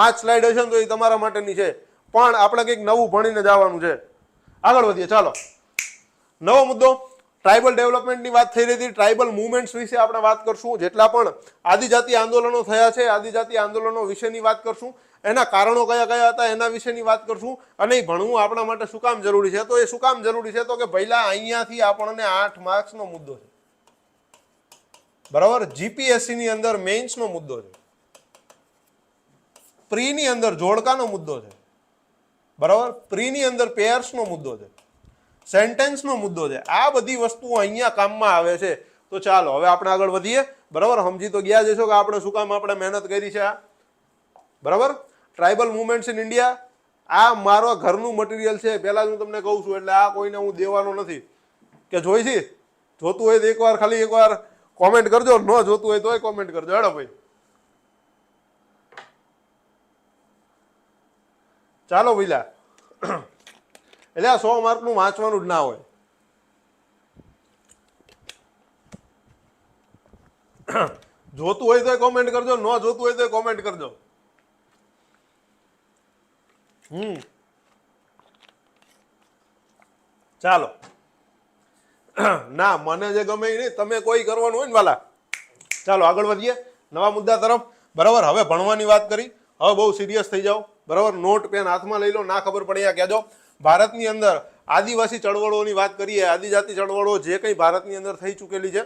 5 slide હશે ને તો એ તમારા માટેની છે, પણ આપણે કંઈક નવું ભણીને જવાનું છે. આગળ વધીએ, ચાલો. નવો મુદ્દો, ટ્રાઇબલ ડેવલપમેન્ટની વાત થઈ રહી હતી. ટ્રાઇબલ મુવમેન્ટ્સ વિશે આપણે વાત કરશું. જેટલા પણ આદિજાતિ આંદોલનો થયા છે, આદિજાતિ આંદોલનો વિશેની વાત કરશું. એના કારણો કયા કયા હતા એના વિશેની વાત કરશું. અને એ ભણવું આપણા માટે શું કામ જરૂરી છે? તો એ શું કામ જરૂરી છે? તો કે પહેલા અહીંયાથી આપણને 8 માર્ક્સનો મુદ્દો છે, બરાબર. જીપીએસસી ની અંદર મેઇન્સનો મુદ્દો છે, પ્રીની અંદર જોડકાનો મુદ્દો છે, બરાબર. પ્રીની અંદર પેયર્સનો મુદ્દો છે, સેન્ટેન્સનો મુદ્દો છે. આ બધી વસ્તુઓ અહીંયા કામમાં આવે છે. તો ચાલો હવે આપણે આગળ વધીએ, બરાબર. સમજી તો ગયા જશો કે આપણે શું કામ આપણે મહેનત કરી છે આ, બરાબર. ટ્રાઇબલ મુવમેન્ટ્સ ઇન ઇન્ડિયા, આ મારો ઘરનું મટીરિયલ છે, પહેલા જ હું તમને કહું છું, એટલે આ કોઈને હું દેવાનો નથી કે જોઈ છે. જોતું હોય તો એકવાર ખાલી એકવાર કોમેન્ટ કરજો, ન જોતું હોય તોય કોમેન્ટ કરજો. હેડો ભાઈ, ચાલો ભઈલા. એટલે આ 100 માર્કનું વાંચવાનું જ ના હોય. જોતું હોય તો કોમેન્ટ કરજો, ન જોતું હોય તો કોમેન્ટ કરજો. ચાલો. ના, મને જે ગમે નહીં, તમે કોઈ કરવાનું હોય ને વાલા. ચાલો આગળ વધીએ નવા મુદ્દા તરફ, બરાબર. હવે ભણવાની વાત કરી, હવે બહુ સિરિયસ થઈ જાઓ, બરાબર. નોટ પેન હાથમાં લઈ લો, ના ખબર પડે કહેજો. ભારતની અંદર આદિવાસી ચળવળોની વાત કરીએ, આદિજાતિ ચળવળો જે કંઈ ભારતની અંદર થઈ ચૂકેલી છે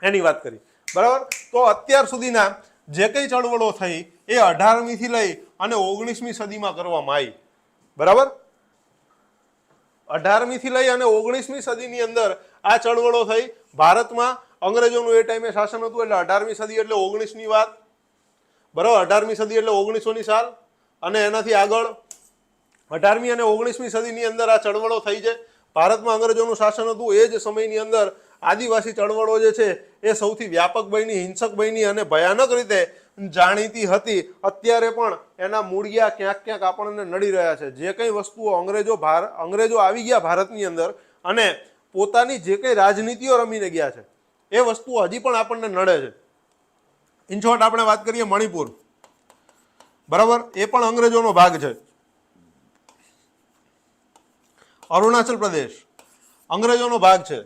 એની વાત કરી, બરાબર. તો અત્યાર સુધીના જે કંઈ ચળવળો થઈ એ 18મી થી લઈ અને 19મી સદીમાં કરવામાં આવી, બરાબર. 18મી થી લઈ અને 19મી સદીની અંદર આ ચળવળો થઈ. ભારતમાં અંગ્રેજોનું એ ટાઈમે શાસન હતું, એટલે 18મી સદી એટલે 19ની વાત, બરાબર. 18મી સદી એટલે 1900ની સાલ, અને એનાથી આગળ 18મી અને 19મી સદીની અંદર આ ચળવળો થઈ છે. ભારતમાં અંગ્રેજોનું શાસન હતું, એ જ સમયની અંદર આદિવાસી ચળવળો જે છે એ સૌથી વ્યાપક બની, હિંસક બની અને ભયાનક રીતે જાણીતી હતી. અત્યારે પણ એના મૂળિયા ક્યાંક ક્યાંક આપણને નડી રહ્યા છે. જે કંઈ વસ્તુઓ અંગ્રેજો આવી ગયા ભારતની અંદર અને પોતાની જે કંઈ રાજનીતિઓ રમીને ગયા છે એ વસ્તુઓ હજી પણ આપણને નડે છે. ઇન શોર્ટ આપણે વાત કરીએ મણિપુર, બરાબર, એ પણ અંગ્રેજોનો ભાગ છે. અરુણાચલ પ્રદેશ અંગ્રેજોનો ભાગ છે,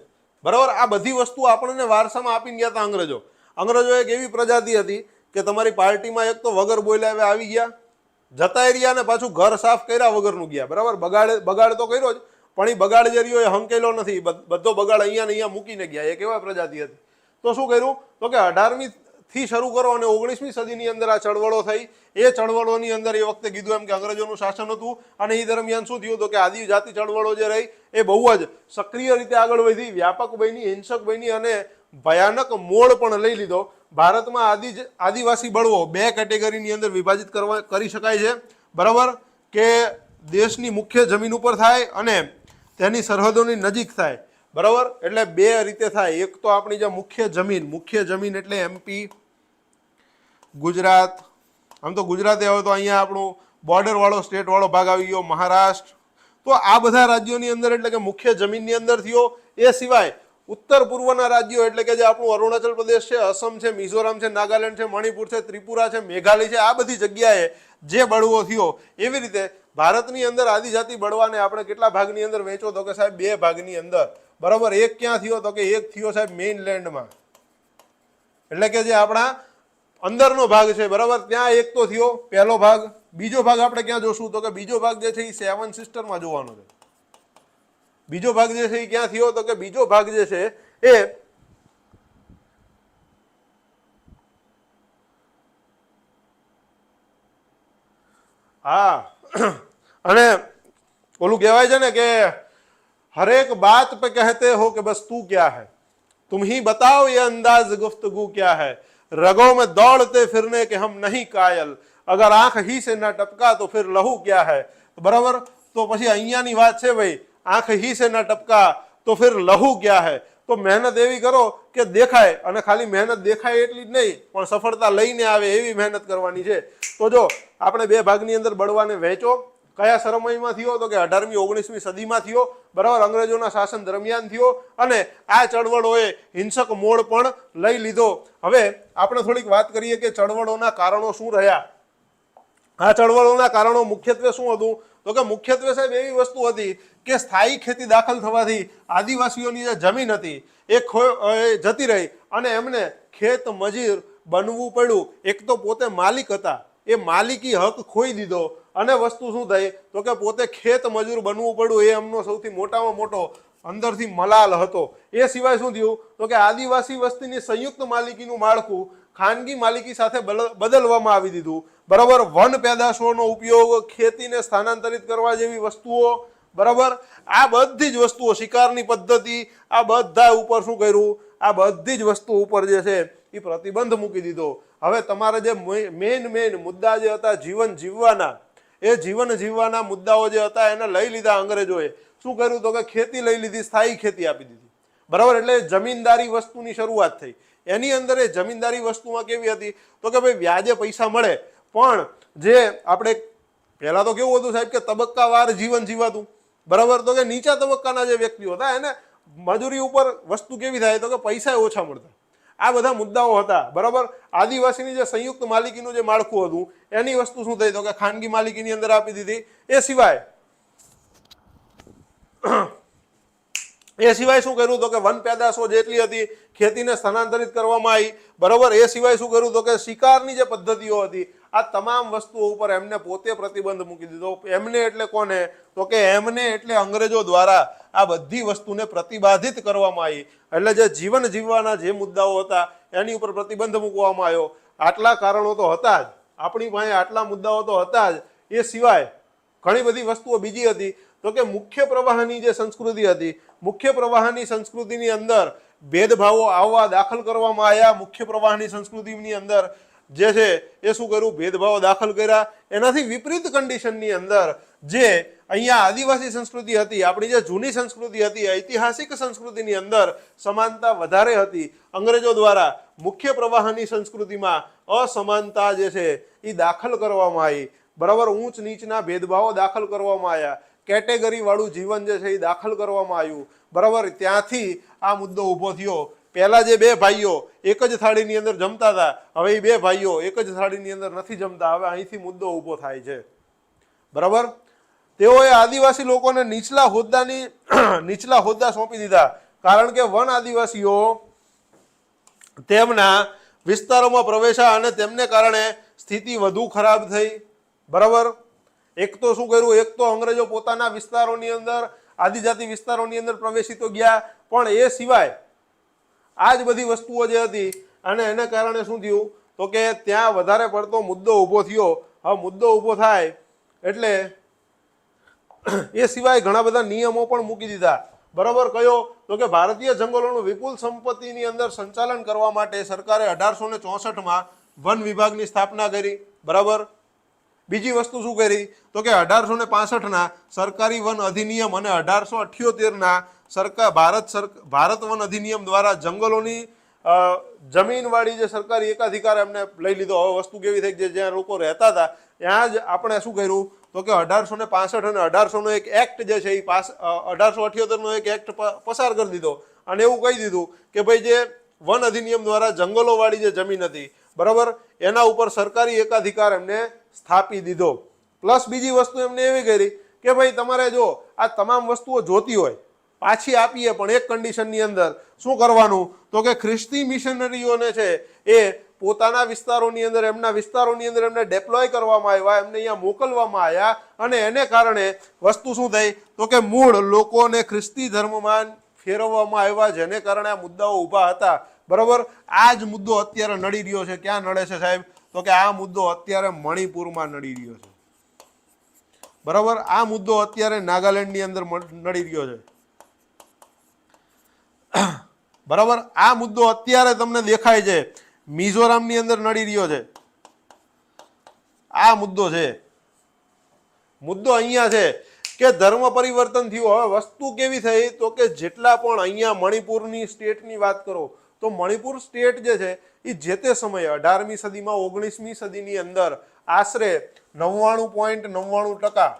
બરાબર. આ બધી વસ્તુ આપણને વારસામાં આપીને ગયા હતા અંગ્રેજો. અંગ્રેજો એક એવી પ્રજાતિ હતી કે તમારી પાર્ટીમાં એક તો વગર બોલ્યા આવી ગયા, જતા રહ્યા ને પાછું ઘર સાફ કર્યા વગરનું ગયા, બરાબર. બગાડ તો કર્યો જ, પણ એ બગાડ જે રહ્યો એ હંકેલો નથી, બધો બગાડ અહીંયા ને અહીંયા મૂકીને ગયા. એ કેવા પ્રજાતિ હતી? તો શું કર્યું? તો કે 18મી થી શરૂ કરો અને 19મી સદીની અંદર આ ચળવળો થઈ. એ ચળવળોની અંદર એ વખતે કીધું એમ કે અંગ્રેજોનું શાસન હતું, અને એ દરમિયાન શું થયું? તો કે આદિજાતિ ચળવળો જે રહી એ બહુ જ સક્રિય રીતે આગળ વધી, વ્યાપક બની, હિંસક બની અને ભયાનક મોડ પણ લઈ લીધો. ભારતમાં આદિવાસી બળવો 2 કેટેગરીની અંદર વિભાજિત કરી શકાય છે, બરાબર. કે દેશની મુખ્ય જમીન ઉપર થાય અને તેની સરહદોની નજીક થાય, બરાબર. એટલે 2 રીતે થાય. એક તો આપણી જે મુખ્ય જમીન એટલે એમપી, ગુજરાત, આમ તો ગુજરાતે હવે તો અહીંયા આપણું બોર્ડર વાળો સ્ટેટ વાળો ભાગ આવી ગયો, મહારાષ્ટ્ર. તો આ બધા રાજ્યોની અંદર એટલે કે મુખ્ય જમીનની અંદર થયો. એ સિવાય ઉત્તર પૂર્વના રાજ્યો એટલે કે જે આપણું અરુણાચલ પ્રદેશ છે, અસમ છે, મિઝોરમ છે, નાગાલેન્ડ છે, મણિપુર છે, ત્રિપુરા છે, મેઘાલય છે, આ બધી જગ્યાએ જે બળવો થયો. એવી રીતે ભારતની અંદર આદિજાતિ બળવાને આપણે કેટલા ભાગની અંદર વેચો? તો કે સાહેબ 2 ભાગની અંદર, બરાબર. એક ક્યાં થયો? તો કે એક થયો સાહેબ મેઇનલેન્ડમાં, એટલે કે જે આપણા અંદરનો ભાગ છે, બરાબર. ત્યાં એક તો થયો પહેલો ભાગ. બીજો ભાગ આપણે ક્યાં જોશું? તો કે બીજો ભાગ જે છે એ 7 સિસ્ટરમાં જોવાનો છે. બીજો ભાગ જે છે એ ક્યાં થયો? તો કે બીજો ભાગ જે છે એ હા, અને ઓલું કહેવાય છે ને કે હરેક बात पे कहते हो कि बस तू क्या है, तुम ही बताओ ये अंदाज गुफ्तगू क्या है, रगों में दौड़ते फिरने के हम नहीं कायल, अगर आंख ही से न टपका तो फिर लहू क्या है, बराबर. તો પછી અહીંયાની વાત છે ભાઈ, આંખ ही से न टपका तो फिर लहू क्या है. તો મહેનત એવી કરો કે દેખાય, અને ખાલી મહેનત દેખાય એટલી જ નહીં પણ સફળતા લઈને આવે એવી મહેનત કરવાની છે. તો જો આપણે 2 ભાગની અંદર બળવાને વહેંચો. કયા સમયમાં થયો? તો કે 18મી 19મી સદીમાં થયો, બરાબર. અંગ્રેજોના શાસન દરમિયાન થયો, અને આ ચળવળોએ હિંસક મોડ પણ લઈ લીધો. હવે આપણે થોડીક વાત કરીએ કે ચળવળોના કારણો શું રહ્યા. આ ચળવળોના કારણો મુખ્યત્વે શું હતું તો કે મુખ્યત્વે સાહેબ એવી વસ્તુ હતી કે સ્થાયી ખેતી દાખલ થવાથી આદિવાસીઓની જે જમીન હતી એ જતી રહી અને એમને ખેત મજૂર બનવું પડ્યું. એક તો પોતે માલિક હતા, એ માલિકી હક ખોઈ દીધો અને વસ્તુ શું થઈ તો કે પોતે ખેત મજૂર બનવું પડ્યું. એ એમનો સૌથી મોટામાં મોટો અંદરથી મલાલ હતો. એ સિવાય શું થયું તો કે આદિવાસી વસ્તીની સંયુક્ત માલિકીનું માળખું ખાનગી માલિકી સાથે બદલવામાં આવી દીધું. બરાબર, વન પેદાશોનો ઉપયોગ, ખેતીને સ્થાનાંતરિત કરવા જેવી વસ્તુઓ, બરાબર, આ બધી જ વસ્તુઓ, શિકારની પદ્ધતિ, આ બધા ઉપર શું કર્યું, આ બધી જ વસ્તુ ઉપર જે છે એ પ્રતિબંધ મૂકી દીધો. હવે તમારે જે મેઇન મુદ્દા જે હતા જીવન જીવવાના, એ જીવન જીવવાના મુદ્દાઓ જે હતા એને લઈ લીધા અંગ્રેજોએ. શું કર્યું તો કે ખેતી લઈ લીધી, સ્થાયી ખેતી આપી દીધી. બરાબર, એટલે જમીનદારી વસ્તુની શરૂઆત થઈ. એની અંદર એ જમીનદારી વસ્તુમાં કેવી હતી તો કે ભાઈ વ્યાજે પૈસા મળે, પણ જે આપણે પહેલા તો કેવું હતું સાહેબ કે તબક્કાવાર જીવન જીવાતું. બરાબર, તો કે નીચા તબક્કાના જે વ્યક્તિઓ હતા એને મજૂરી ઉપર વસ્તુ કેવી થાય તો કે પૈસા ઓછા મળતા. આ બધા મુદ્દાઓ હતા. બરાબર, આદિવાસીની જે સંયુક્ત માલિકીનું જે માળખું હતું એની વસ્તુ શું થઈ તો કે ખાનગી માલિકીની અંદર આપી દીધી. એ સિવાય શું કર્યું તો કે વન પેદાશો જેટલી હતી ખેતીને સ્થાનાંતરિત કરવામાં આવી. બરાબર, એ સિવાય શું કર્યું તો કે શિકારની જે પદ્ધતિઓ હતી આ તમામ વસ્તુઓ ઉપર એમને પોતે પ્રતિબંધ મૂકી દીધો. એમને એટલે કોને તો કે એમને એટલે અંગ્રેજો દ્વારા આ બધી વસ્તુને પ્રતિબાધિત કરવામાં આવી. એટલે જે જીવન જીવવાના જે મુદ્દાઓ હતા એની ઉપર પ્રતિબંધ મૂકવામાં આવ્યો. આટલા કારણો તો હતા જ, આપણી પાસે આટલા મુદ્દાઓ તો હતા જ. એ સિવાય ઘણી બધી વસ્તુઓ બીજી હતી તો કે મુખ્ય પ્રવાહની જે સંસ્કૃતિ હતી, મુખ્ય પ્રવાહની સંસ્કૃતિની અંદર ભેદભાવો આવવા દાખલ કરવામાં આવ્યા. મુખ્ય પ્રવાહની સંસ્કૃતિની અંદર જે છે એ શું કર્યું, ભેદભાવો દાખલ કર્યા. એનાથી વિપરીત કન્ડિશનની અંદર જે અહીંયા આદિવાસી સંસ્કૃતિ હતી, આપણી જે જૂની સંસ્કૃતિ હતી, ઐતિહાસિક સંસ્કૃતિની અંદર સમાનતા વધારે હતી. અંગ્રેજો દ્વારા મુખ્ય પ્રવાહની સંસ્કૃતિમાં અસમાનતા જે છે એ દાખલ કરવામાં આવી. બરાબર, ઊંચ નીચના ભેદભાવો દાખલ કરવામાં આવ્યા. કેટેગરી વાળું જીવન જે છે એ દાખલ કરવામાં આવ્યું. બરાબર, ત્યાંથી આ મુદ્દો ઊભો થયો. પહેલા જે બે ભાઈઓ એક જ થાળીની અંદર જમતા હતા, હવે એ બે ભાઈઓ એક જ થાળીની અંદર નથી જમતા. હવે અહીંથી મુદ્દો ઊભો થાય છે. બરાબર, તેઓએ આદિવાસી લોકોને નીચલા હોદ્દા સોંપી દીધા. કારણ કે વન આદિવાસીઓ તેમના વિસ્તારોમાં પ્રવેશ્યા અને તેમને કારણે સ્થિતિ વધુ ખરાબ થઈ. બરાબર, એક તો શું કર્યું, એક તો અંગ્રેજો પોતાના વિસ્તારોની અંદર, આદિજાતિ વિસ્તારોની અંદર પ્રવેશી તો ગયા, પણ એ સિવાય આ જ બધી વસ્તુઓ જે હતી અને એને કારણે શું થયું તો કે ત્યાં વધારે પડતો મુદ્દો ઊભો થયો. હવે મુદ્દો ઊભો થાય એટલે એ સિવાય ઘણા બધા નિયમો પણ મૂકી દીધા. બરાબર, કયો તો કે ભારતીય જંગલોનું વિપુલ સંપત્તિની અંદર સંચાલન કરવા માટે સરકારે 1864માં વન વિભાગની સ્થાપના કરી. બરાબર, બીજી વસ્તુ શું કરી તો કે 1865ના સરકારી વન અધિનિયમ અને 1878ના ભારત વન અધિનિયમ દ્વારા જંગલોની જમીનવાળી જે સરકારી એકાધિકાર એમને લઈ લીધો. હવે વસ્તુ કેવી થઈ કે જ્યાં લોકો રહેતા હતા ત્યાં જ આપણે શું કર્યું તો કે 1865 અને 1800નો એક એક્ટ જે છે એ 1878નો એક એક્ટ પસાર કરી દીધો અને એવું કહી દીધું કે ભાઈ જે વન અધિનિયમ દ્વારા જંગલોવાળી જે જમીન હતી, બરાબર, એના ઉપર સરકારી એકાધિકાર એમને સ્થાપી દીધો. પ્લસ બીજી વસ્તુ એમને એવી કરી કે ભાઈ તમારે જો આ તમામ વસ્તુઓ જોતી હોય પાછી આપીએ, પણ એક કન્ડિશનની અંદર શું કરવાનું તો કે ખ્રિસ્તી મિશનરીઓને છે એ પોતાના વિસ્તારોની અંદર, એમના વિસ્તારોની અંદર એમને ડેપ્લોય કરવામાં આવ્યા, એમને અહીંયા મોકલવામાં આવ્યા. અને એને કારણે વસ્તુ શું થઈ તો કે મૂળ લોકોને ખ્રિસ્તી ધર્મમાં ફેરવવામાં આવ્યા, જેને કારણે આ મુદ્દાઓ ઊભા હતા. બરાબર, આ જ મુદ્દો અત્યારે નડી રહ્યો છે. ક્યાં નડે છે સાહેબ તો કે આ મુદ્દો અત્યારે મણિપુરમાં નડી રહ્યો છે. બરાબર, આ મુદ્દો અત્યારે નાગાલેન્ડની અંદર નડી રહ્યો છે. બરાબર, આ મુદ્દો અત્યારે તમને દેખાય છે મિઝોરમની અંદર નડી રહ્યો છે. આ મુદ્દો છે. મુદ્દો અહીંયા છે કે ધર્મ પરિવર્તન થયું. હવે વસ્તુ કેવી થઈ તો કે જેટલા પણ અહીંયા મણિપુરની સ્ટેટની વાત કરો તો મણિપુર સ્ટેટ જે છે એ જે તે સમયે 18મી સદીમાં 19મી સદીની અંદર આશરે 99.99%,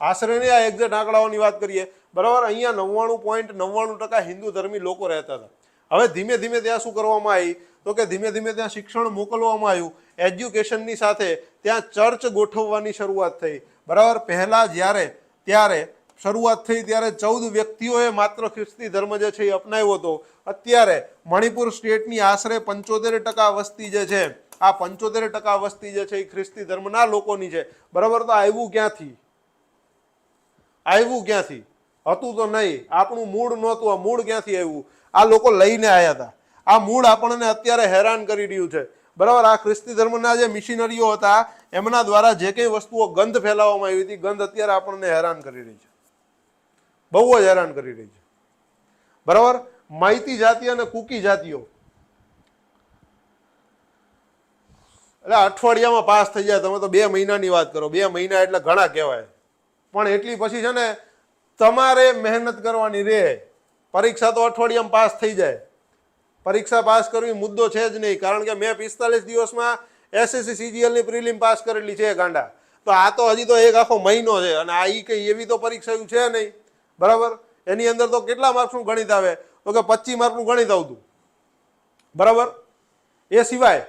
આશરે ને આ એક્ઝેક્ટ આંકડાઓની વાત કરીએ, બરાબર, અહીંયા 99.99% હિન્દુ ધર્મી લોકો રહેતા હતા. હવે ધીમે ધીમે ત્યાં શું કરવામાં આવી તો કે ધીમે ધીમે ત્યાં શિક્ષણ મોકલવામાં આવ્યું, એજ્યુકેશનની સાથે ત્યાં ચર્ચ ગોઠવવાની શરૂઆત થઈ, બરાબર. પહેલા ત્યારે શરૂઆત થઈ ત્યારે 14 વ્યક્તિઓએ માત્ર ખ્રિસ્તી ધર્મ જે છે એ અપનાવ્યો હતો. અત્યારે મણિપુર સ્ટેટની આશરે 75% વસ્તી જે છે, આ 75% વસ્તી જે છે એ ખ્રિસ્તી ધર્મના લોકોની છે, બરાબર. તો આવ્યું ક્યાંથી? હતું તો નહીં, આપણું મૂળ નહોતું. આ મૂળ ક્યાંથી આવ્યું? આ લોકો લઈને આવ્યા હતા. આ મૂળ આપણને અત્યારે હેરાન કરી રહ્યું છે, બરાબર. આ ખ્રિસ્તી ધર્મના જે મિશનરીઓ હતા એમના દ્વારા જે કઈ વસ્તુઓ ગંધ ફેલાવવામાં આવી હતી, ગંધ અત્યારે આપણને હેરાન કરી રહી છે, બહુ જ હેરાન કરી રહી છે, બરાબર. માહિતી જાતિ અને કુકી જાતિઓ એટલે અઠવાડિયામાં પાસ થઈ જાય. તમે તો 2 મહિનાની વાત કરો, 2 મહિના એટલે ઘણા કહેવાય, પણ એટલી પછી છે ને તમારે મહેનત કરવાની રહે. પરીક્ષા તો અઠવાડિયામાં પાસ થઈ જાય. પરીક્ષા પાસ કરવી મુદ્દો છે જ નહીં, કારણ કે મેં 45 દિવસમાં SSC CGL ની પ્રિલિમ પાસ કરેલી છે ગાંડા. તો આ તો હજી તો એક આખો મહિનો છે, અને આ કઈ એવી તો પરીક્ષા છે નહીં, બરાબર. એની અંદર તો કેટલા માર્ક્સનું ગણિત આવે તો કે 25 માર્કનું ગણિત આવતું, બરાબર. એ સિવાય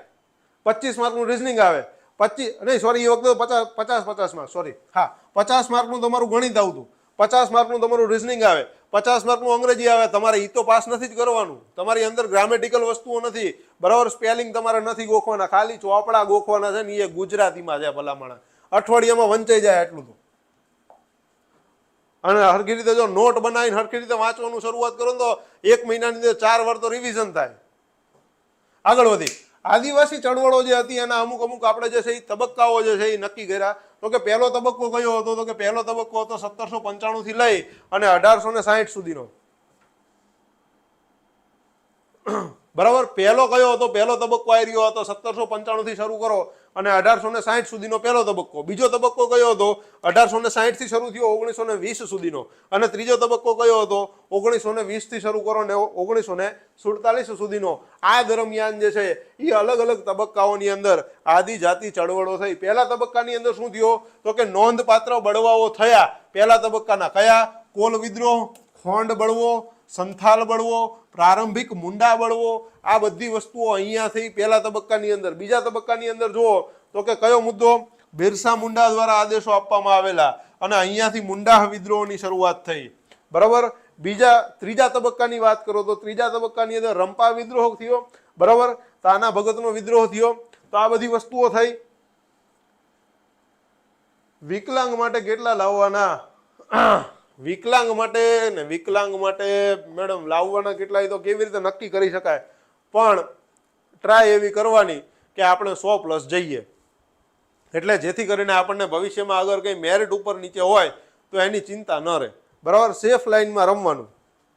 25 માર્કનું રિઝનિંગ આવે, 25 નહીં સોરી એ વખતે 50 માર્ક, સોરી હા 50 માર્કનું તમારું ગણિત આવતું, 50 માર્કનું તમારું રિઝનિંગ આવે, 50 માર્કનું અંગ્રેજી આવે. તમારે ઈ તો પાસ નથી જ કરવાનું, તમારી અંદર ગ્રામેટિકલ વસ્તુઓ નથી, બરાબર. સ્પેલિંગ તમારે નથી ગોખવાના, ખાલી ચોપડા ગોખવાના છે ને એ ગુજરાતીમાં છે ભલામણા. અઠવાડિયામાં વંચાઈ જાય એટલું તો. અને હરખી રીતે જો નોટ બનાવીને હરખી રીતે વાંચવાનું શરૂઆત કરો તો 1 મહિનાની અંદર 4 વાર તો રિવિઝન થાય. આગળ વધી આદિવાસી ચળવળો જે હતી એના અમુક આપણે જે છે એ તબક્કાઓ જે છે એ નક્કી કર્યા. તો કે પહેલો તબક્કો કયો હતો? તો કે પહેલો તબક્કો હતો 1795 થી લઈ અને 1860 સુધીનો, બરાબર. પહેલો કયો હતો? પહેલો તબક્કો આવી રહ્યો હતો 1795 થી શરૂ કરો અને 1860 સુધીનો પહેલો તબક્કો. બીજો તબક્કો કયો હતો? 1860 થી શરૂ થયો 1920 સુધીનો. અને ત્રીજો તબક્કો કયો હતો? 1920 થી શરૂ કરો ને 1947 સુધીનો. આ દરમિયાન જે છે એ અલગ અલગ તબક્કાઓની અંદર આદિજાતિ ચળવળો થઈ. પહેલા તબક્કાની અંદર શું થયો તો કે નોંધપાત્ર બળવાઓ થયા. પહેલા તબક્કાના કયા? કોલ વિદ્રોહ, ખોંડ બળવો, સંથાલ બળવો, પ્રારંભિક મુંડા બળવો. આ બધી વસ્તુઓ અહીંયા થઈ પહેલા તબક્કાની અંદર. બીજા તબક્કાની અંદર જુઓ તો કે કયો મુદ્દો? બિરસા મુંડા દ્વારા આદેશો આપવામાં આવેલા અને અહીંયાથી મુંડા વિદ્રોહની શરૂઆત થઈ, બરાબર. ત્રીજા તબક્કાની વાત કરો તો ત્રીજા તબક્કાની અંદર રંપા વિદ્રોહ થયો, બરાબર. તાના ભગતનો વિદ્રોહ થયો. તો આ બધી વસ્તુઓ થઈ. વિકલાંગ માટે કેટલા લાવવાના? વિકલાંગ માટે મેડમ લાવવાના કેટલા એ તો કેવી રીતે નક્કી કરી શકાય, પણ ટ્રાય એવી કરવાની કે આપણે 100+ જઈએ, એટલે જેથી કરીને આપણને ભવિષ્યમાં આગળ કંઈ મેરિટ ઉપર નીચે હોય તો એની ચિંતા ન રહે, બરાબર. સેફ લાઇનમાં રમવાનું,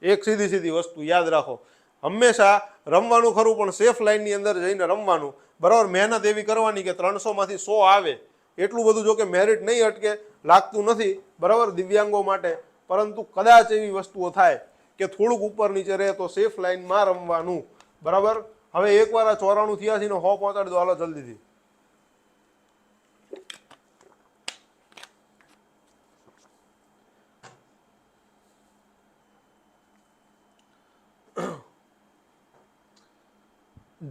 એક સીધી વસ્તુ યાદ રાખો. હંમેશા રમવાનું ખરું પણ સેફ લાઇનની અંદર જઈને રમવાનું, બરાબર. મહેનત એવી કરવાની કે 300 માંથી 100 આવે. એટલું બધું જો કે મેરિટ નહીં અટકે લાગતું નથી, બરાબર, દિવ્યાંગો માટે. પરંતુ કદાચ એવી વસ્તુઓ થાય કે થોડુંક ઉપર નીચે રહે તો સેફ લાઇનમાં રમવાનું, બરાબર. હવે એકવાર આ 84 83 નો 100 પહોંચાડી દો, હાલો જલ્દીથી.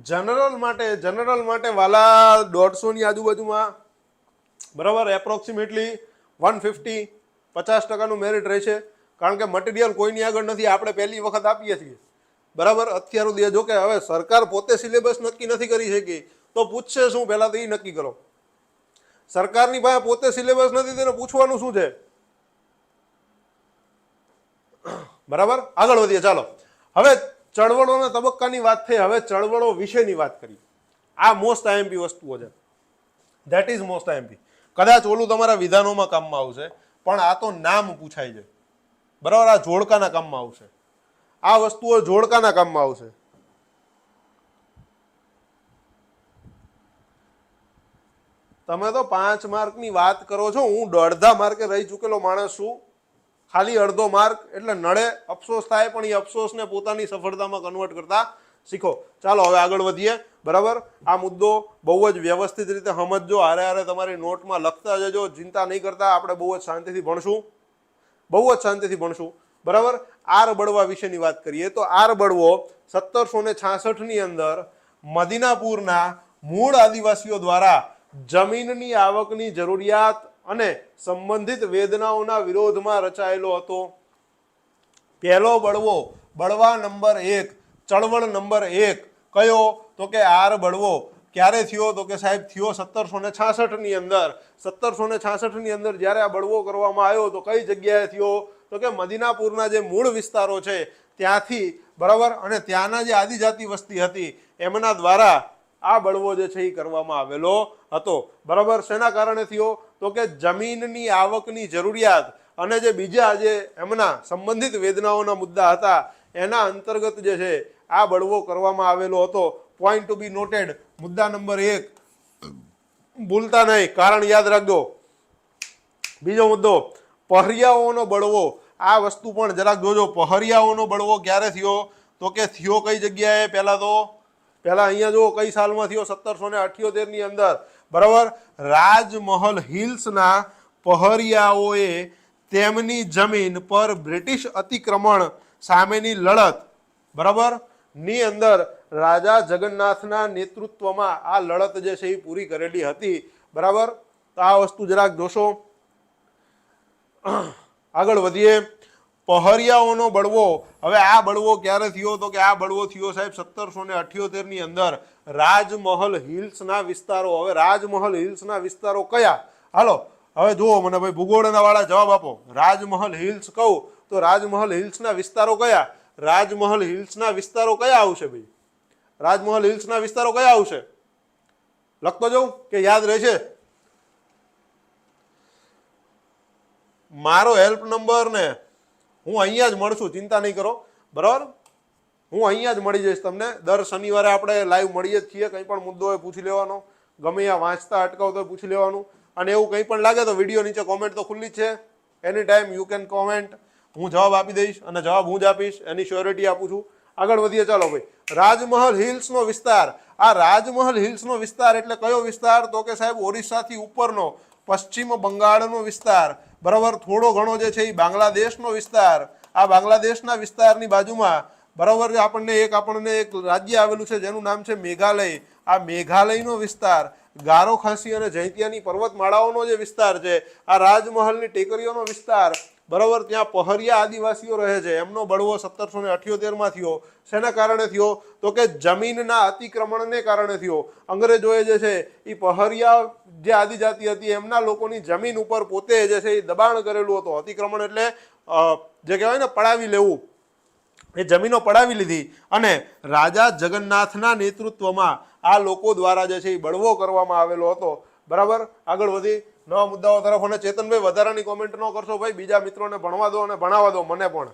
જનરલ માટે વાલા 150 ની આજુબાજુમાં, બરાબર. એપ્રોક્સિમેટલી 150 50% મેરિટ રહેશે, કારણ કે મટીરિયલ કોઈની આગળ નથી, આપણે પહેલી વખત આપીએ છીએ, બરાબર. અત્યાર સુધી જો કે હવે સરકાર પોતે સિલેબસ નક્કી નથી કરી શકી તો પૂછશે શું? પહેલા તો એ નક્કી કરો. સરકારની પાસે પોતે સિલેબસ નથી, તેને પૂછવાનું શું છે, બરાબર. આગળ વધીએ, ચાલો. હવે ચળવળોના તબક્કાની વાત થઈ, હવે ચળવળો વિશેની વાત કરી. આ મોસ્ટ IMP વસ્તુઓ છે, ધેટ ઇઝ મોસ્ટ IMP. કદાચ ઓલું તમારા વિધાનોમાં કામમાં આવશે, પણ આ તો નામ પૂછાય છે, બરાબર. આ જોડકાના કામમાં આવશે, આ વસ્તુઓ જોડકાના કામમાં આવશે. તમે તો 5 માર્કની વાત કરો છો, હું 1.5 માર્કે રહી ચૂકેલો માણસ છું. ખાલી અડધો માર્ક એટલે નડે, અફસોસ થાય, પણ એ અફસોસને પોતાની સફળતામાં કન્વર્ટ કરતા શીખો. ચાલો હવે આગળ વધીએ, બરાબર. આ મુદ્દો બહુ જ વ્યવસ્થિત રીતે સમજજો, હારે તમારી નોટમાં લખતા જજો, ચિંતા નહીં કરતા. આપણે બહુ જ શાંતિથી ભણશું, બરાબર. આર બળવા વિશેની વાત કરીએ તો આર બળવો 1766 ની અંદર મદીનાપુરના મૂળ આદિવાસીઓ દ્વારા જમીનની આવકની જરૂરિયાત અને સંબંધિત વેદનાઓના વિરોધમાં રચાયેલો હતો. પહેલો બળવો, બળવા નંબર 1, ચળવળ નંબર 1 કયો? તો કે આર બળવો. ક્યારે થયો? તો કે સાહેબ થયો 1766 ની અંદર. 1766 ની અંદર જ્યારે આ બળવો કરવામાં આવ્યો તો કઈ જગ્યાએ થયો? તો કે મદીનાપુરના જે મૂળ વિસ્તારો છે ત્યાંથી, બરાબર, અને ત્યાંના જે આદિજાતિ વસ્તી હતી એમના દ્વારા આ બળવો જે છે એ કરવામાં આવેલો હતો. બરાબર, શેના કારણે થયો? તો કે જમીનની આવકની જરૂરિયાત અને જે બીજા જે એમના સંબંધિત વેદનાઓના મુદ્દા હતા એના અંતર્ગત જે છે આ બળવો કરવામાં આવેલો હતો. પોઈન્ટ ટુ બી નોટેડ. મુદ્દા નંબર 1 ભૂલતા નહીં, કારણ યાદ રાખજો. બીજો મુદ્દો, પહરિયાઓનો બળવો. આ વસ્તુ પણ જરાક જોજો. પહરિયાઓનો બળવો ક્યારે થયો? તો કે થયો કઈ જગ્યાએ? પહેલા અહીંયા જો કઈ સાલમાં થયો? 1778 ની અંદર. બરાબર, રાજમહલ હિલ્સના પહરિયાઓએ તેમની જમીન પર બ્રિટિશ અતિક્રમણ સામેની લડત, બરાબર, ની અંદર રાજા જગન્નાથના નેતૃત્વમાં આ લડત જે છે એ પૂરી કરેલી હતી. બરાબર, તો આ વસ્તુ જરાક જોશો. આગળ વધીએ. પહરિયાઓનો બળવો. હવે આ બળવો ક્યારે થયો? તો કે આ બળવો થયો સાહેબ 1778 ની અંદર રાજમહલ હિલ્સના વિસ્તારો. હવે રાજમહલ હિલ્સના વિસ્તારો કયા? હાલો હવે જુઓ મને ભાઈ, ભૂગોળના વાળા જવાબ આપો. રાજમહલ હિલ્સ કહું તો રાજમહલ હિલ્સના વિસ્તારો કયા? રાજમહલ હિલ્સના વિસ્તારો કયા આવશે ભાઈ? રાજમહલ હિલ્સના વિસ્તારો કયા આવશે? લખતો જાઉં કે યાદ રહેશે? મારો હેલ્પ નંબર ને હું અહીંયા જ મળશું, ચિંતા નહીં કરો. બરાબર, હું અહીંયા જ મળી જઈશ તમને. દર શનિવારે આપણે લાઈવ મળીએ જ છીએ. કંઈ પણ મુદ્દો હોય પૂછી લેવાનો, ગમે આ વાંચતા અટકાવતો હોય પૂછી લેવાનું. અને એવું કંઈ પણ લાગે તો વિડીયો નીચે કોમેન્ટ તો ખુલ્લી જ છે. એની ટાઈમ યુ કેન કોમેન્ટ. હું જવાબ આપી દઈશ અને જવાબ હું જ આપીશ, એની શ્યોરિટી આપું છું. આગળ વધીએ. ચાલો ભાઈ, રાજમહલ હિલ્સનો વિસ્તાર. આ રાજમહલ હિલ્સનો વિસ્તાર એટલે કયો વિસ્તાર? તો કે સાહેબ ઓરિસ્સાથી ઉપરનો પશ્ચિમ બંગાળનો વિસ્તાર. બરાબર, થોડો ઘણો જે છે એ બાંગ્લાદેશનો વિસ્તાર. આ બાંગ્લાદેશના વિસ્તારની બાજુમાં, બરાબર, આપણને એક રાજ્ય આવેલું છે જેનું નામ છે મેઘાલય. આ મેઘાલયનો વિસ્તાર, ગારો ખાસી અને જૈંતિયાની પર્વતમાળાઓનો જે વિસ્તાર છે, આ રાજમહલની ટેકરીઓનો વિસ્તાર. બરાબર, ત્યાં પહરિયા આદિવાસીઓ રહે છે. એમનો બળવો 1778 થયો. શેના કારણે થયો? તો કે જમીનના અતિક્રમણને કારણે થયો. અંગ્રેજોએ જે છે એ પહરિયા જે આદિજાતિ હતી એમના લોકોની જમીન ઉપર પોતે જે છે એ દબાણ કરેલું હતું. અતિક્રમણ એટલે જે કહેવાય ને પડાવી લેવું. એ જમીનો પડાવી લીધી અને રાજા જગન્નાથના નેતૃત્વમાં આ લોકો દ્વારા જે છે એ બળવો કરવામાં આવેલો હતો. બરાબર, આગળ વધી નવા મુદ્દાઓ તરફ. અને ચેતનભાઈ વધારાની કોમેન્ટ ન કરશો ભાઈ, બીજા મિત્રોને ભણવા દો અને ભણાવવા દો, મને પણ.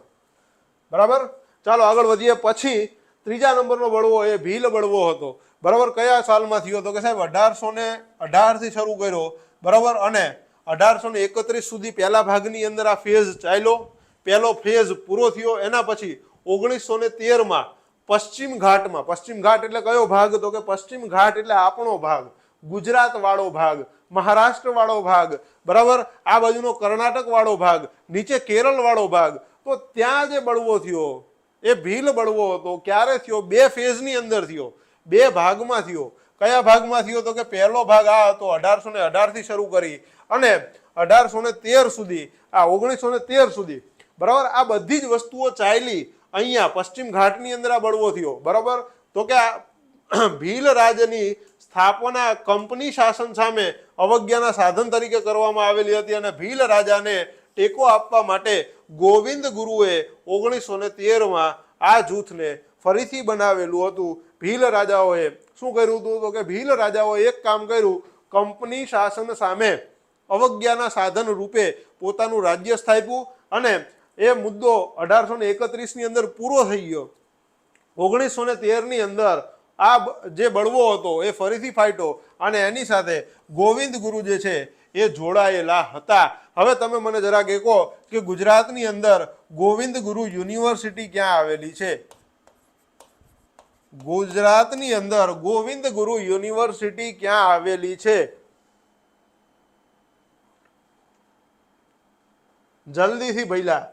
બરાબર, ચાલો આગળ વધીએ. પછી ત્રીજા નંબરનો બળવો એ ભીલ બળવો હતો. બરાબર, કયા સાલમાં થયો? તો કે સાહેબ 1818 થી શરૂ કર્યો. બરાબર, અને 1831 સુધી પહેલા ભાગની અંદર આ ફેઝ ચાલ્યો. પહેલો ફેઝ પૂરો થયો. એના પછી 1913માં પશ્ચિમ ઘાટમાં, પશ્ચિમ ઘાટ એટલે કયો ભાગ? તો કે પશ્ચિમ ઘાટ એટલે આપણો ભાગ, ગુજરાત વાળો ભાગ, મહારાષ્ટ્ર વાળો ભાગ, બરાબર, આ બાજુનો કર્ણાટક વાળો ભાગ, નીચે કેરળ વાળો ભાગ. તો ત્યાં જે બળવો થયો એ ભીલ બળવો હતો. ક્યારે થયો? બે ફેઝની અંદર થયો, બે ભાગમાં થયો. કયા ભાગમાં થયો? તો કે પહેલો ભાગ આ હતો 1818 થી શરૂ કરી અને 1813 સુધી, આ 1913 સુધી. બરાબર, આ બધી જ વસ્તુઓ ચાલી અહીંયા પશ્ચિમ ઘાટની અંદર આ બળવો થયો. બરાબર, તો કે ભીલ રાજની સ્થાપના કંપની શાસન સામે અવજ્ઞાના સાધન તરીકે કરવામાં આવેલી હતી અને ભીલ રાજાને ટેકો આપવા માટે ગોવિંદ ગુરુએ 1913માં આ જૂથને ફરીથી બનાવેલું હતું. ભીલ રાજાઓએ શું કર્યું હતું? તો કે ભીલ રાજાઓએ એક કામ કર્યું, કંપની શાસન સામે અવજ્ઞાના સાધન રૂપે પોતાનું રાજ્ય સ્થાપ્યું અને એ મુદ્દો 1831 ની અંદર પૂરો થઈ ગયો. 1913 ની અંદર આ જે બળવો હતો એ ફરીથી ફાટ્યો અને એની સાથે ગોવિંદ ગુરુ જે છે એ જોડાયેલા હતા. હવે તમે મને જરાક કહો કે ગુજરાતની અંદર ગોવિંદ ગુરુ યુનિવર્સિટી ક્યાં આવેલી છે? ગુજરાતની અંદર ગોવિંદ ગુરુ યુનિવર્સિટી ક્યાં આવેલી છે? જલ્દીથી ભઈલા.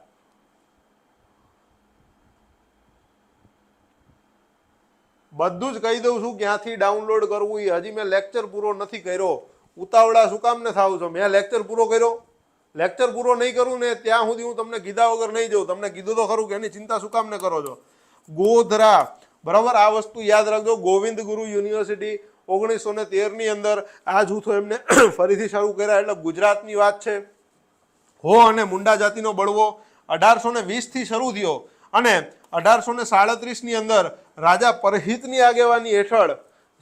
બધું જ કહી દઉં છું ક્યાંથી ડાઉનલોડ કરવું એ હજી મેં લેક્ચર પૂરો નથી કર્યો. ઉતાવળા શું કામ ને થાવ છો? મેં લેક્ચર પૂરો કર્યો? લેક્ચર પૂરો નહીં કરું ને ત્યાં સુધી હું તમને કીધા વગર નહીં જઉં. તમને કીધું તો ખરું કે એની ચિંતા શું કામ ને કરો છો? ગોધરા, બરાબર, આ વસ્તુ યાદ રાખજો. ગોવિંદ ગુરુ યુનિવર્સિટી 1913 ની અંદર આ જૂથો એમને ફરીથી શરૂ કર્યા, એટલે ગુજરાતની વાત છે. હો અને મુંડા જાતિનો બળવો 1820 થી શરૂ થયો અને 1837 ની અંદર રાજા પરહિતની આગેવાની હેઠળ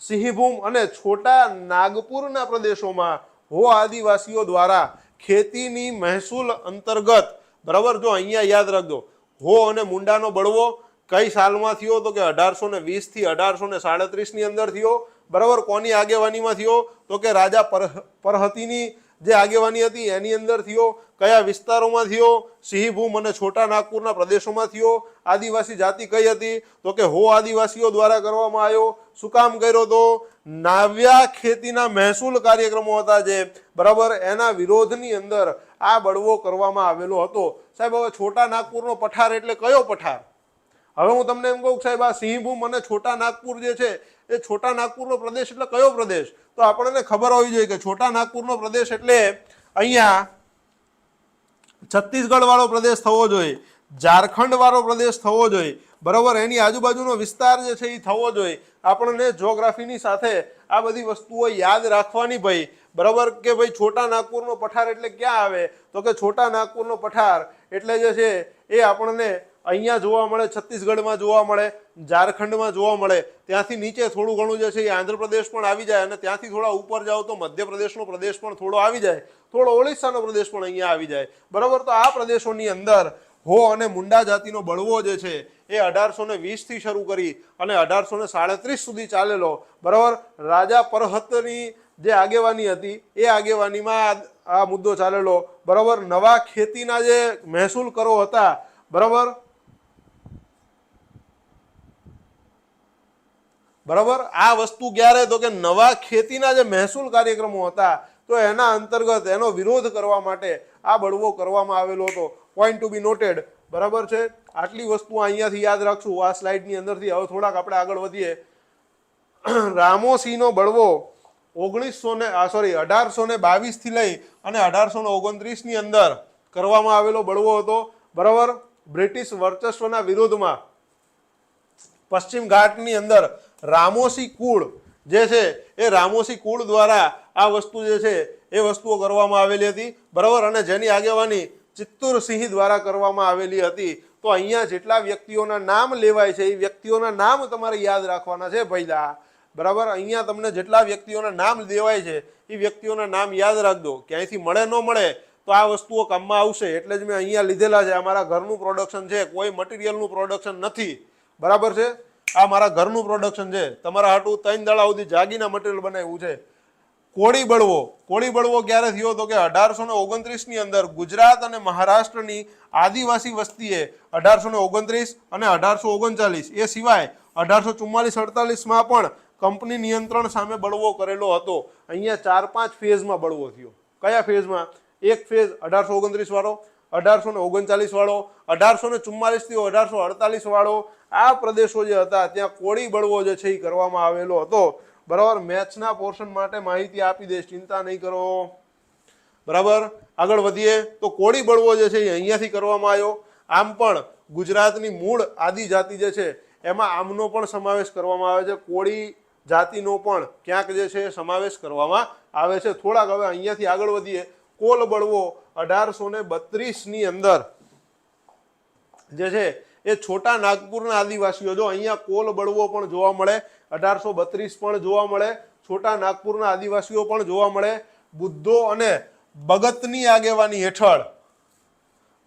સિંહભૂમ અને છોટા નાગપુરના પ્રદેશોમાં હો આદિવાસીઓ દ્વારા ખેતીની મહેસૂલ અંતર્ગત, બરાબર, જો અહીંયા યાદ રાખજો, હો અને મુંડાનો બળવો કઈ સાલમાં થયો તો કે 1820 થી 1837 ની અંદર થયો, બરાબર. કોની આગેવાનીમાં થયો તો કે રાજા પરહતીની જે આગેવાની હતી એની અંદર થયો. કયા વિસ્તારોમાં થયો? સિંહભૂમ અને છોટા નાગપુરના પ્રદેશોમાં થયો. આદિવાસી જાતિ કઈ હતી તો કે હો આદિવાસીઓ દ્વારા કરવામાં આવ્યો. શું કામ કર્યો તો? નાવ્યા ખેતીના મહેસૂલ કાર્યક્રમો હતા જે, બરાબર, એના વિરોધની અંદર આ બળવો કરવામાં આવેલો હતો. સાહેબ, હવે છોટા નાગપુરનો પઠાર એટલે કયો પઠાર? હવે હું તમને એમ કહું સાહેબ, આ સિંહભૂમ અને છોટા નાગપુર જે છે એ છોટા નાગપુરનો પ્રદેશ એટલે કયો પ્રદેશ? તો આપણને ખબર હોવી જોઈએ કે છોટા નાગપુરનો પ્રદેશ એટલે અહીંયા છત્તીસગઢ વાળો પ્રદેશ થવો જોઈએ, ઝારખંડ વાળો પ્રદેશ થવો જોઈએ, બરાબર, એની આજુબાજુનો વિસ્તાર જે છે એ થવો જોઈએ. આપણને જ્યોગ્રાફીની સાથે આ બધી વસ્તુઓ યાદ રાખવાની ભાઈ, બરાબર, કે ભાઈ છોટા નાગપુરનો પઠાર એટલે ક્યાં આવે તો કે છોટા નાગપુરનો પઠાર એટલે જે છે એ આપણને અહીંયા જોવા મળે, છત્તીસગઢમાં જોવા મળે, ઝારખંડમાં જોવા મળે. ત્યાંથી નીચે થોડું ઘણું જે છે એ આંધ્રપ્રદેશ પણ આવી જાય અને ત્યાંથી થોડા ઉપર જાઓ તો મધ્યપ્રદેશનો પ્રદેશ પણ થોડો આવી જાય, થોડો ઓડિશાનો પ્રદેશ પણ અહીંયા આવી જાય, બરાબર. તો આ પ્રદેશોની અંદર હો અને મુંડા જાતિનો બળવો જે છે એ 1820 થી શરૂ કરી અને 1837 સુધી ચાલેલો, બરાબર. રાજા પરહતની જે આગેવાની હતી એ આગેવાનીમાં આ મુદ્દો ચાલેલો, બરાબર. નવા ખેતીના જે મહેસૂલ કરો હતા, બરાબર, બરાબર, આ વસ્તુ ક્યારે તો કે નવા ખેતીના જે મહેસૂલ કાર્યક્રમો હતા તો એના અંતર્ગત એનો વિરોધ કરવા માટે આ બળવો કરવામાં આવેલો હતો. પોઈન્ટ ટુ બી નોટેડ, બરાબર છે. આટલી વસ્તુ અહીંયાથી યાદ રાખશું આ સ્લાઇડની અંદરથી. હવે થોડાક આપણે આગળ વધીએ. રામોસીનો બળવો 1822 થી લઈ અને 1829 ની અંદર કરવામાં આવેલો બળવો હતો, બરાબર. બ્રિટિશ વર્ચસ્વના વિરોધમાં પશ્ચિમ ઘાટની અંદર રામોસી કુળ જે છે એ રામોસી કુળ દ્વારા આ વસ્તુ જે છે એ વસ્તુઓ કરવામાં આવેલી હતી, બરાબર. અને જેની આગેવાની ચિત્તુરસિંહ દ્વારા કરવામાં આવેલી હતી. તો અહીંયા જેટલા વ્યક્તિઓના નામ લેવાય છે એ વ્યક્તિઓના નામ તમારે યાદ રાખવાના છે પહેલા, બરાબર. અહીંયા તમને જેટલા વ્યક્તિઓના નામ દેવાય છે એ વ્યક્તિઓના નામ યાદ રાખજો. ક્યાંયથી મળે ન મળે તો આ વસ્તુઓ કામમાં આવશે, એટલે જ મેં અહીંયા લીધેલા છે. આ મારા ઘરનું પ્રોડક્શન છે, કોઈ મટીરિયલનું પ્રોડક્શન નથી, બરાબર છે. આ મારા ઘરનું પ્રોડક્શન છે. તમારા હાટું 3 દાડા સુધી જાગીના મટીરિયલ બનાવ્યું છે. કોળી બળવો, કોળી બળવો ક્યારે થયો તો કે 1829 ની અંદર ગુજરાત અને મહારાષ્ટ્રની આદિવાસી વસ્તીએ 1829 અને 1839 એ સિવાય 1844-48 માં પણ કંપની નિયંત્રણ સામે બળવો કરેલો હતો. અહીંયા 4-5 ફેઝમાં બળવો થયો. કયા ફેઝમાં? એક ફેઝ 1829 વાળો, 1839 વાળો, 1844 થી 1848 વાળો. આ પ્રદેશો જે હતા ત્યાં કોળી બળવો જે છે એ કરવામાં આવેલો હતો, બરાબર. મેથ્સના પોર્શન માટે માહિતી આપી દઈશ, ચિંતા નહીં કરો, બરાબર. આગળ વધીએ તો કોળી બળવો જે છે એ અહીંયાથી કરવામાં આવ્યો. આમ પણ ગુજરાતની મૂળ આદિજાતિ જે છે એમાં આમનો પણ સમાવેશ કરવામાં આવે છે. કોળી જાતિનો પણ ક્યાંક જે છે સમાવેશ કરવામાં આવે છે. થોડાક હવે અહીંયાથી આગળ વધીએ. કોલ બળવો 1832 ની અંદર જે છે એ છોટા નાગપુરના આદિવાસીઓ, જો અહીંયા કોલ બળવો પણ જોવા મળે, 1832 પણ જોવા મળે, છોટા નાગપુરના આદિવાસીઓ પણ જોવા મળે. બુદ્ધો અને ભગતની આગેવાની હેઠળ,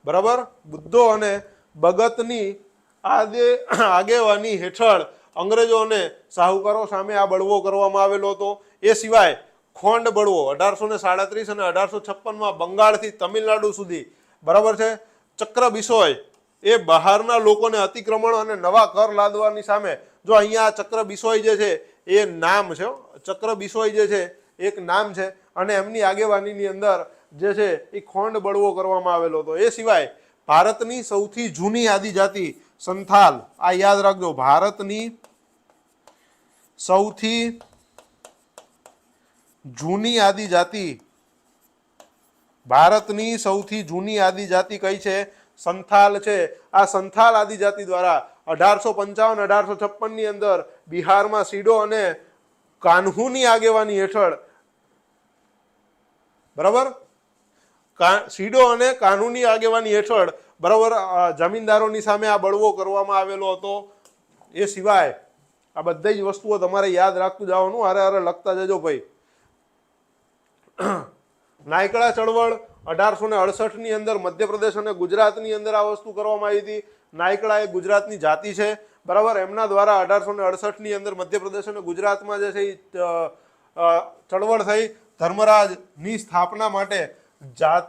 બરાબર, બુદ્ધો અને ભગતની આગેવાની હેઠળ અંગ્રેજો અને શાહુકારો સામે આ બળવો કરવામાં આવેલો હતો. એ સિવાય ખોંડ બળવો 1837 અને 1856 બંગાળથી તમિલનાડુ સુધી, બરાબર છે. ચક્ર બિસોય એ બહારના લોકોને અતિક્રમણ અને નવા કર લાદવાની સામે, જો અહીંયા ચક્ર બિસોય જે છે એ નામ છે, ચક્ર બિસોય જે છે એક નામ છે અને એમની આગેવાનીની અંદર જે છે એ ખોંડ બળવો કરવામાં આવેલો હતો. એ સિવાય ભારતની સૌથી જૂની આદિજાતિ સંથાલ, આ યાદ રાખજો, ભારતની સૌથી જૂની આદિજાતિ, ભારતની સૌથી જૂની આદિજાતિ કઈ છે? સંથાલ છે. આ સંથાલ આદિજાતિ દ્વારા 1855-1856 ની અંદર બિહારમાં સીડો અને કાન્હુની આગેવાની હેઠળ, બરાબર, સીડો અને કાન્હુની આગેવાની હેઠળ, બરાબર, જમીનદારોની સામે આ બળવો કરવામાં આવેલો હતો. એ સિવાય આ બધી જ વસ્તુઓ તમારે યાદ રાખતું જવાનું, હારે હારે લખતા જજો ભાઈ. નાયકડા ચળવળ 1868 ની અંદર મધ્યપ્રદેશ અને ગુજરાતની અંદર આ વસ્તુ કરવામાં આવી હતી. નાયકડા એ ગુજરાતની જાતિ છે, બરાબર. એમના દ્વારા 1868 ની અંદર મધ્યપ્રદેશ અને ગુજરાતમાં જે છે એ ચળવળ થઈ. ધર્મરાજની સ્થાપના માટે જાત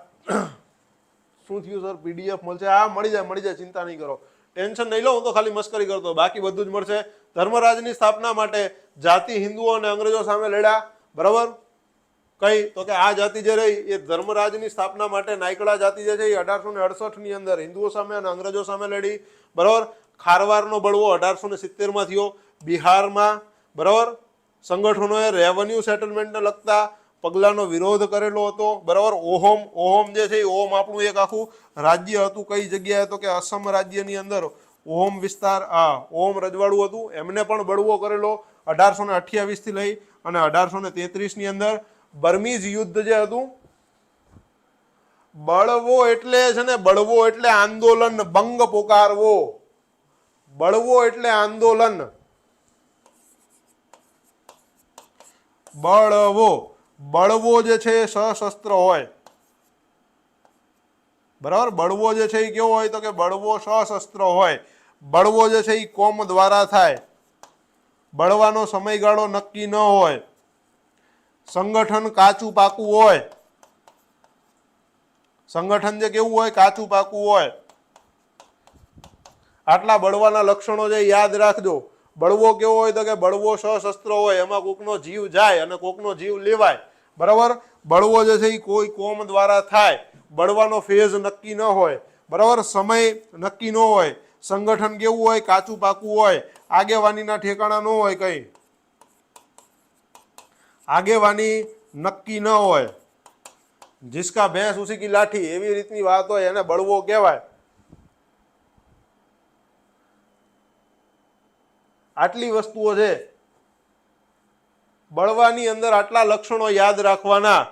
શું થયું સર? પીડીએફ મળશે? હા, મળી જાય, ચિંતા નહીં કરો, ટેન્શન નહીં લો, હું તો ખાલી મસ્કરી કરતો, બાકી બધું જ મળશે. ધર્મરાજની સ્થાપના માટે જાતિ હિન્દુઓ અને અંગ્રેજો સામે લડ્યા, બરાબર. કઈ તો કે આ જાતિ જે રહી એ ધર્મરાજની સ્થાપના માટે નાયકડા જાતિ જે છે એ 1868 ની અંદર હિન્દુઓ સામે અને અંગ્રેજો સામે લડી, બરાબર. ખારવારનો બળવો 1870 માં થયો બિહારમાં, બરાબર. સંગઠનોએ રેવન્યુ સેટલમેન્ટને લગતા પગલાનો વિરોધ કરેલો હતો, બરાબર. ઓહોમ જે છે એ ઓહોમ આપણું એક આખું રાજ્ય હતું. કઈ જગ્યાએ? તો કે અસમ રાજ્યની અંદર ઓહોમ વિસ્તાર, ઓહોમ રજવાડું હતું, એમને પણ બળવો કરેલો 1828 થી લઈ અને 1833 ની અંદર. બર્મીઝ યુદ્ધ જે હતું, બળવો એટલે છે ને, બળવો એટલે આંદોલન, બંગ પોકારવો. બળવો એટલે આંદોલન, બળવો જે છે એ સશસ્ત્ર હોય, બરાબર. બળવો જે છે એ કેવો હોય? તો કે બળવો સશસ્ત્ર હોય. બળવો જે છે એ કોમ દ્વારા થાય. બળવાનો સમયગાળો નક્કી ન હોય. સંગઠન કાચું પાકું હોય. સંગઠન જે કેવું હોય? કાચું પાકું હોય. આટલા બળવાના લક્ષણો જે યાદ રાખજો. બળવો કેવો હોય? તો કે બળવો સશસ્ત્ર હોય, એમાં કોકનો જીવ જાય અને કોકનો જીવ લેવાય, બરાબર. બળવો જે છે એ કોઈ કોમ દ્વારા થાય. બળવાનો ફેઝ નક્કી ન હોય, બરાબર. સમય નક્કી ન હોય. સંગઠન કેવું હોય? કાચું પાકું હોય. આગેવાનીના ઠેકાણા ન હોય, કઈ આગેવાની નક્કી ન હોય. जिसका भैंस उसी की लाठी, એવી રીતની વાત હોય, એને બળવો કહેવાય. આટલી વસ્તુઓ છે. બળવાની અંદર આટલા લક્ષણો યાદ રાખવાના.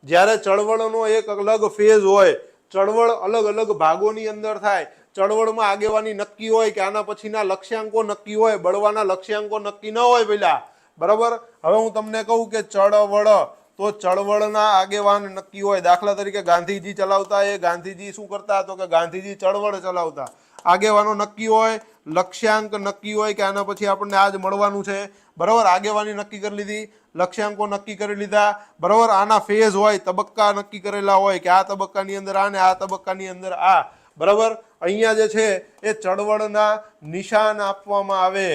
જ્યારે ચળવળનો એક અલગ ફેઝ હોય, ચળવળ અલગ અલગ ભાગોની અંદર થાય. ચળવળમાં આગેવાની નક્કી હોય કે આના પછીના લક્ષ્યાંકો નક્કી હોય. બળવાના લક્ષ્યાંકો નક્કી ન હોય પેલા, બરાબર. હવે હું તમને કહું કે ચળવળ, તો ચળવળના આગેવાન નક્કી હોય. દાખલા તરીકે ગાંધીજી ચલાવતા, એ ગાંધીજી શું કરતા? તો કે ગાંધીજી ચળવળ ચલાવતા. આગેવાનો નક્કી હોય, લક્ષ્યાંક નક્કી હોય કે આના પછી આપણને આજ મળવાનું છે, બરાબર. આગેવાની નક્કી કરી લીધી, લક્ષ્યાંકો નક્કી કરી લીધા, બરાબર. આના ફેઝ હોય, તબક્કા નક્કી કરેલા હોય કે આ તબક્કાની અંદર આ ને આ તબક્કાની અંદર આ, બરાબર. અહીંયા જે છે એ ચળવળના નિશાન આપવામાં આવે,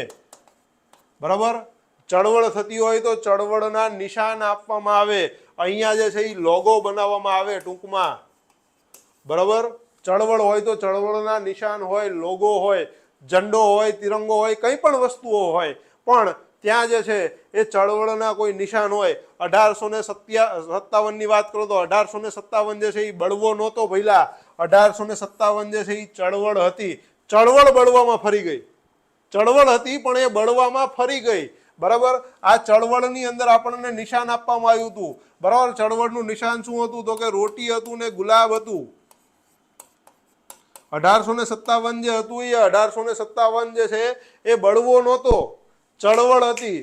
બરાબર. ચળવળ થતી હોય તો ચળવળના નિશાન આપવામાં આવે. અહીંયા જે છે એ લોગો બનાવવામાં આવે ટૂંકમાં, બરાબર. ચળવળ હોય તો ચળવળના નિશાન હોય, લોગો હોય, ઝંડો હોય, તિરંગો હોય, કઈ પણ વસ્તુઓ હોય, પણ ત્યાં જે છે એ ચળવળના કોઈ નિશાન હોય. 1857 ની વાત કરો તો 1857 જે છે એ બળવો નહોતો ભઈલા. 1857 જે છે એ ચળવળ હતી. ચળવળ બળવામાં ફરી ગઈ. ચળવળ હતી પણ એ બળવામાં ફરી ગઈ, બરાબર. આ ચળવળની અંદર આપણને નિશાન આપવામાં આવ્યું હતું, બરાબર. ચળવળનું નિશાન શું હતું? તો કે રોટી હતું ને ગુલાબ હતું. 1857 જે હતું એ 1857 જે છે એ બળવો નહોતો, ચળવળ હતી.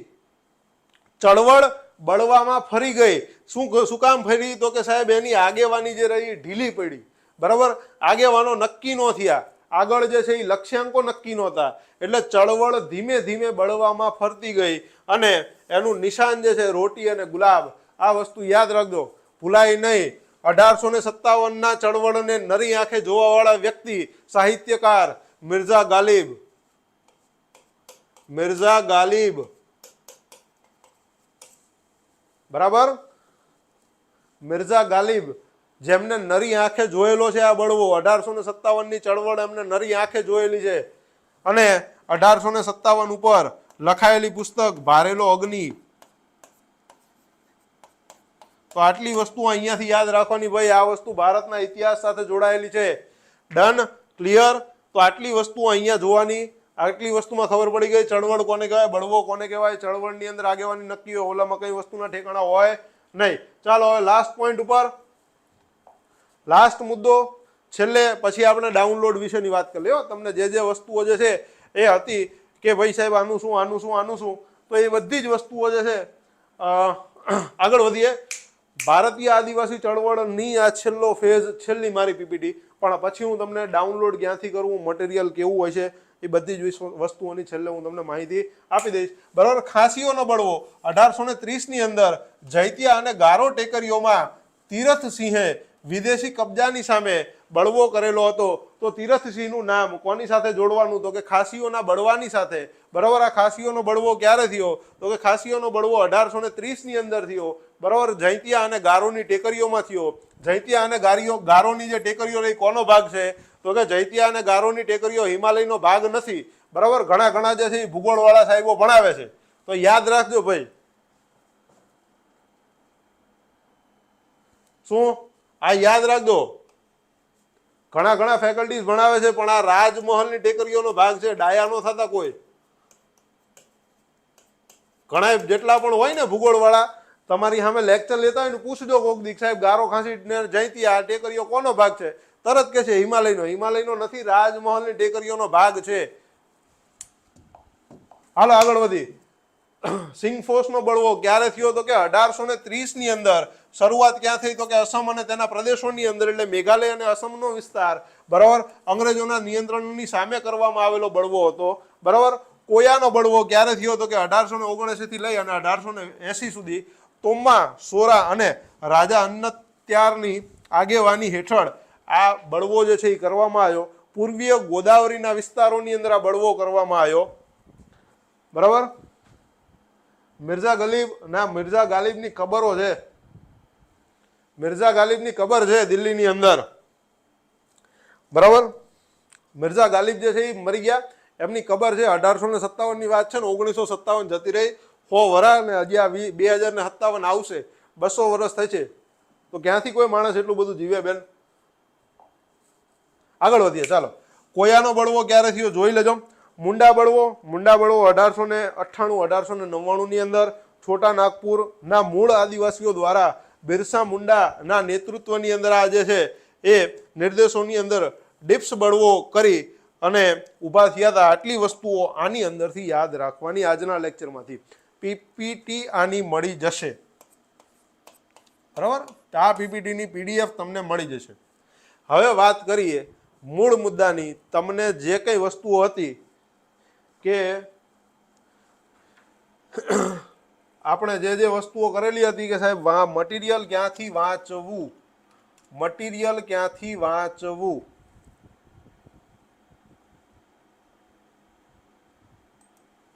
ચળવળ બળવામાં ફરી ગઈ. શું કામ ફરી? તો કે સાહેબ એની આગેવાની જે રહી ઢીલી પડી, બરાબર. આગેવાનો નક્કી ન થયા. આગળ જે છે એ લક્ષ્યાંકો નક્કી નહોતા, એટલે ચળવળ ધીમે ધીમે બળવામાં ફરતી ગઈ અને એનું નિશાન જે છે રોટી અને ગુલાબ. આ વસ્તુ યાદ રાખજો, ભૂલાય નહીં. 1857 ના ચળવળને નરી આંખે જોવા વાળા વ્યક્તિ સાહિત્યકાર મિર્ઝા ગાલિબ. મિર્ઝા ગાલિબ, બરાબર. મિર્ઝા ગાલિબ, જેમને નરી આંખે જોયેલો છે આ બળવો. 1857 ની ચળવળ એમને નરી આંખે જોયેલી છે અને 1857 ઉપર લખાયેલી પુસ્તક, ભારેલો અગ્નિ. તો આટલી વસ્તુ અહીંયાથી યાદ રાખવાની. ભાઈ આ વસ્તુ ભારતના ઇતિહાસ સાથે જોડાયેલી છે. Done, clear. તો આટલી વસ્તુ અહીંયા જોવાની. આટલી વસ્તુમાં ખબર પડી ગઈ ચળવળ કોને કહેવાય, બળવો કોને કહેવાય, ચળવળની અંદર આગેવાની નક્કી હોય, ઓલામાં કઈ વસ્તુના ઠેકાણા હોય નહીં. ચાલો હવે લાસ્ટ પોઈન્ટ ઉપર, લાસ્ટ મુદ્દો છેલ્લે, પછી આપણે ડાઉનલોડ વિશેની વાત કરી લ્યો. તમને જે જે વસ્તુઓ જે છે એ હતી કે ભાઈ સાહેબ આનું શું આનું શું આનું શું, તો એ બધી જ વસ્તુઓ જે છે આગળ વધીએ. ભારતીય આદિવાસી ચળવળની આ છેલ્લો ફેઝ, છેલ્લી મારી પીપીટી, પણ પછી હું તમને ડાઉનલોડ ક્યાંથી કરવું, મટીરિયલ કેવું હોય છે, એ બધી જ વસ્તુઓની છેલ્લે હું તમને માહિતી આપી દઈશ. બરાબર. ખાસીઓનો બળવો 1830ની અંદર જૈત્યા અને ગારો ટેકરીઓમાં તીરથસિંહે વિદેશી કબજાની સામે બળવો કરેલો હતો. તો તીરથસિંહનું નામ કોની સાથે જોડવાનું, તો કે ખાસીઓના બળવાની સાથે. બરાબર. આ ખાસીઓનો બળવો ક્યારે થયો, તો કે ખાસીઓનો બળવો 1830ની અંદર થયો. બરાબર. જૈત્યા અને ગારોની ટેકરીઓમાં થયો. જૈત્યા અને ગારોની જે ટેકરીઓ રહી કોનો ભાગ છે, તો કે જૈત્યા અને ગારોની ટેકરીઓ હિમાલયનો ભાગ નથી. બરાબર. ઘણા જે છે એ ભૂગોળવાળા સાહેબો ભણાવે છે, તો યાદ રાખજો ભાઈ. શું આ યાદ રાખજો. ઘણા ફેકલ્ટીઝ ભણાવે છે, પણ આ રાજમહલની ટેકરીઓનો ભાગ છે, ડાયા નો થતા કોઈ. ઘણા જેટલા પણ હોય ને ભૂગોળ વાળા, તમારી સામે લેક્ચર લેતા હોય ને પૂછજો કોક દીક, સાહેબ ગારો ખાસી ને જૈત્યા ટેકરીઓ કોનો ભાગ છે, તરત કે છે હિમાલયનો. હિમાલયનો નથી, રાજમહલની ટેકરીઓનો ભાગ છે. હાલો આગળ વધી. સિંગફોસનો બળવો ક્યારે થયો, તો કે 1830ની અંદર. શરૂઆત ક્યાં થઈ, તો કે અસમ અને તેના પ્રદેશોની અંદર, એટલે મેઘાલય અને અસમનો વિસ્તાર. બરાબર. અંગ્રેજોના નિયંત્રણની સામે કરવામાં આવેલો બળવો હતો. બરાબર. કોયાનો બળવો ક્યારે થયો, તો કે 1879 થી લઈ અને 1880 સુધી તોમા સોરા અને રાજા અન્નત્યારની આગેવાની હેઠળ આ બળવો જે છે એ કરવામાં આવ્યો. પૂર્વીય ગોદાવરીના વિસ્તારોની અંદર આ બળવો કરવામાં આવ્યો. બરાબર. મિર્ઝા ગાલિબની કબરો છે. મિર્ઝા ગાલિબની કબર છે દિલ્હીની અંદર. બરાબર. મિર્ઝા ગાલિબ જે છે એ મરી ગયા, એમની કબર છે. 1857ની વાત છે ને, 1957 જતી રહી. 100 વર્ષ ને હજી આ 2057 આવશે, 200 વર્ષ થાય છે. તો ક્યાંથી કોઈ માણસ એટલું બધું જીવે બેન. આગળ વધીએ. ચાલો. કોયાનો બળવો ક્યારે થયો જોઈ લેજો. મુંડા બળવો 1898 1899ની અંદર છોટા નાગપુર ના મૂળ આદિવાસીઓ દ્વારા બિરસા મુંડા ના નેતૃત્વની અંદર આ જે છે એ નિર્દેશોની અંદર ડિપ્સ બળવો કરી અને ઊભા થયા હતા. આટલી વસ્તુઓ આની અંદરથી યાદ રાખવાની આજના લેક્ચરમાંથી. પીપીટી આની મળી જશે. બરાબર. આ પીપીટીની પીડીએફ તમને મળી જશે. હવે વાત કરીએ મૂળ મુદ્દાની. તમને જે કઈ વસ્તુઓ હતી કે આપણે જે વસ્તુઓ કરેલી હતી કે સાહેબ મટીરિયલ ક્યાંથી વાંચવું, મટીરિયલ ક્યાંથી વાંચવું.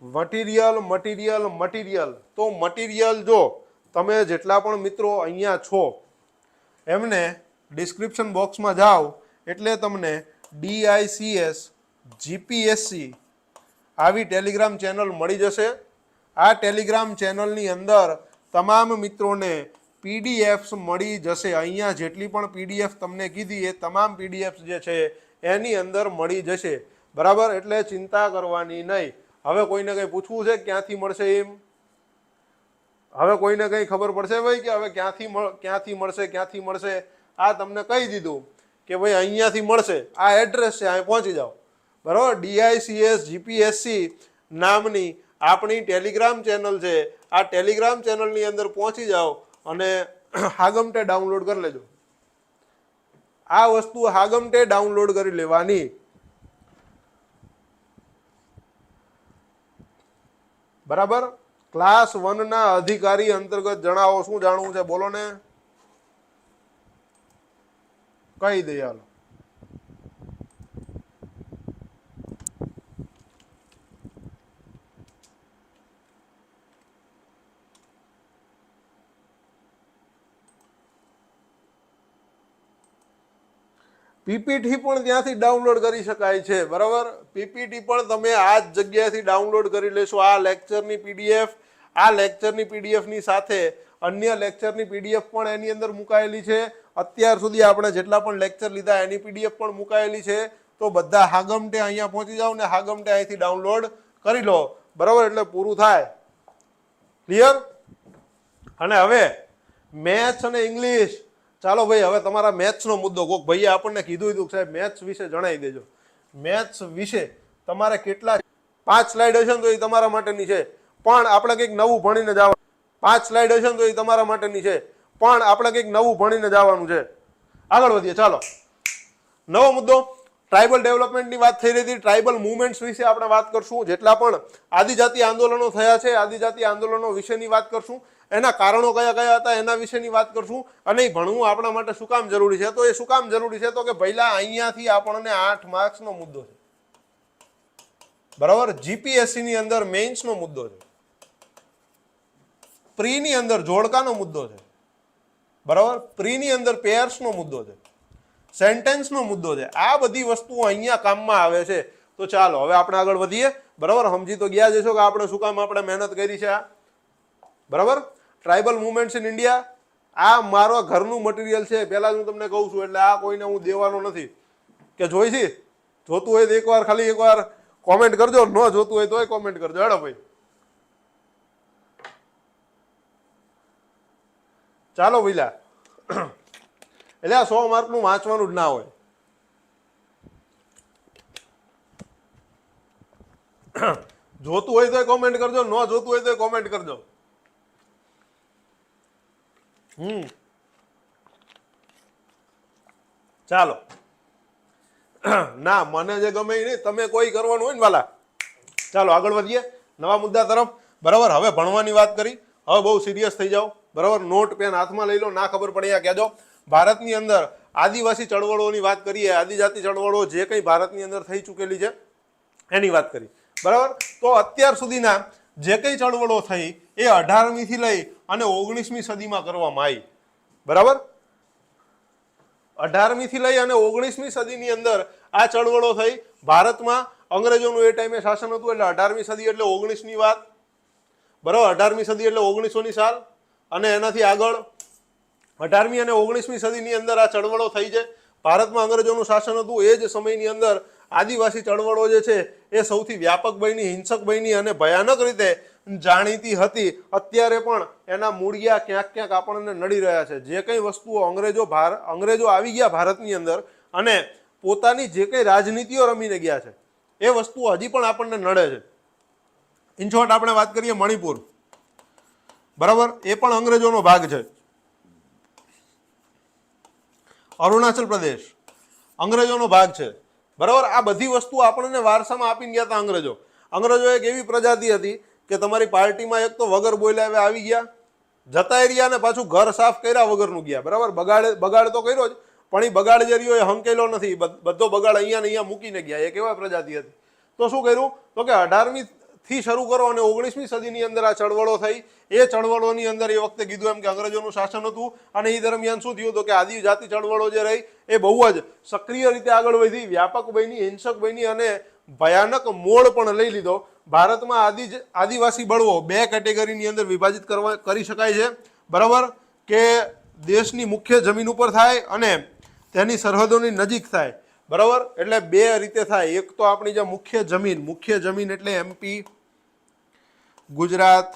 Material material material. તો મટીરિયલ જો તમે જેટલા પણ મિત્રો અહીંયા છો એમને ડિસ્ક્રિપ્શન બોક્સમાં જાઓ એટલે તમને DICS GPSC આવી ટેલિગ્રામ ચેનલ મળી જશે. આ ટેલિગ્રામ ચેનલની અંદર તમામ મિત્રોને પીડીએફ્સ મળી જશે. અહીંયા જેટલી પણ પીડીએફ તમને કીધી એ તમામ પીડીએફ જે છે એની અંદર મળી જશે. બરાબર. એટલે ચિંતા કરવાની નહીં. હવે કોઈને કંઈ પૂછવું છે ક્યાંથી મળશે એમ? હવે કોઈને કંઈ ખબર પડશે ભાઈ કે હવે ક્યાંથી મળશે? આ તમને કહી દીધું કે ભાઈ અહીંયાથી મળશે, આ એડ્રેસ છે, અહીં પહોંચી જાઓ. બરાબર. DICS GPSC નામની આપણી ટેલિગ્રામ ચેનલ છે. આ ટેલિગ્રામ ચેનલની અંદર પહોંચી જાઓ અને હાગમટે ડાઉનલોડ કરી લેજો. આ વસ્તુ હાગમટે ડાઉનલોડ કરી લેવાની. બરાબર. ક્લાસ 1 ના અધિકારી અંતર્ગત જણાવો શું જાણવું છે, બોલો ને. કહી દે હાલો. પીપીટી પણ ત્યાંથી ડાઉનલોડ કરી શકાય છે, બરાબર. પીપીટી પણ તમે આ જ જગ્યાએથી ડાઉનલોડ કરી લેશો. આ લેક્ચરની પીડીએફ, આ લેક્ચરની પીડીએફની સાથે અન્ય લેક્ચરની પીડીએફ પણ એની અંદર મુકાયેલી છે. અત્યાર સુધી આપણે જેટલા પણ લેક્ચર લીધા એની પીડીએફ પણ મુકાયેલી છે. તો બધા હાગમટે અહીંયા પહોંચી જાઓ ને હાગમટે અહીંથી ડાઉનલોડ કરી લો, બરાબર. એટલે પૂરું થાય. ક્લિયર? અને હવે મેથ્સ અને ઇંગ્લિશ, ચાલો ભાઈ, હવે તમારા મેથ્સનો મુદ્દો. કોક ભાઈએ આપણને કીધું હતું સાહેબ મેથ્સ વિશે જણાવી દેજો. મેથ્સ વિશે તમારે કેટલા 5 સ્લાઇડ હશે ને તો એ તમારા માટેની છે, પણ આપણે કંઈક નવું ભણીને જવાનું. 5 સ્લાઇડ હશે ને તો એ તમારા માટેની છે, પણ આપણે કંઈક નવું ભણીને જવાનું છે. આગળ વધીએ, ચાલો. નવો મુદ્દો, ટ્રાઇબલ ડેવલપમેન્ટની વાત થઈ રહી હતી. ટ્રાઇબલ મુવમેન્ટ્સ વિશે આપણે વાત કરશું. જેટલા પણ આદિજાતિ આંદોલનો થયા છે, આદિજાતિ આંદોલનો વિશેની વાત કરશું. એના કારણો કયા કયા હતા એના વિશેની વાત કરશું. અને એ ભણવું આપણા માટે શું કામ જરૂરી છે? તો એ શું કામ જરૂરી છે? તો કે પહેલા અહીંયાથી આપણને 8 માર્ક્સનો મુદ્દો છે, બરાબર. જીપીએસસી ની અંદર મેઇન્સનો મુદ્દો છે, પ્રીની અંદર જોડકાનો મુદ્દો છે, બરાબર. પ્રીની અંદર પેયર્સનો મુદ્દો છે, સેન્ટેન્સનો મુદ્દો છે. આ બધી વસ્તુઓ અહીંયા કામમાં આવે છે. તો ચાલો હવે આપણે આગળ વધીએ, બરાબર. સમજી તો ગયા જશો કે આપણે શું કામ આપણે મહેનત કરી છે આ, બરાબર. ટ્રાઇબલ મુવમેન્ટ્સ ઇન ઇન્ડિયા, આ મારો ઘરનું મટીરિયલ છે, પહેલા હું તમને કહું છું. એટલે આ કોઈને હું દેવાનો નથી કે જોઈ છે. જોતું હોય તો એકવાર ખાલી એકવાર કોમેન્ટ કરજો, ન જોતું હોય તોય કોમેન્ટ કરજો. હેડો ભાઈ, ચાલો ભાઈલા. એટલે આ 100 માર્કનું વાંચવાનું જ ના હોય. જોતું હોય તો કોમેન્ટ કરજો, ન જોતું હોય તો કોમેન્ટ કરજો. ચાલો. ના, મને જે ગમે એ નહીં, તમે કોઈ કરવાનું હોય ને વાલા. ચાલો આગળ વધીએ નવા મુદ્દા તરફ, બરાબર. હવે ભણવાની વાત કરી, હવે બહુ સિરિયસ થઈ જાઓ, બરાબર. નોટ પેન હાથમાં લઈ લો. ના ખબર પડે અહીંયા કહેજો. ભારતની અંદર આદિવાસી ચળવળોની વાત કરીએ, આદિજાતિ ચળવળો જે કંઈ ભારતની અંદર થઈ ચૂકેલી છે એની વાત કરી, બરાબર. તો અત્યાર સુધીના જે કંઈ ચળવળો થઈ એ 18મી થી લઈ અને 19મી સદીમાં કરવામાં આવી, બરાબર. 18મી થી લઈ અને 19મી સદીની અંદર આ ચળવળો થઈ. ભારતમાં અંગ્રેજોનું એ ટાઈમે શાસન હતું, એટલે 18મી સદી એટલે 19ની વાત, બરાબર. 18મી સદી એટલે 1900ની સાલ, અને એનાથી આગળ 18મી અને 19મી સદીની અંદર આ ચળવળો થઈ છે. ભારતમાં અંગ્રેજોનું શાસન હતું. એ જ સમયની અંદર આદિવાસી ચળવળો જે છે એ સૌથી વ્યાપક બની, હિંસક બની અને ભયાનક રીતે જાણીતી હતી. અત્યારે પણ એના મૂળિયા ક્યાંક ક્યાંક આપણને નડી રહ્યા છે. જે કંઈ વસ્તુઓ અંગ્રેજો આવી ગયા ભારતની અંદર અને પોતાની જે કંઈ રાજનીતિઓ રમીને ગયા છે એ વસ્તુઓ હજી પણ આપણને નડે છે. ઇન શોર્ટ આપણે વાત કરીએ મણિપુર, બરાબર. એ પણ અંગ્રેજોનો ભાગ છે. અરુણાચલ પ્રદેશ અંગ્રેજોનો ભાગ છે, બરાબર. આ બધી વસ્તુ આપણને વારસામાં આપીને ગયા હતા અંગ્રેજો. અંગ્રેજો એક એવી પ્રજાતિ હતી કે તમારી પાર્ટીમાં એક તો વગર બોલ્યા આવી ગયા, જતા રહ્યા ને પાછું ઘર સાફ કર્યા વગરનું ગયા, બરાબર. બગાડ તો કર્યો જ, પણ એ બગાડ જે રહ્યો એ હંકેલો નથી. બધો બગાડ અહીંયા ને અહીંયા મૂકીને ગયા. એક એવા પ્રજાતિ હતી. તો શું કર્યું? તો કે 18મી થી શરૂ કરો અને 19મી સદીની અંદર આ ચળવળો થઈ. એ ચળવળોની અંદર એ વખતે કીધું એમ કે અંગ્રેજોનું શાસન હતું, અને એ દરમિયાન શું થયું? તો કે આદિજાતિ ચળવળો જે રહી એ બહુ જ સક્રિય રીતે આગળ વધી, વ્યાપક બની, હિંસક બની અને ભયાનક મોડ પણ લઈ લીધો. ભારતમાં આદિવાસી બળવો 2 કેટેગરીની અંદર વિભાજિત કરી શકાય છે, બરાબર. કે દેશની મુખ્ય જમીન ઉપર થાય અને તેની સરહદોની નજીક થાય, બરાબર. એટલે 2 રીતે થાય. એક તો આપણી જે મુખ્ય જમીન એટલે એમપી, ગુજરાત.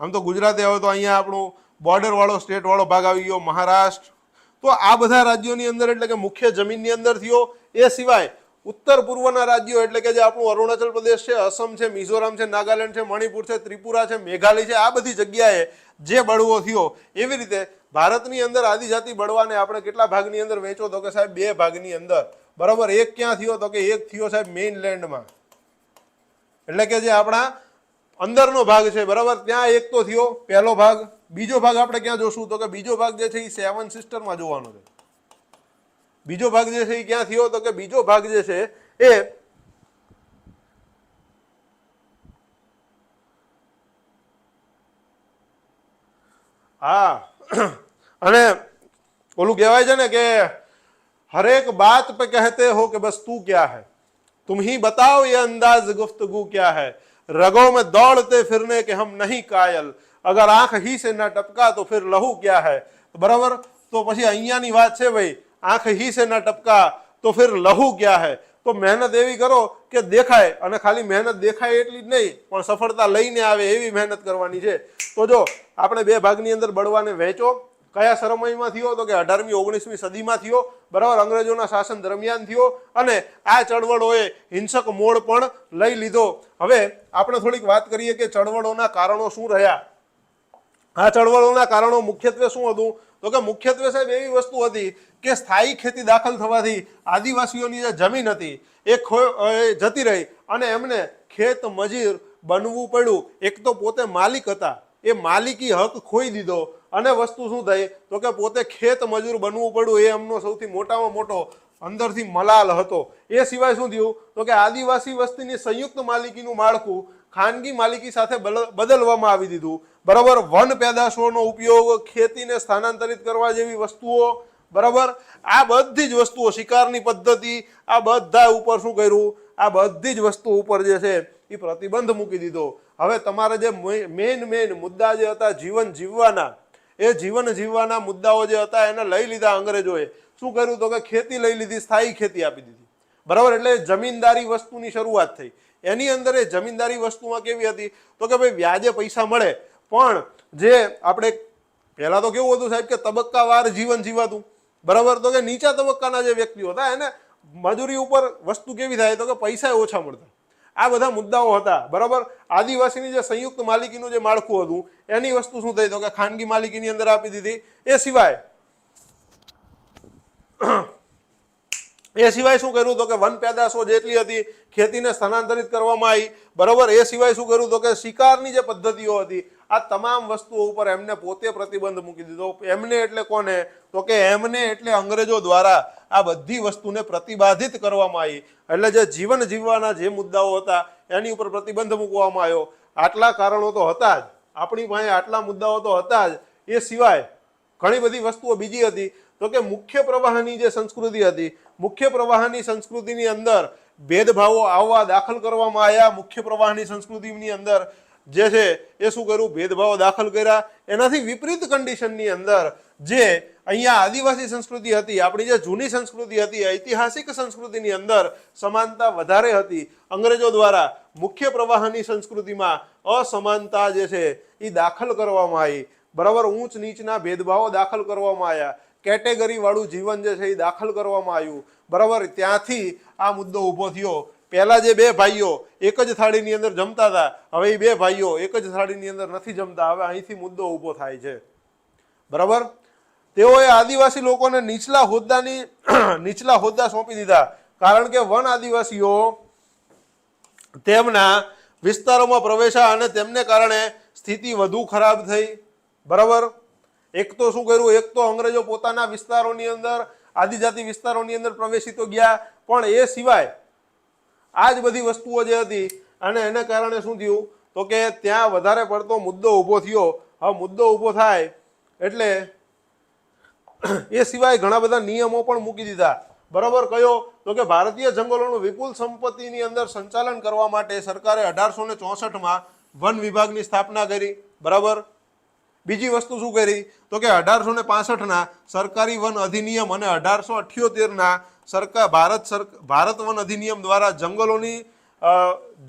આમ તો ગુજરાતે હવે તો અહીંયા આપણું બોર્ડર વાળો સ્ટેટ વાળો ભાગ આવી ગયો, મહારાષ્ટ્ર. તો આ બધા રાજ્યોની અંદર એટલે કે મુખ્ય જમીનની અંદર થયો. એ સિવાય ઉત્તર પૂર્વના રાજ્યો એટલે કે જે આપણું અરુણાચલ પ્રદેશ છે, અસમ છે, મિઝોરમ છે, નાગાલેન્ડ છે, મણિપુર છે, ત્રિપુરા છે, મેઘાલય છે, આ બધી જગ્યાએ જે બળવો થયો. એવી રીતે ભારતની અંદર આદિજાતિ બળવાને આપણે કેટલા ભાગની અંદર વેચો? તો કે સાહેબ 2 ભાગની અંદર, બરાબર. એક ક્યાં થયો? તો કે એક થયો સાહેબ મેઇનલેન્ડમાં, એટલે કે જે આપણા અંદરનો ભાગ છે, બરાબર. ત્યાં એક તો થયો પહેલો ભાગ. બીજો ભાગ આપણે ક્યાં જોશું? તો કે બીજો ભાગ જે છે એ 7 સિસ્ટરમાં જોવાનો છે. બીજો ભાગ જે છે એ ક્યાં થયો? તો કે બીજો ભાગ જે છે એ હા, અને ઓલું કહેવાય છે ને કે हर एक बात पे कहते हो कि बस तू क्या है, तुम ही बताओ ये अंदाज गुफ्तगू क्या है, रगों में दौड़ते फिरने के हम नहीं कायल, अगर आंख ही से न टपका तो फिर लहू क्या है। बराबर, तो પછી અહીંયાની વાત છે ભાઈ, આંખ ही से न टपका तो फिर लहू क्या है। તો મહેનત એવી કરો કે દેખાય, અને ખાલી મહેનત દેખાય એટલી જ નહીં પણ સફળતા લઈને આવે એવી મહેનત કરવાની છે। તો જો આપણે બે ભાગની અંદર બળવાને વહેંચો, કયા સમયમાં થયો તો કે 18મી 19મી સદીમાં થયો, બરાબર, અંગ્રેજોના શાસન દરમિયાન થયો, અને આ ચળવળોએ હિંસક મોડ પણ લઈ લીધો। હવે આપણે થોડીક વાત કરીએ કે ચળવળોના કારણો શું રહ્યા। આ ચળવળોના કારણો મુખ્યત્વે શું હતું તો કે મુખ્યત્વે સાહેબ એવી વસ્તુ હતી કે સ્થાયી ખેતી દાખલ થવાથી આદિવાસીઓની જે જમીન હતી એ જતી રહી અને એમને ખેત મજૂર બનવું પડ્યું। એક તો પોતે માલિક હતા, એ માલિકી હક ખોઈ દીધો, અને વસ્તુ શું થઈ તો કે પોતે ખેત મજૂર બનવું પડ્યું, એ એમનો સૌથી મોટામાં મોટો અંદરથી મલાલ હતો। એ સિવાય શું થયું તો કે આદિવાસી વસ્તીની સંયુક્ત માલિકીનું માળખું ખાનગી માલિકી સાથે બદલવામાં આવી દીધું। બરાબર, વન પેદાશોનો ઉપયોગ, ખેતીને સ્થાનાંતરિત કરવા જેવી વસ્તુઓ, બરાબર, આ બધી જ વસ્તુઓ, શિકારની પદ્ધતિ, આ બધા ઉપર શું કર્યું, આ બધી જ વસ્તુઓ ઉપર જે છે એ પ્રતિબંધ મૂકી દીધો। હવે તમારા જે મેઇન મુદ્દા જે હતા જીવન જીવવાના, એ જીવન જીવવાના મુદ્દાઓ જે હતા એને લઈ લીધા અંગ્રેજોએ। શું કર્યું તો કે ખેતી લઈ લીધી, સ્થાયી ખેતી આપી દીધી, બરાબર, એટલે જમીનદારી વસ્તુની શરૂઆત થઈ। એની અંદર એ જમીનદારી વસ્તુમાં કેવી હતી તો કે ભાઈ વ્યાજે પૈસા મળે, પણ જે આપણે પહેલા તો કેવું હતું સાહેબ કે તબક્કાવાર જીવન જીવાતું, બરાબર, તો કે નીચા તબક્કાના જે વ્યક્તિઓ હતા એને મજૂરી ઉપર વસ્તુ કેવી થાય તો કે પૈસા ઓછા મળતા। આ બધા મુદ્દાઓ હતા, બરાબર। આદિવાસીની જે સંયુક્ત માલિકીનું જે માળખું હતું એની વસ્તુ શું થઈ તો કે ખાનગી માલિકીની અંદર આપી દીધી। એ સિવાય શું કર્યું તો કે વન પેદાશો જેટલી હતી ખેતીને સ્થાનાંતરિત કરવામાં આવી, બરાબર। એ સિવાય શું કર્યું તો કે શિકારની જે પદ્ધતિઓ હતી આ તમામ વસ્તુઓ ઉપર એમને પોતે પ્રતિબંધ મૂકી દીધો। એમને એટલે કોને તો કે એમને એટલે અંગ્રેજો દ્વારા આ બધી વસ્તુને પ્રતિબાધિત કરવામાં આવી। એટલે જે જીવન જીવવાના જે મુદ્દાઓ હતા એની ઉપર પ્રતિબંધ મૂકવામાં આવ્યો। આટલા કારણો તો હતા જ, આપણી પાસે આટલા મુદ્દાઓ તો હતા જ। એ સિવાય ઘણી બધી વસ્તુઓ બીજી હતી તો કે મુખ્ય પ્રવાહની જે સંસ્કૃતિ હતી, મુખ્ય પ્રવાહની સંસ્કૃતિની અંદર ભેદભાવો આવવા દાખલ કરવામાં આવ્યા। મુખ્ય પ્રવાહની સંસ્કૃતિની અંદર જે છે એ શું કર્યું, ભેદભાવો દાખલ કર્યા। એનાથી વિપરીત કન્ડિશનની અંદર જે અહીંયા આદિવાસી સંસ્કૃતિ હતી, આપણી જે જૂની સંસ્કૃતિ હતી, ઐતિહાસિક સંસ્કૃતિની અંદર સમાનતા વધારે હતી। અંગ્રેજો દ્વારા મુખ્ય પ્રવાહની સંસ્કૃતિમાં અસમાનતા જે છે એ દાખલ કરવામાં આવી, બરાબર, ઊંચ નીચના ભેદભાવો દાખલ કરવામાં આવ્યા, કેટેગરી વાળું જીવન જે છે એ દાખલ કરવામાં આવ્યું, બરાબર। ત્યાંથી આ મુદ્દો ઊભો થયો। પહેલા જે બે ભાઈઓ એક જ થાળીની અંદર જમતા હતા, હવે એ બે ભાઈઓ એક જ થાળીની અંદર નથી જમતા, હવે અહીંથી મુદ્દો ઊભો થાય છે, બરાબર। તેઓએ આદિવાસી લોકોને નીચલા હોદ્દા સોંપી દીધા, કારણ કે વન આદિવાસીઓ તેમના વિસ્તારોમાં પ્રવેશ્યા અને તેમને કારણે સ્થિતિ વધુ ખરાબ થઈ, બરાબર। એક તો શું કર્યું, એક તો અંગ્રેજો પોતાના વિસ્તારોની અંદર, આદિજાતિ વિસ્તારોની અંદર પ્રવેશી તો ગયા, પણ એ સિવાય આ જ બધી વસ્તુઓ જે હતી અને એને કારણે શું થયું તો કે ત્યાં વધારે પડતો મુદ્દો ઊભો થયો। હવે મુદ્દો ઊભો થાય એટલે એ સિવાય ઘણા બધા નિયમો પણ મૂકી દીધા, બરાબર। કયો તો કે ભારતીય જંગલોનું વિપુલ સંપત્તિની અંદર સંચાલન કરવા માટે સરકારે 1864માં વન વિભાગની સ્થાપના કરી, બરાબર। બીજી વસ્તુ શું કરી તો કે 1865ના સરકારી વન અધિનિયમ અને 1878ના ભારત વન અધિનિયમ દ્વારા જંગલોની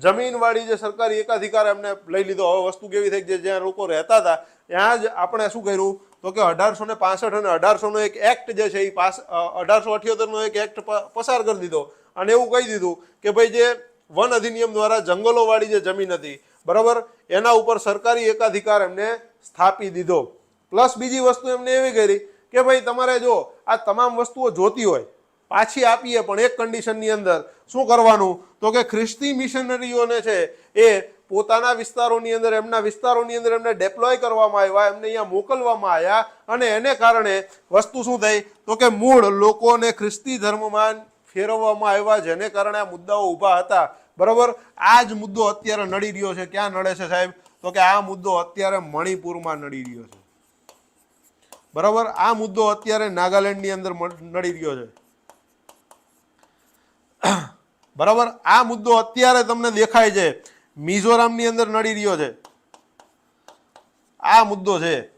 જમીનવાળી જે સરકારી એકાધિકાર એમને લઈ લીધો। હવે વસ્તુ કેવી થઈ કે જ્યાં લોકો રહેતા હતા ત્યાં જ આપણે શું કર્યું તો કે 1865 અને 1800નો એક એક્ટ જે છે એ 1878નો એક એક્ટ પસાર કરી દીધો, અને એવું કહી દીધું કે ભાઈ જે વન અધિનિયમ દ્વારા જંગલોવાળી જે જમીન હતી, બરાબર, એના ઉપર સરકારી એકાધિકાર એમને સ્થાપી દીધો। પ્લસ બીજી વસ્તુ એમને એવી કરી કે ભાઈ તમારે જો આ તમામ વસ્તુઓ જોતી હોય પાછી આપીએ, પણ એક કન્ડિશનની અંદર શું કરવાનું તો કે ખ્રિસ્તી મિશનરીઓને છે એ પોતાના વિસ્તારોની અંદર, એમના વિસ્તારોની અંદર એમને ડેપ્લોય કરવામાં આવ્યા, એમને અહીંયા મોકલવામાં આવ્યા, અને એને કારણે વસ્તુ શું થઈ તો કે મૂળ લોકોને ખ્રિસ્તી ધર્મમાં ફેરવવામાં આવ્યા, જેને કારણે આ મુદ્દાઓ ઊભા હતા, બરાબર। આ જ મુદ્દો અત્યારે નડી રહ્યો છે। ક્યાં નડે છે સાહેબ તો કે આ મુદ્દો અત્યારે મણિપુરમાં નડી રહ્યો છે, બરાબર। આ મુદ્દો અત્યારે નાગાલેન્ડની અંદર નડી રહ્યો છે, બરાબર, આ મુદ્દો અત્યારે તમને દેખાય છે, મિઝોરમની અંદર નડી રહ્યો છે, આ મુદ્દો છે.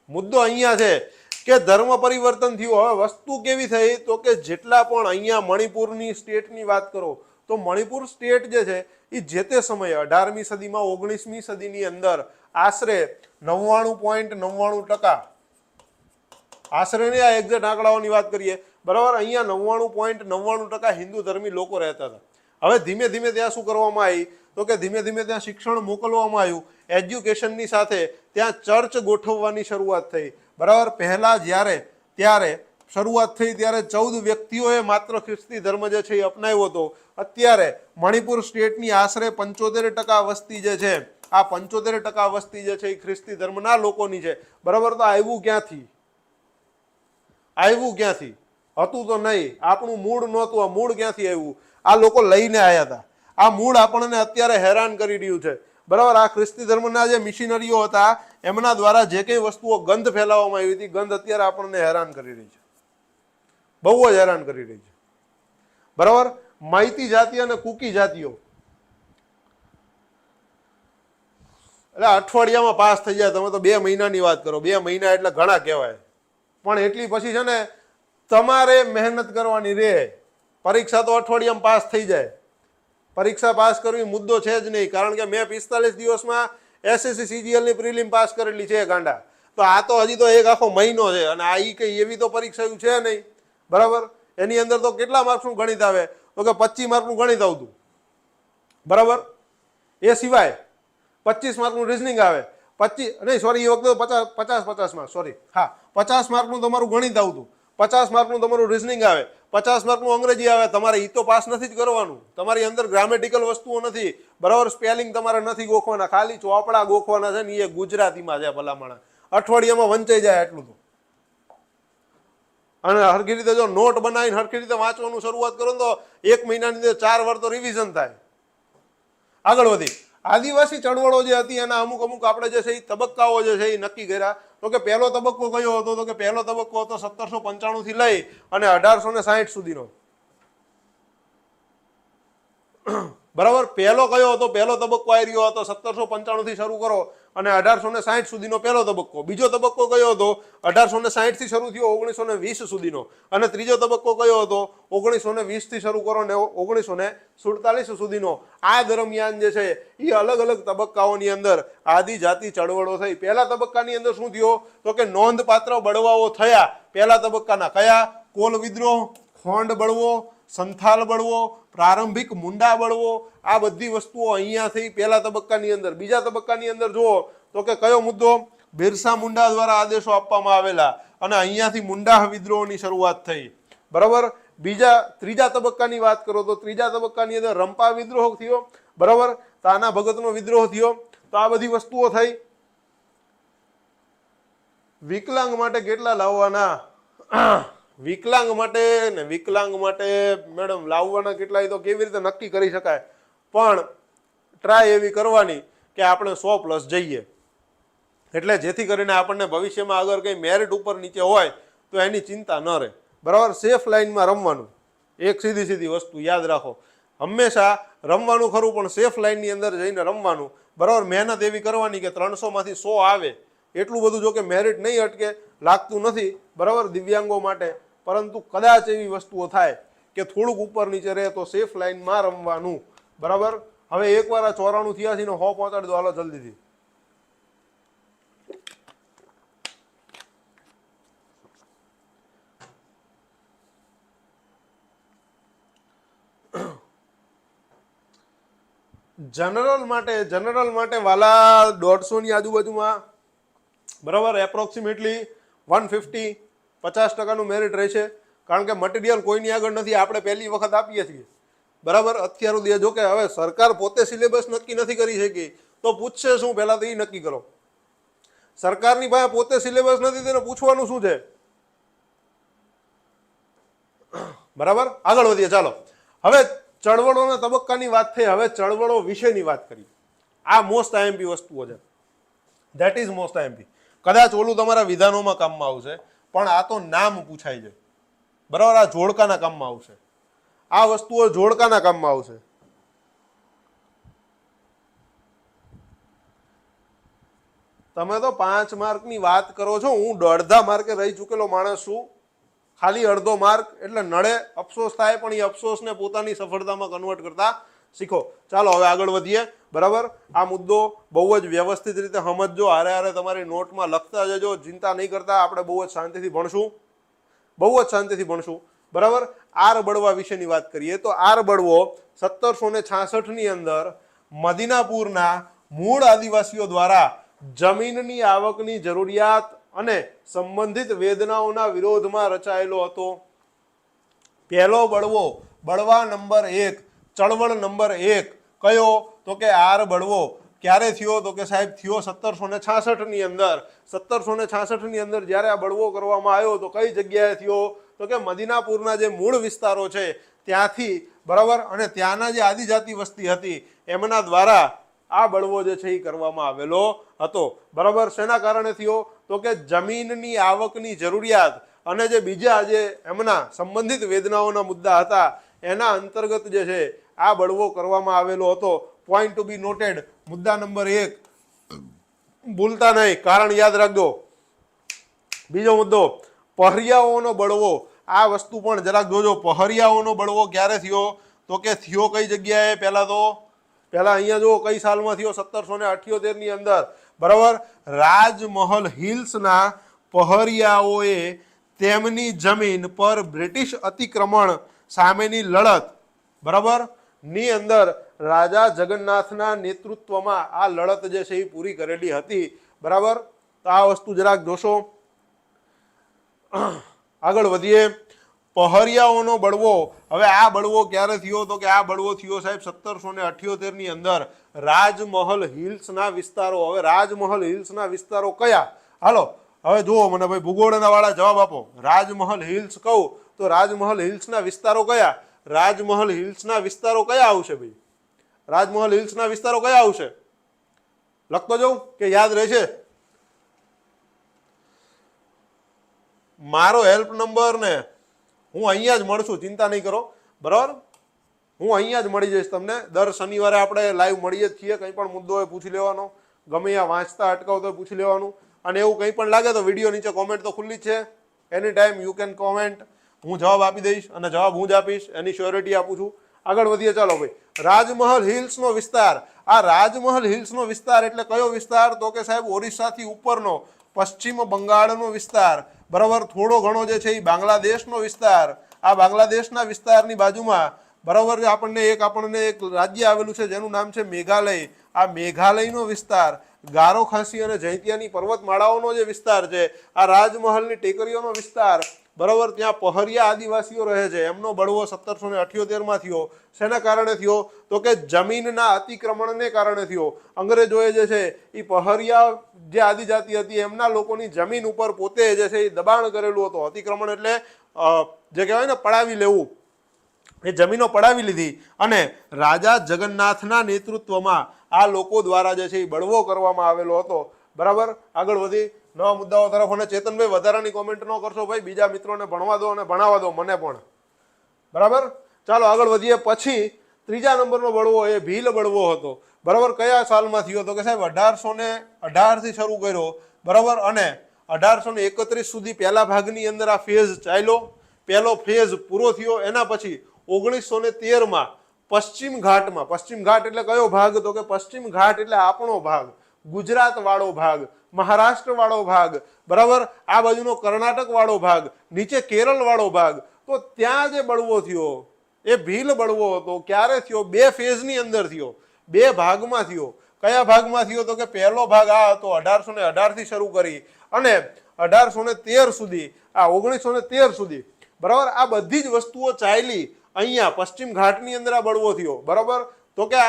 મુદ્દો અહીંયા છે કે ધર્મ પરિવર્તન થયું. હવે વસ્તુ કેવી થઈ તો કે જેટલા પણ અહીંયા મણિપુરની સ્ટેટની વાત કરો તો મણિપુર સ્ટેટ જે છે એ જે તે સમયે 18મી સદીમાં 19મી સદીની અંદર આશરે 99.99%, આશરે ને આ એક્ઝેક્ટ આંકડાઓની વાત કરીએ, બરાબર, અહીંયા 99.99% હિન્દુ ધર્મી લોકો રહેતા હતા. હવે ધીમે ધીમે ત્યાં શું કરવામાં આવી તો કે ધીમે ધીમે ત્યાં શિક્ષણ મોકલવામાં આવ્યું, એજ્યુકેશનની સાથે ત્યાં ચર્ચ ગોઠવવાની શરૂઆત થઈ. બરાબર, પહેલા ત્યારે શરૂઆત થઈ ત્યારે 14 વ્યક્તિઓએ માત્ર ખ્રિસ્તી ધર્મ જે છે એ અપનાવ્યો હતો. અત્યારે મણિપુર સ્ટેટની આશરે 75% વસ્તી જે છે, આ 75% વસ્તી જે છે એ ખ્રિસ્તી ધર્મના લોકોની છે. બરાબર, તો આવ્યું ક્યાંથી? હતું તો નહીં, આપણું મૂળ નહોતું. આ મૂળ ક્યાંથી આવ્યું? આ લોકો લઈને આવ્યા હતા. આ મૂળ આપણને અત્યારે હેરાન કરી રહ્યું છે. બરાબર, આ ખ્રિસ્તી ધર્મના જે મિશનરીઓ હતા એમના દ્વારા જે કઈ વસ્તુઓ ગંધ ફેલાવવામાં આવી હતી, ગંધ અત્યારે આપણને હેરાન કરી રહી છે, બહુ જ હેરાન કરી રહી છે. બરાબર, માહિતી જાતિ અને કુકી જાતિઓ એટલે અઠવાડિયામાં પાસ થઈ જાય. તમે તો 2 મહિનાની વાત કરો, 2 મહિના એટલે ઘણા કહેવાય, પણ એટલી પછી છે ને તમારે મહેનત કરવાની રહે. પરીક્ષા તો અઠવાડિયામાં પાસ થઈ જાય. પરીક્ષા પાસ કરવી મુદ્દો છે જ નહીં, કારણ કે મેં 45 દિવસમાં SSC CGL ની પ્રિલિમ પાસ કરેલી છે ગાંડા. તો આ તો હજી તો એક આખો મહિનો છે, અને આ કઈ એવી તો પરીક્ષા છે નહીં. બરાબર, એની અંદર તો કેટલા માર્ક્સનું ગણિત આવે તો કે 25 માર્કનું ગણિત આવતું. બરાબર, એ સિવાય 25 માર્કનું રીઝનિંગ આવે, 25 નહીં સોરી, એ વખતે 50 માર્ક, સોરી, હા 50 માર્કનું તમારું ગણિત આવતું, 50 માર્કનું તમારું રીઝનિંગ આવે, 50 માર્કનું અંગ્રેજી આવે. તમારે ઈ તો પાસ નથી જ કરવાનું. તમારી અંદર ગ્રામેટિકલ વસ્તુઓ નથી. બરાબર, સ્પેલિંગ તમારે નથી ગોખવાના, ખાલી ચોપડા ગોખવાના છે ને એ ગુજરાતીમાં છે. ભલામણ અઠવાડિયામાં વંચાઈ જાય એટલું તો. અને હરખી રીતે જો નોટ બનાવીને હરખી રીતે વાંચવાનું શરૂઆત કરો તો 1 મહિનાની અંદર 4 વાર તો રિવિઝન થાય. આગળ વધી આદિવાસી ચળવળો જે હતી એના અમુક આપણે જે છે એ તબક્કાઓ જે છે એ નક્કી કર્યા. તો કે પહેલો તબક્કો કયો હતો તો કે પહેલો તબક્કો હતો 1795 થી લઈ અને 1860 સુધીનો. બરાબર, પહેલો કયો હતો? પહેલો તબક્કો આવી રહ્યો હતો 1795 થી શરૂ કરો અને 1860 સુધીનો પહેલો તબક્કો. બીજો તબક્કો કયો હતો? 1860 થી શરૂ થયો 1920 સુધીનો. અને ત્રીજો તબક્કો કયો હતો? 1920 થી શરૂ કરો ને 1947 સુધીનો. આ દરમિયાન જે છે એ અલગ અલગ તબક્કાઓની અંદર આદિજાતિ ચળવળો થઈ. પહેલા તબક્કાની અંદર શું થયો તો કે નોંધપાત્ર બળવાઓ થયા. પહેલા તબક્કાના કયા? કોલ વિદ્રોહ, ખોંડ બળવો, સંથાલ બળવો, પ્રારંભિક મુંડા બળવો. આ બધી વસ્તુઓ અહીંયા થઈ પહેલા તબક્કાની અંદર. બીજા તબક્કાની અંદર જુઓ તો કે કયો મુદ્દો? બિરસા મુંડા દ્વારા આદેશો આપવામાં આવેલા અને અહીંયાથી મુંડા વિદ્રોહની શરૂઆત થઈ. બરાબર, ત્રીજા તબક્કાની વાત કરો તો ત્રીજા તબક્કાની અંદર રંપા વિદ્રોહ થયો. બરાબર, તાના ભગતનો વિદ્રોહ થયો. તો આ બધી વસ્તુઓ થઈ. વિકલાંગ માટે કેટલા લાવવાના? વિકલાંગ માટે મેડમ લાવવાના કેટલા તો કેવી રીતે નક્કી કરી શકાય, પણ ટ્રાય એવી કરવાની કે આપણે 100+ જઈએ, એટલે જેથી કરીને આપણને ભવિષ્યમાં અગર કંઈ મેરિટ ઉપર નીચે હોય તો એની ચિંતા ન રહે. બરાબર, સેફ લાઇનમાં રમવાનું. એક સીધી વસ્તુ યાદ રાખો, હંમેશા રમવાનું ખરું પણ સેફ લાઇનની અંદર જઈને રમવાનું. બરાબર, મહેનત એવી કરવાની કે 300 માંથી 100 આવે. એટલું બધું જો કે મેરિટ નહીં અટકે લાગતું નથી. બરાબર, દિવ્યાંગો માટે, પરંતુ કદાચ એવી વસ્તુઓ થાય કે થોડુંક ઉપર નીચે રહે તો સેફ લાઇનમાં રમવાનું. બરાબર, હવે એકવાર આ 94 83 નો 100 પહોંચાડી દો. હાલો જલ્દીથી. જનરલ માટે વાલા 150 ની આજુબાજુમાં. બરાબર, એપ્રોક્સિમેટલી 150, 50% મેરિટ રહેશે. કારણ કે મટીરિયલ કોઈની આગળ નથી, આપણે પહેલી વખત આપીએ છીએ. બરાબર, અત્યાર સુધી જો કે હવે સરકાર પોતે સિલેબસ નક્કી નથી કરી શકી તો પૂછશે શું? પહેલા તો એ નક્કી કરો. સરકારની પાસે પોતે સિલેબસ નથી, તેને પૂછવાનું શું છે? બરાબર, આગળ વધીએ. ચાલો હવે ચળવળોના તબક્કાની વાત થઈ. હવે ચળવળો વિશેની વાત કરીએ. આ મોસ્ટ આઈએમપી વસ્તુઓ છે. That is most IMP. કદાચ ઓલું તમારા વિધાનોમાં કામમાં આવશે, પણ આ તો નામ પૂછાય છે. બરાબર, આ જોડકાના કામમાં આવશે. આ વસ્તુઓ જોડકાના કામમાં આવશે. તમે તો 5 માર્કની વાત કરો છો, હું અડધા માર્કે રહી ચૂકેલો માણસ છું. ખાલી અડધો માર્ક એટલે નડે, અફસોસ થાય, પણ એ અફસોસને પોતાની સફળતામાં કન્વર્ટ કરતા શીખો. ચાલો હવે આગળ વધીએ. બરાબર, આ મુદ્દો બહુ જ વ્યવસ્થિત રીતે સમજજો, હારે હારે તમારી નોટમાં લખતા જજો, ચિંતા નહીં કરતા. આપણે બહુ જ શાંતિથી ભણશું, બહુ જ શાંતિથી ભણશું. બરાબર, આર બળવા વિશેની વાત કરીએ તો આર બળવો 1766ની અંદર મદીનાપુરના મૂળ આદિવાસીઓ દ્વારા જમીનની આવકની જરૂરિયાત અને સંબંધિત વેદનાઓના વિરોધમાં રચાયેલો હતો. પહેલો બળવો, બળવા નંબર 1, ચળવળ નંબર 1 કયો? તો કે આર બળવો. ક્યારે થયો? તો કે સાહેબ થયો 1766ની અંદર. 1766ની અંદર જ્યારે આ બળવો કરવામાં આવ્યો તો કઈ જગ્યાએ થયો? તો કે મદીનાપુરના જે મૂળ વિસ્તારો છે ત્યાંથી. બરાબર, અને ત્યાંના જે આદિજાતિ વસ્તી હતી એમના દ્વારા આ બળવો જે છે એ કરવામાં આવેલો હતો. બરાબર, શેના કારણે થયો? તો કે જમીનની આવકની જરૂરિયાત અને જે બીજા જે એમના સંબંધિત વેદનાઓના મુદ્દા હતા એના અંતર્ગત જે છે આ બળવો કરવામાં આવેલો હતો. પોઈન્ટ ટુ બી નોટેડ, મુદ્દા નંબર 1 ભૂલતા નહીં, કારણ યાદ રાખજો. બીજો મુદ્દો, પહરિયાઓનો બળવો. આ વસ્તુ પણ જરાક જોજો. પહરિયાઓનો બળવો ક્યારે થયો? તો કે થયો કઈ જગ્યાએ? પહેલા અહીંયા જો કઈ સાલમાં થયો? 1778ની અંદર. બરાબર, રાજમહલ હિલ્સના પહરિયાઓએ તેમની જમીન પર બ્રિટિશ અતિક્રમણ સામેની લડત, બરાબર, ની અંદર રાજા જગન્નાથના નેતૃત્વમાં આ લડત જે છે એ પૂરી કરેલી હતી. બરાબર, તો આ વસ્તુ જરાક જોશો. આગળ વધીએ. પહરિયાઓનો બળવો. હવે આ બળવો ક્યારે થયો? તો કે આ બળવો થયો સાહેબ 1778ની અંદર રાજમહલ હિલ્સના વિસ્તારો. હવે રાજમહલ હિલ્સના વિસ્તારો કયા? હાલો હવે જુઓ મને ભાઈ, ભૂગોળના વાળા જવાબ આપો. રાજમહલ હિલ્સ કહું તો રાજમહલ હિલ્સના વિસ્તારો કયા? રાજમહલ હિલ્સના વિસ્તારો કયા આવશે ભાઈ? રાજમહલ હિલ્સના વિસ્તારો કયા આવશે? લખતો જાઉં કે યાદ રહેશે? મારો હેલ્પ નંબર ને હું અહીંયા જ મળશું, ચિંતા નહીં કરો. બરાબર, હું અહીંયા જ મળી જઈશ તમને. દર શનિવારે આપણે લાઈવ મળીએ જ છીએ. કંઈ પણ મુદ્દો હોય પૂછી લેવાનો, ગમે ત્યાં વાંચતા અટકાવતો હોય પૂછી લેવાનું. અને એવું કંઈ પણ લાગે તો વિડીયો નીચે કોમેન્ટ તો ખુલ્લી જ છે, એની ટાઈમ યુ કેન કોમેન્ટ. હું જવાબ આપી દઈશ અને જવાબ હું જ આપીશ, એની શ્યોરિટી આપું છું. આગળ વધીએ. ચાલો ભાઈ, રાજમહલ હિલ્સનો વિસ્તાર. આ રાજમહલ હિલ્સનો વિસ્તાર એટલે કયો વિસ્તાર? તો કે સાહેબ ઓરિસ્સાથી ઉપરનો પશ્ચિમ બંગાળનો વિસ્તાર. બરાબર, થોડો ઘણો જે છે એ બાંગ્લાદેશનો વિસ્તાર. આ બાંગ્લાદેશના વિસ્તારની બાજુમાં બરાબર આપણને એક રાજ્ય આવેલું છે જેનું નામ છે મેઘાલય. આ મેઘાલયનો વિસ્તાર, ગારો ખાસી અને જૈંતિયાની પર્વતમાળાઓનો જે વિસ્તાર છે, આ રાજમહલની ટેકરીઓનો વિસ્તાર. બરાબર, ત્યાં પહરિયા આદિવાસીઓ રહે છે. એમનો બળવો 1778માં થયો. શેના કારણે થયો? તો કે જમીનના અતિક્રમણને કારણે થયો. અંગ્રેજોએ જે છે એ પહરિયા જે આદિજાતિ હતી એમના લોકોની જમીન ઉપર પોતે જે છે એ દબાણ કરેલું હતું. અતિક્રમણ એટલે જે કહેવાય ને પડાવી લેવું. એ જમીનો પડાવી લીધી અને રાજા જગન્નાથના નેતૃત્વમાં આ લોકો દ્વારા જે છે એ બળવો કરવામાં આવેલો હતો. બરાબર, આગળ વધી નવા મુદ્દાઓ તરફ. અને ચેતનભાઈ વધારાની કોમેન્ટ ન કરશો ભાઈ, બીજા મિત્રોને ભણવા દો અને ભણાવવા દો, મને પણ. બરાબર, ચાલો આગળ વધીએ. પછી ત્રીજા નંબરનો બળવો એ ભીલ બળવો હતો. બરાબર, કયા સાલમાં થયો? તો કે સાહેબ 1818થી શરૂ કર્યો. બરાબર, અને 1831 સુધી પહેલા ભાગની અંદર આ ફેઝ ચાલ્યો. પહેલો ફેઝ પૂરો થયો. એના પછી 1913માં પશ્ચિમ ઘાટમાં, પશ્ચિમ ઘાટ એટલે કયો ભાગ? તો કે પશ્ચિમ ઘાટ એટલે આપણો ભાગ, ગુજરાત વાળો ભાગ, મહારાષ્ટ્ર વાળો ભાગ. બરાબર, આ બાજુનો કર્ણાટક વાળો ભાગ, નીચે કેરળ વાળો ભાગ. તો ત્યાં જે બળવો થયો એ ભીલ બળવો હતો. ક્યારે થયો? બે ફેઝની અંદર થયો, બે ભાગમાં થયો. કયા ભાગમાં થયો? તો કે પહેલો ભાગ આ હતો 1818થી શરૂ કરી અને 1813 સુધી, આ 1913 સુધી. બરાબર, આ બધી જ વસ્તુઓ ચાલી અહીંયા પશ્ચિમ ઘાટની અંદર આ બળવો થયો. બરાબર, તો કે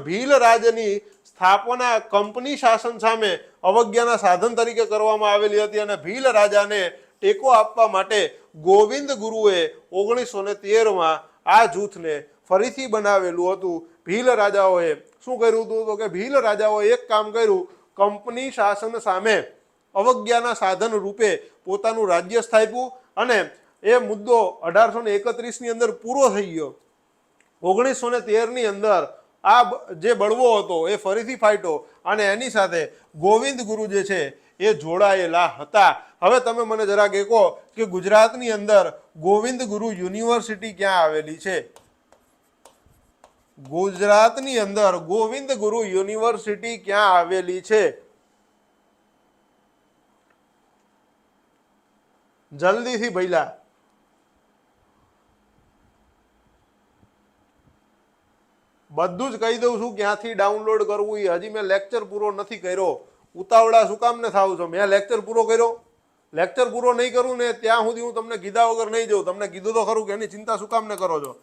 ભીલ રાજની સ્થાપના કંપની શાસન સામે અવજ્ઞાના સાધન તરીકે કરવામાં આવેલી હતી અને ભીલ રાજાને ટેકો આપવા માટે ગોવિંદ ગુરુએ 1913માં આ જૂથને ફરીથી બનાવેલું હતું. ભીલ રાજાઓએ શું કર્યું હતું? તો કે ભીલ રાજાઓએ એક કામ કર્યું, કંપની શાસન સામે અવજ્ઞાના સાધન રૂપે પોતાનું રાજ્ય સ્થાપ્યું અને એ મુદ્દો 1831 ની અંદર પૂરો થઈ ગયો. 1913 ની અંદર આ જે બળવો હતો એ ફરીથી ફાટ્યો અને એની સાથે ગોવિંદ ગુરુ જે છે એ જોડાયેલા હતા. હવે તમે મને જરા કહો કે ગુજરાતની અંદર ગોવિંદ ગુરુ યુનિવર્સિટી ક્યાં આવેલી છે? ગુજરાતની અંદર ગોવિંદ ગુરુ યુનિવર્સિટી ક્યાં આવેલી છે? જલ્દીથી ભઈલા. બધું જ કહી દઉં છું ક્યાંથી ડાઉનલોડ કરવું એ. હજી મેં લેક્ચર પૂરો નથી કર્યો. ઉતાવળા શું કામ ને થાવ છો? મેં લેક્ચર પૂરો કર્યો? લેક્ચર પૂરો નહીં કરું ને ત્યાં સુધી હું તમને કીધા વગર નહીં જઉં. તમને કીધું તો ખરું કે એની ચિંતા શું કામ ને કરો છો?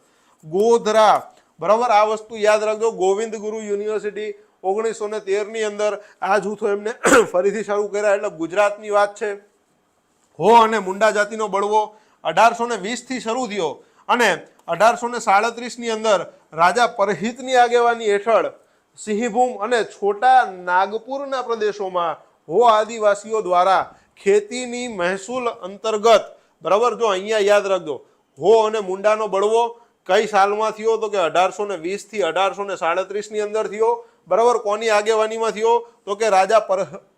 ગોધરા, બરાબર, આ વસ્તુ યાદ રાખજો. ગોવિંદ ગુરુ યુનિવર્સિટી 1913 ની અંદર આ જૂથો એમને ફરીથી શરૂ કર્યા. એટલે ગુજરાતની વાત છે. હો અને મુંડા જાતિનો બળવો 1820 થી શરૂ થયો અને 1837 ની અંદર રાજા પરહિતની આગેવાની હેઠળ સિંહભૂમ અને છોટા નાગપુરના પ્રદેશોમાં હો આદિવાસીઓ દ્વારા ખેતીની મહેસૂલ અંતર્ગત, બરાબર, જો અહીંયા યાદ રાખજો, હો અને મુંડાનો બળવો કઈ સાલમાં થયો? તો કે 1820 થી 1837 ની અંદર થયો. બરાબર, કોની આગેવાનીમાં થયો? તો કે રાજા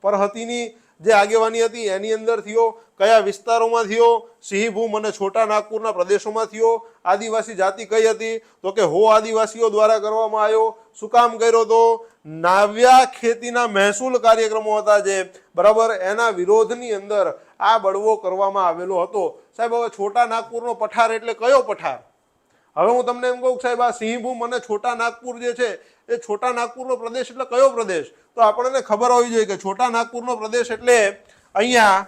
પરહતીની જે આગેવાની હતી એની અંદર થયો. કયા વિસ્તારોમાં થયો? સિંહભૂમ અને છોટા નાગપુરના પ્રદેશોમાં થયો. આદિવાસી જાતિ કઈ હતી? તો કે હો આદિવાસીઓ દ્વારા કરવામાં આવ્યો. શું કામ કર્યો? તો નાવ્યા ખેતીના મહેસૂલ કાર્યક્રમો હતા જે, બરાબર, એના વિરોધની અંદર આ બળવો કરવામાં આવેલો હતો. સાહેબ, હવે છોટા નાગપુરનો પઠાર એટલે કયો પઠાર? હવે હું તમને એમ કહું સાહેબ, આ સિંહભૂમ અને છોટા નાગપુર જે છે એ છોટા નાગપુરનો પ્રદેશ એટલે કયો પ્રદેશ? તો આપણને ખબર હોવી જોઈએ કે છોટા નાગપુરનો પ્રદેશ એટલે અહીંયા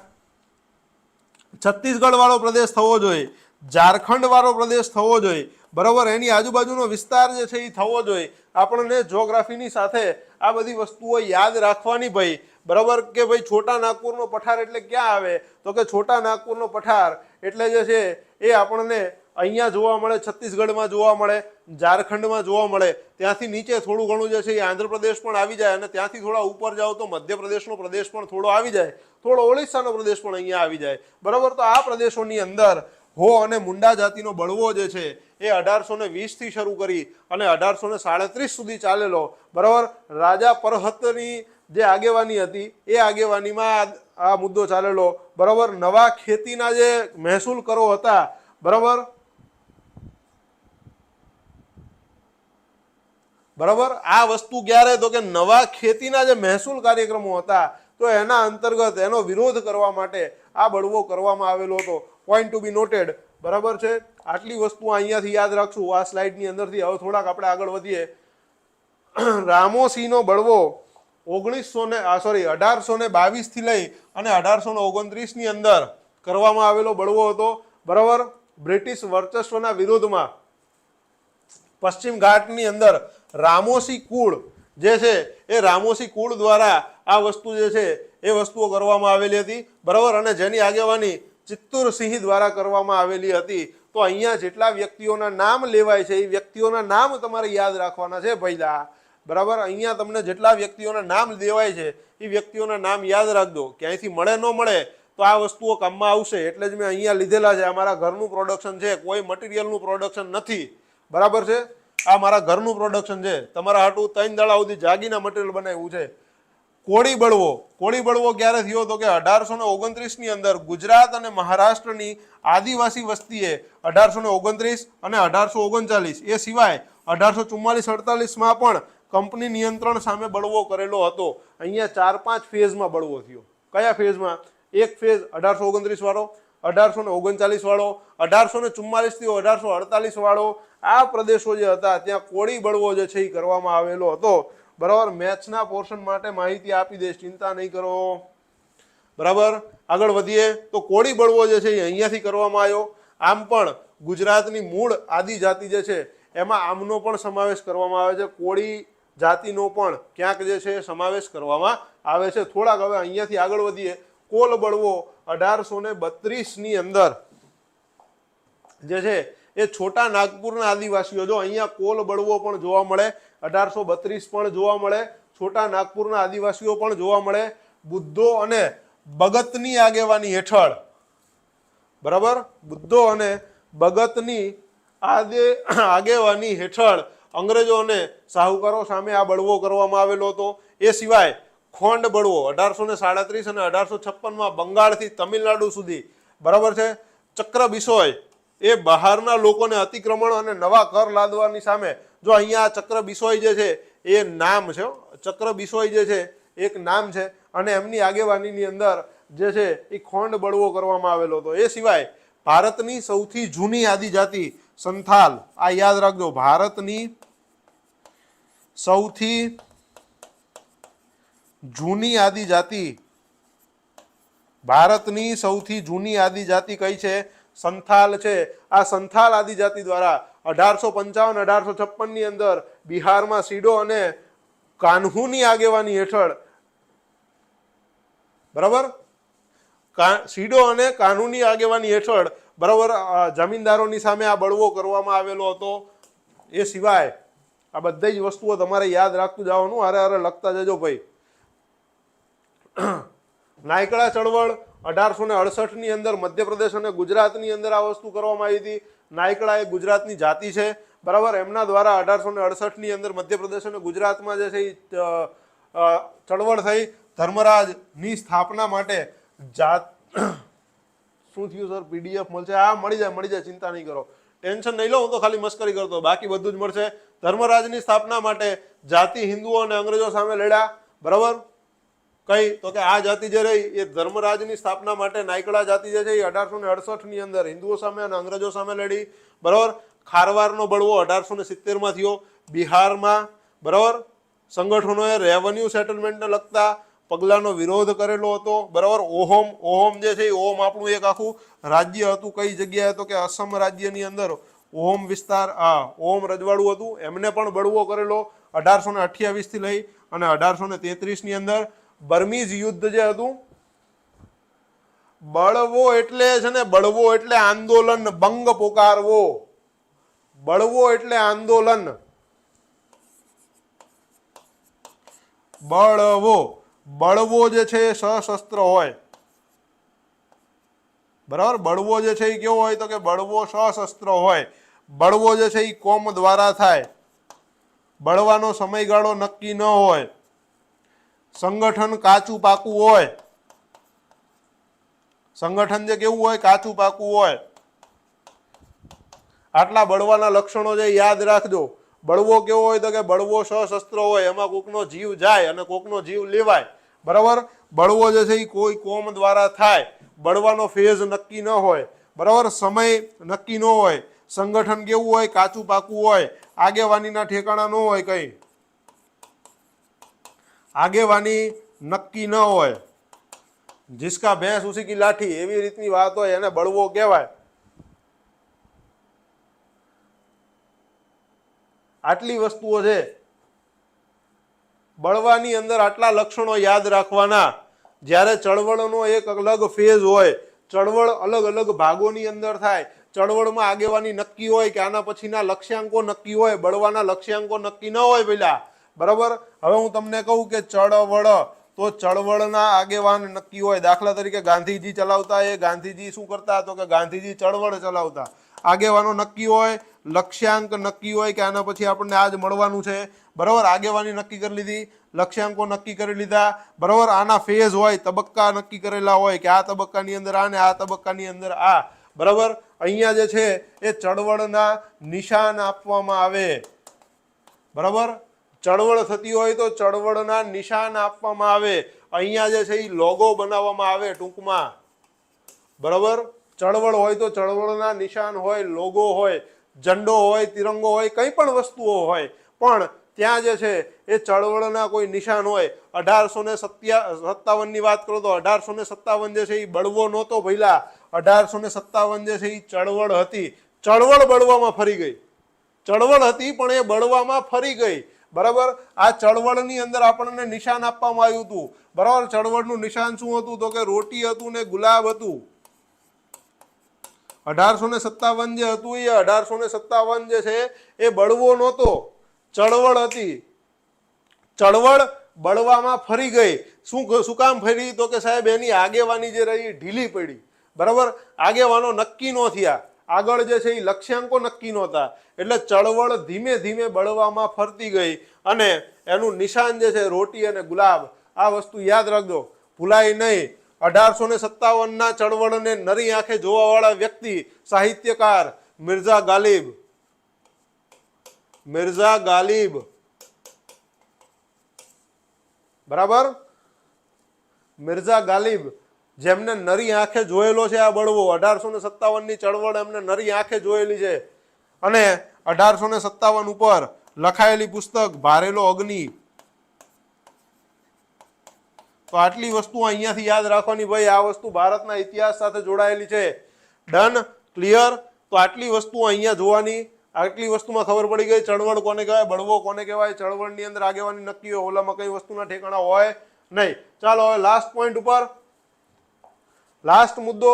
છત્તીસગઢ વાળો પ્રદેશ થવો જોઈએ, ઝારખંડ વાળો પ્રદેશ થવો જોઈએ, બરાબર, એની આજુબાજુનો વિસ્તાર જે છે એ થવો જોઈએ. આપણને જ્યોગ્રાફીની સાથે આ બધી વસ્તુઓ યાદ રાખવાની ભાઈ, બરાબર, કે ભાઈ છોટા નાગપુરનો પઠાર એટલે ક્યાં આવે? તો કે છોટા નાગપુરનો પઠાર એટલે જે છે એ આપણને અહીંયા જોવા મળે, છત્તીસગઢમાં જોવા મળે, ઝારખંડમાં જોવા મળે. ત્યાંથી નીચે થોડું ઘણું જે છે એ આંધ્રપ્રદેશ પણ આવી જાય અને ત્યાંથી થોડા ઉપર જાઓ તો મધ્યપ્રદેશનો પ્રદેશ પણ થોડો આવી જાય, થોડો ઓડિશાનો પ્રદેશ પણ અહીંયા આવી જાય. બરાબર, તો આ પ્રદેશોની અંદર હો અને મુંડા જાતિનો બળવો જે છે એ 1820 થી શરૂ કરી અને 1837 સુધી ચાલેલો. બરાબર, રાજા પરહતની જે આગેવાની હતી એ આગેવાનીમાં આ મુદ્દો ચાલેલો. બરાબર, નવા ખેતીના જે મહેસૂલ કરો હતા, બરાબર, બરાબર, આ વસ્તુ ક્યારે? તો કે નવા ખેતીના જે મહેસૂલ કાર્યક્રમો હતા તો એના અંતર્ગત એનો વિરોધ કરવા માટે આ બળવો કરવામાં આવેલો હતો. પોઈન્ટ ટુ બી નોટેડ. બરાબર છે, આટલી વસ્તુ અહીંયાથી યાદ રાખશું આ સ્લાઇડની અંદરથી. હવે થોડાક આપણે આગળ વધીએ. રામોસીનો બળવો 1822 થી લઈ અને 1829 ની અંદર કરવામાં આવેલો બળવો હતો. બરાબર, બ્રિટિશ વર્ચસ્વના વિરોધમાં પશ્ચિમ ઘાટની અંદર રામોસી કુળ જે છે એ રામોસી કુળ દ્વારા આ વસ્તુ જે છે એ વસ્તુઓ કરવામાં આવેલી હતી. બરાબર, અને જેની આગેવાની ચિત્તુર સિંહ દ્વારા કરવામાં આવેલી હતી. તો અહીંયા જેટલા વ્યક્તિઓના નામ લેવાય છે એ વ્યક્તિઓના નામ તમારે યાદ રાખવાના છે પહેલા. બરાબર, અહીંયા તમને જેટલા વ્યક્તિઓના નામ દેવાય છે એ વ્યક્તિઓના નામ યાદ રાખજો. ક્યાંયથી મળે ન મળે તો આ વસ્તુઓ કામમાં આવશે. એટલે જ મેં અહીંયા લીધેલા છે. આ મારા ઘરનું પ્રોડક્શન છે, કોઈ મટીરિયલનું પ્રોડક્શન નથી. બરાબર છે, આ મારા ઘરનું પ્રોડક્શન છે. તમારા હાટું 3 દાડા સુધી જાગીના મટીરિયલ બનાવ્યું છે. કોળી બળવો, કોળી બળવો ક્યારે થયો? તો કે 1829 ની અંદર ગુજરાત અને મહારાષ્ટ્રની આદિવાસી વસ્તીએ 1829 અને 1839 એ સિવાય 1844-48 પણ કંપની નિયંત્રણ સામે બળવો કરેલો હતો. અહીંયા 4-5 ફેઝમાં બળવો થયો. કયા ફેઝમાં? એક ફેઝ 1829 વાળો, 1839 વાળો, 1844 થી 1848 વાળો. આ પ્રદેશો જે હતા ત્યાં કોળી બળવો જે છે એ કરવામાં આવેલો હતો. બરાબર, મેથ્સના પોર્શન માટે માહિતી આપી દઈશ, ચિંતા નહીં કરો. બરાબર, આગળ વધીએ તો કોળી બળવો જે છે એ અહીંયાથી કરવામાં આવ્યો. આમ પણ ગુજરાતની મૂળ આદિજાતિ જે છે એમાં આમનો પણ સમાવેશ કરવામાં આવે છે. કોળી જાતિનો પણ ક્યાંક જે છે સમાવેશ કરવામાં આવે છે. થોડાક હવે અહીંયાથી આગળ વધીએ. કોલ બળવો 1832 ની અંદર જે છે એ છોટા નાગપુરના આદિવાસીઓ, જો અહીંયા કોલ બળવો પણ જોવા મળે, 1832 પણ જોવા મળે, છોટા નાગપુરના આદિવાસીઓ પણ જોવા મળે. બુદ્ધો અને ભગતની આગેવાની હેઠળ, બરાબર, બુદ્ધો અને ભગતની આગેવાની હેઠળ અંગ્રેજો અને શાહુકારો સામે આ બળવો કરવામાં આવેલો હતો. એ સિવાય ખોંડ બળવો 1837 અને 1856 બંગાળથી તમિલનાડુ સુધી, બરાબર છે. ચક્ર બિસોય એ બહારના લોકોને અતિક્રમણ અને નવા કર લાદવાની સામે, જો અહીંયા ચક્ર બિસોય જે છે એ નામ છે, ચક્ર બિસોય જે છે એક નામ છે, અને એમની આગેવાનીની અંદર જે છે એ ખોંડ બળવો કરવામાં આવેલો હતો. એ સિવાય ભારતની સૌથી જૂની આદિજાતિ સંથાલ, આ યાદ રાખજો, ભારતની સૌથી જૂની આદિજાતિ, ભારતની સૌથી જૂની આદિજાતિ કઈ છે? સંથાલ છે. આ સંથાલ આદિજાતિ દ્વારા 1855-1856 ની અંદર બિહારમાં સીડો અને કાન્હુની આગેવાની હેઠળ, બરાબર, સીડો અને કાનૂની આગેવાની હેઠળ, બરાબર, જમીનદારોની સામે આ બળવો કરવામાં આવેલો હતો. એ સિવાય આ બધી જ વસ્તુઓ તમારે યાદ રાખતું જવાનું, હારે હારે લખતા જજો ભાઈ. નાયકળા ચળવળ 1868 ની અંદર મધ્યપ્રદેશ અને ગુજરાતની અંદર આ વસ્તુ કરવામાં આવી હતી. નાયકળા એ ગુજરાતની જાતિ છે, બરાબર. એમના દ્વારા 1868 ની અંદર મધ્યપ્રદેશ અને ગુજરાતમાં જે છે ચળવળ થઈ. ધર્મરાજની સ્થાપના માટે શું થયું સર? પીડીએફ મળશે? હા, મળી જાય, ચિંતા નહીં કરો, ટેન્શન નહીં લો, હું તો ખાલી મસ્કરી કરતો, બાકી બધું જ મળશે. ધર્મરાજની સ્થાપના માટે જાતિ હિન્દુઓ અને અંગ્રેજો સામે લડ્યા, બરાબર. કઈ તો કે આ જાતિ જે રહી એ ધર્મરાજની સ્થાપના માટે નાયકળા જાતિ જે છે એ 1868 ની અંદર હિન્દુઓ સામે અને અંગ્રેજો સામે લડી, બરાબર. ખારવારનો બળવો 1870 થયો બિહારમાં, બરાબર. સંગઠનોએ રેવન્યુ સેટલમેન્ટને લગતા પગલાનો વિરોધ કરેલો હતો, બરાબર. ઓહોમ જે છે ઓહોમ આપણું એક આખું રાજ્ય હતું. કઈ જગ્યાએ? તો કે અસમ રાજ્યની અંદર ઓહોમ વિસ્તાર, ઓહોમ રજવાડું હતું, એમને પણ બળવો કરેલો 1828 થી લઈ અને 1833 ની અંદર. બર્મીઝ યુદ્ધ જે હતું, બળવો એટલે છે ને, બળવો એટલે આંદોલન, બંગ પોકારવો, બળવો એટલે આંદોલન, બળવો જે છે એ સશસ્ત્ર હોય, બરાબર. બળવો જે છે એ કેવો હોય? તો કે બળવો સશસ્ત્ર હોય. બળવો જે છે એ કોમ દ્વારા થાય. બળવાનો સમયગાળો નક્કી ન હોય. સંગઠન કાચું પાકું હોય. સંગઠન જે કેવું હોય? કાચું પાકું હોય. આટલા બળવાના લક્ષણો જે યાદ રાખજો. બળવો કેવો હોય? તો કે બળવો સશસ્ત્ર હોય, એમાં કોકનો જીવ જાય અને કોકનો જીવ લેવાય, બરાબર. બળવો જે છે એ કોઈ કોમ દ્વારા થાય. બળવાનો ફેઝ નક્કી ન હોય, બરાબર. સમય નક્કી ન હોય. સંગઠન કેવું હોય? કાચું પાકું હોય. આગેવાનીના ઠેકાણા ન હોય, કઈ આગેવાની નક્કી ન હોય. जिसका भैंस उसी की लाठी, એવી રીતની વાત હોય, એને બળવો કહેવાય. આટલી વસ્તુઓ છે બળવાની અંદર, આટલા લક્ષણો યાદ રાખવાના. જ્યારે ચળવળનો એક અલગ ફેઝ હોય, ચળવળ અલગ અલગ ભાગોની અંદર થાય, ચળવળમાં આગેવાની નક્કી હોય કે આના પછીના લક્ષ્યાંકો નક્કી હોય, બળવાના લક્ષ્યાંકો નક્કી ન હોય પેલા, બરાબર. હવે હું તમને કહું કે ચળવળ, તો ચળવળના આગેવાન નક્કી હોય. દાખલા તરીકે ગાંધીજી ચલાવતા, એ ગાંધીજી શું કરતા? તો કે ગાંધીજી ચળવળ ચલાવતા. આગેવાનો નક્કી હોય, લક્ષ્યાંક નક્કી હોય કે આના પછી આપણને આજ મળવાનું છે, બરાબર. આગેવાની નક્કી કરી લીધી, લક્ષ્યાંકો નક્કી કરી લીધા, બરાબર. આના ફેઝ હોય, તબક્કા નક્કી કરેલા હોય કે આ તબક્કાની અંદર આ ને આ તબક્કાની અંદર આ, બરાબર. અહીંયા જે છે એ ચળવળના નિશાન આપવામાં આવે, બરાબર. ચળવળ થતી હોય તો ચળવળના નિશાન આપવામાં આવે. અહીંયા જે છે એ લોગો બનાવવામાં આવે ટૂંકમાં, બરાબર. ચળવળ હોય તો ચળવળના નિશાન હોય, લોગો હોય, ઝંડો હોય, તિરંગો હોય, કઈ પણ વસ્તુઓ હોય, પણ ત્યાં જે છે એ ચળવળના કોઈ નિશાન હોય. 1857 ની વાત કરો તો 1857 જે છે એ બળવો નહોતો ભઈલા, 1857 જે છે એ ચળવળ હતી. ચળવળ બળવામાં ફરી ગઈ, ચળવળ હતી પણ એ બળવામાં ફરી ગઈ, બરાબર. આ ચળવળની અંદર આપણને નિશાન આપવામાં આવ્યું હતું, બરાબર. ચળવળનું નિશાન શું હતું? તો કે રોટી હતું ને ગુલાબ હતું. 1857 જે હતું એ 1857 જે છે એ બળવો નહોતો, ચળવળ હતી. ચળવળ બળવામાં ફરી ગઈ. શું કામ ફરી? તો કે સાહેબ એની આગેવાની જે રહી ઢીલી પડી, બરાબર, આગેવાનો નક્કી ન થયા, આગળ જે છે એ લક્ષ્યાંકો નક્કી નહોતા, એટલે ચળવળ ધીમે ધીમે બળવામાં ફરતી ગઈ અને એનું નિશાન જે છે રોટી અને ગુલાબ. આ વસ્તુ યાદ રાખજો, ભૂલાય નહીં. 1857 ચળવળને નરી આંખે જોવા વાળા વ્યક્તિ સાહિત્યકાર મિર્ઝા ગાલિબ. મિર્ઝા ગાલિબ, બરાબર, મિર્ઝા ગાલિબ, જેમને નરી આંખે જોયેલો છે આ બળવો. 1857 ચળવળ એમને નરી આંખે જોયેલી છે અને 1857 ઉપર લખાયેલી પુસ્તક ભારેલો અગ્નિ. તો આટલી વસ્તુ અહીંયાથી યાદ રાખવાની ભાઈ, આ વસ્તુ ભારતના ઇતિહાસ સાથે જોડાયેલી છે. Done, clear. તો આટલી વસ્તુ અહીંયા જોવાની, આટલી વસ્તુમાં ખબર પડી ગઈ ચળવળ કોને કહેવાય, બળવો કોને કહેવાય, ચળવળની અંદર આગેવાની નક્કી હોય, ઓલામાં કઈ વસ્તુના ઠેકાણા હોય નહીં. ચાલો હવે લાસ્ટ પોઈન્ટ ઉપર, લાસ્ટ મુદ્દો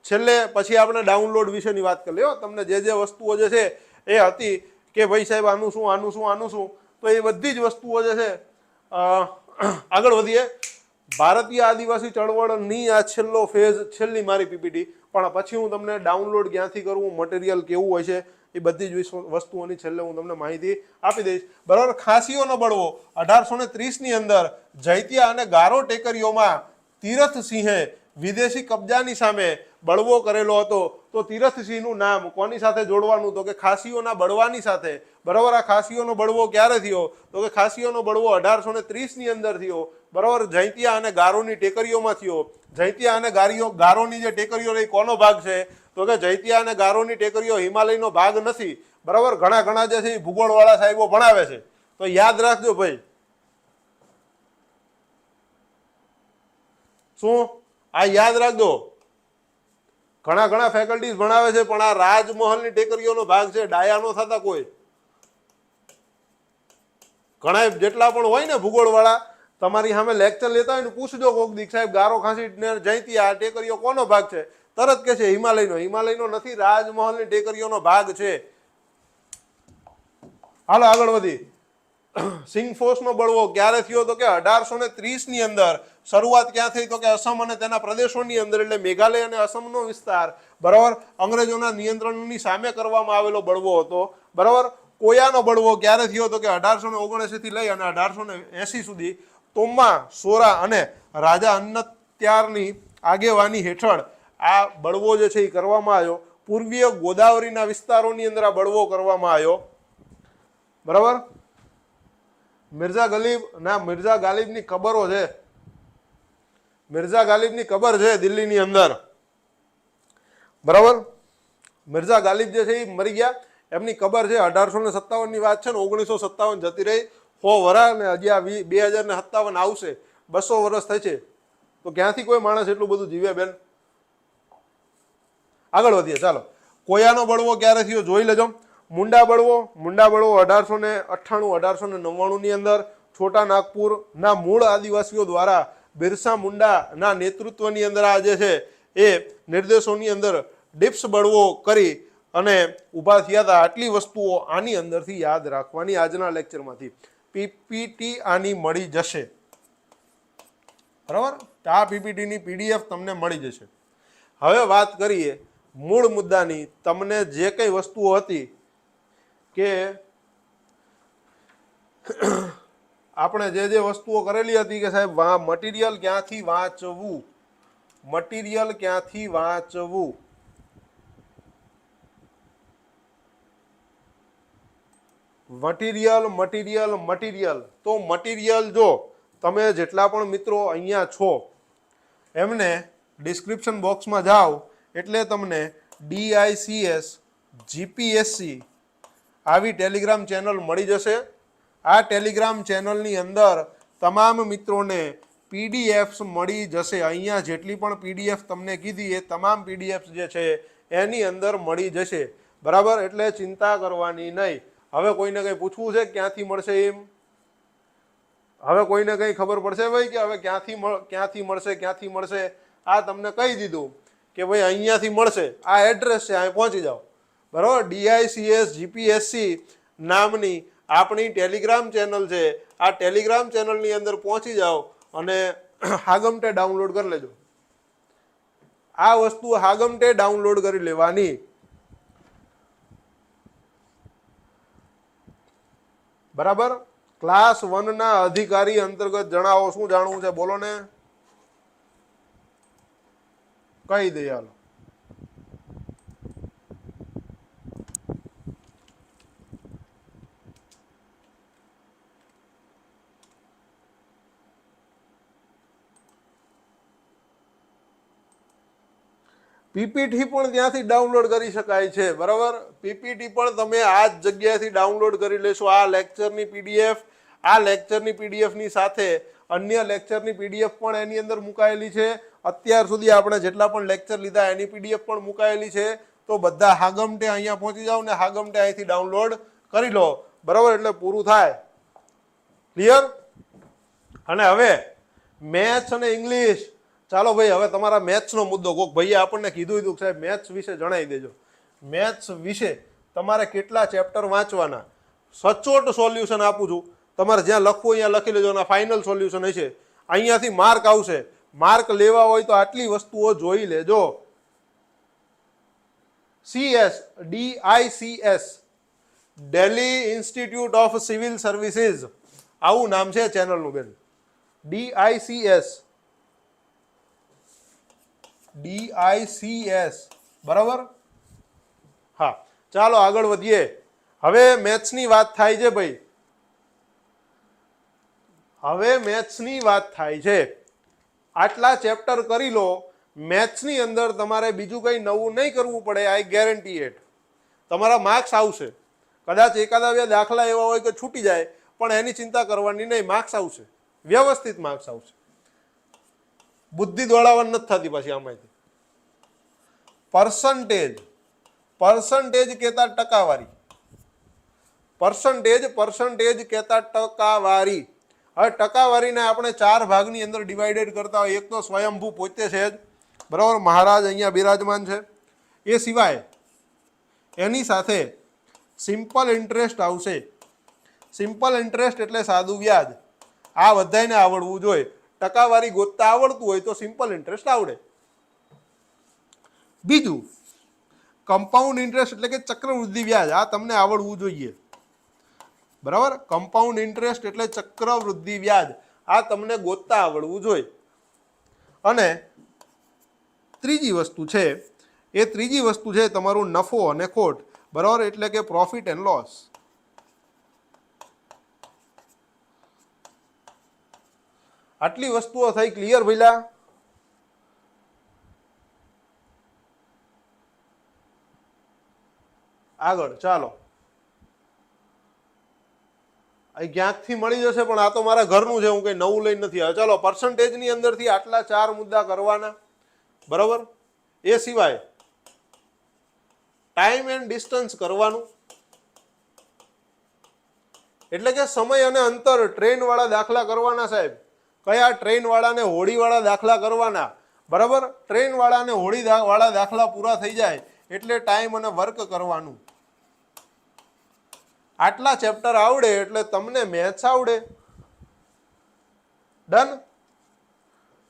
છેલ્લે, પછી આપણે ડાઉનલોડ વિશેની વાત કરી લ્યો. તમને જે જે વસ્તુઓ જે છે એ હતી કે ભાઈ સાહેબ આનું શું આનું શું આનું શું, તો એ બધી જ વસ્તુઓ જે છે આગળ વધીએ. ભારતીય આદિવાસી ચળવળની આ છેલ્લો ફેઝ, છેલ્લી મારી પીપીટી, પણ પછી હું તમને ડાઉનલોડ ક્યાંથી કરવું, મટીરિયલ કેવું હોય છે, એ બધી જ વસ્તુઓની છેલ્લે હું તમને માહિતી આપી દઈશ. બરાબર, ખાસીઓનો બળવો 1830 અંદર જૈતિયા અને ગારો ટેકરીઓમાં તીરથસિંહે વિદેશી કબજાની સામે બળવો કરેલો હતો. તો તીરથસિંહનું નામ કોની સાથે જોડવાનું, તો કે ખાસીઓના બળવાની સાથે. બરાબર, આ ખાસીઓનો બળવો ક્યારે થયો, તો કે ખાસીઓનો બળવો 1830 અંદર થયો. બરાબર, જૈતિયા અને ગારોની ટેકરીઓમાં થયો. જૈતિયા અને ગારોની જે ટેકરીઓ રહી કોનો ભાગ છે, તો કે જૈતિયા અને ગારોની ટેકરીઓ હિમાલયનો ભાગ નથી. બરાબર, ઘણા જે છે એ ભૂગોળવાળા સાહેબો ભણાવે છે, તો યાદ રાખજો ભાઈ. શું આ યાદ રાખજો, ઘણા ફેકલ્ટીઝ ભણાવે છે, પણ આ રાજમહલની ટેકરીઓનો ભાગ છે, ડાયા નો થતા કોઈ. ઘણા જેટલા પણ હોય ને ભૂગોળ વાળા, તમારી સામે લેક્ચર લેતા હોય ને પૂછજો કોક દીક, સાહેબ ગારો ખાસી જૈતિયા આ ટેકરીઓ કોનો ભાગ છે, તરત કે છે હિમાલયનો. હિમાલયનો નથી, રાજમહલની ટેકરીઓનો ભાગ છે. હાલો આગળ વધી. સિંગફોસનો બળવો ક્યારે થયો, તો કે 1830 અંદર. શરૂઆત ક્યાં થઈ, તો કે અસમ અને તેના પ્રદેશોની અંદર, એટલે મેઘાલય અને અસમનો વિસ્તાર. બરાબર, અંગ્રેજોના નિયંત્રણની સામે કરવામાં આવેલો બળવો હતો. બરાબર, કોયાનો બળવો ક્યારે થયો, તો કે 1879 થી લઈ અને 1880 સુધી તોમ્મા સોરા અને રાજા અન્નત્યારની આગેવાની હેઠળ આ બળવો જે છે એ કરવામાં આવ્યો. પૂર્વીય ગોદાવરીના વિસ્તારોની અંદર આ બળવો કરવામાં આવ્યો. બરાબર, મિર્ઝા ગાલિબની કબરો છે, મિર્ઝા ગાલિબની કબર છે દિલ્હીની અંદર. બરાબર, મિર્ઝા ગાલિબ જે છે એ મરી ગયા, એમની કબર છે. 1857 વાત છે ને, 1957 જતી રહી, 100 વર્ષ, ને હજી આ 2057 આવશે, 200 વર્ષ થાય છે. તો ક્યાંથી કોઈ માણસ એટલું બધું જીવે બેન. આગળ વધીએ, ચાલો. કોયાનો બળવો ક્યારે થયો જોઈ લેજો. મુંડા બળવો 1898 1899 અંદર છોટા નાગપુર ના મૂળ આદિવાસીઓ દ્વારા બિરસા મુંડા ના નેતૃત્વની અંદર આ જે છે એ નિર્દેશોની અંદર ડિપ્સ બળવો કરી અને ઊભા થયા હતા. આટલી વસ્તુઓ આની અંદરથી યાદ રાખવાની આજના લેક્ચરમાંથી. પીપીટી આની મળી જશે. બરાબર, આ પીપીટીની પીડીએફ તમને મળી જશે. હવે વાત કરીએ મૂળ મુદ્દાની. તમને જે કઈ વસ્તુઓ હતી કે આપણે જે વસ્તુઓ કરેલી હતી કે સાહેબ મટીરિયલ ક્યાંથી વાંચવું, મટીરિયલ ક્યાંથી વાંચવું, મટીરિયલ. તો મટીરિયલ જો તમે જેટલા પણ મિત્રો અહીંયા છો એમને ડિસ્ક્રિપ્શન બોક્સમાં જાઓ એટલે તમને DICS GPSC આવી ટેલિગ્રામ ચેનલ મળી જશે. આ ટેલિગ્રામ ચેનલની અંદર તમામ મિત્રોને PDFs મળી જશે. અહીંયા જેટલી પણ PDF તમને કીધી એ તમામ PDFs જે છે એની અંદર મળી જશે. બરાબર, એટલે ચિંતા કરવાની નહીં. હવે કોઈને કંઈ પૂછવું છે ક્યાંથી મળશે એમ? હવે કોઈને કંઈ ખબર પડશે ભાઈ કે હવે ક્યાંથી મળશે? આ તમને કહી દીધું કે ભાઈ અહીંયાથી મળશે, આ એડ્રેસ છે, અહીં પહોંચી જાઓ. બરાબર, DICS GPSC નામની આપણી ટેલિગ્રામ ચેનલ છે. આ ટેલિગ્રામ ચેનલની અંદર પહોંચી જાઓ અને હાગમટે ડાઉનલોડ કરી લેજો. આ વસ્તુ હાગમટે ડાઉનલોડ કરી લેવાની. બરાબર. ક્લાસ 1 ના અધિકારી અંતર્ગત જણાવો શું જાણવું છે, બોલો ને. કહી દે હાલો. પીપીટી પણ ત્યાંથી ડાઉનલોડ કરી શકાય છે. બરાબર. પીપીટી પણ તમે આ જ જગ્યાએથી ડાઉનલોડ કરી લેશો. આ લેક્ચરની પીડીએફ, આ લેક્ચરની પીડીએફની સાથે અન્ય લેક્ચરની પીડીએફ પણ એની અંદર મુકાયેલી છે. અત્યાર સુધી આપણે જેટલા પણ લેક્ચર લીધા એની પીડીએફ પણ મુકાયેલી છે. તો બધા હાગમટે અહીંયા પહોંચી જાઓ ને હાગમટે અહીંથી ડાઉનલોડ કરી લો. બરાબર, એટલે પૂરું થાય. ક્લિયર. અને હવે મેથ્સ અને ઇંગ્લિશ. ચાલો ભાઈ, હવે તમારા મેથ્સનો મુદ્દો. કોક ભાઈએ આપણને કીધું હતું સાહેબ મેથ્સ વિશે જણાવી દેજો. મેથ્સ વિશે તમારે કેટલા ચેપ્ટર વાંચવાના, સચોટ સોલ્યુશન આપું છું. તમારે જ્યાં લખવું અહીંયા લખી લેજો અને ફાઇનલ સોલ્યુશન હશે. અહીંયાથી માર્ક આવશે. માર્ક લેવા હોય તો આટલી વસ્તુઓ જોઈ લેજો. CS, DICS, Delhi institute of civil services, આવું નામ છે ચેનલનું બેન. DICS. બરાબર. હા, ચાલો આગળ વધીએ. હવે મેથ્સની વાત થાય છે ભાઈ. હવે મેથ્સની વાત થાય છે. આટલા ચેપ્ટર કરી લો. મેથ્સની અંદર તમારે બીજું કંઈ નવું નહીં કરવું પડે. આઈ ગેરંટી ઇટ. તમારા માર્ક્સ આવશે. કદાચ એકાદા બે દાખલા એવા હોય કે છૂટી જાય, પણ એની ચિંતા કરવાની નહીં. માર્ક્સ આવશે, વ્યવસ્થિત માર્ક્સ આવશે. બુદ્ધિ દોડાવવાની નથી થતી પછી આમાંથી. પર્સન્ટેજ કહેતા ટકાવારી. પર્સન્ટેજ કહેતા ટકાવારી. હવે ટકાવારીને આપણે 4 ભાગની અંદર ડિવાઇડેડ કરતા હોય. એક તો સ્વયંભૂ પોતે છે જ. બરાબર, મહારાજ અહીંયા બિરાજમાન છે. એ સિવાય એની સાથે સિમ્પલ ઇન્ટરેસ્ટ આવશે. સિમ્પલ ઇન્ટરેસ્ટ એટલે સાદું વ્યાજ. આ બધાને આવડવું જોઈએ. ટકાવારી ગોતતા આવડતું હોય તો સિમ્પલ ઇન્ટરેસ્ટ આવડે. બીજું કમ્પાઉન્ડ ઇન્ટરેસ્ટ એટલે કે ચક્રવૃદ્ધિ વ્યાજ. આ તમને આવડવું જોઈએ. બરાબર. કમ્પાઉન્ડ ઇન્ટરેસ્ટ એટલે ચક્રવૃદ્ધિ વ્યાજ. આ તમને ગોતતા આવડવું જોઈએ. અને ત્રીજી વસ્તુ છે, એ ત્રીજી વસ્તુ છે તમારું નફો અને ખોટ. બરાબર, એટલે કે પ્રોફિટ એન્ડ લોસ. આટલી વસ્તુઓ થઈ. ક્લિયર ભઈલા? આગળ ચાલો. ક્યાંકથી મળી જશે, પણ આ તો મારા ઘરનું છે, હું કઈ નવું લઈને નથી આવ્યો. ચાલો, પર્સન્ટેજની અંદરથી આટલા 4 મુદ્દા કરવાના. બરાબર. એ સિવાય ટાઈમ એન્ડ ડિસ્ટન્સ કરવાનું. એટલે કે સમય અને અંતર. ટ્રેન વાળા દાખલા કરવાના સાહેબ. કયા? ટ્રેન વાળાને હોડી વાળા દાખલા કરવાના. બરાબર. ટ્રેન વાળાને હોડી વાળા દાખલા પૂરા થઈ જાય એટલે ટાઈમ અને વર્ક કરવાનું. આટલા ચેપ્ટર આવડે એટલે તમને મેથ્સ આવડે. ડન.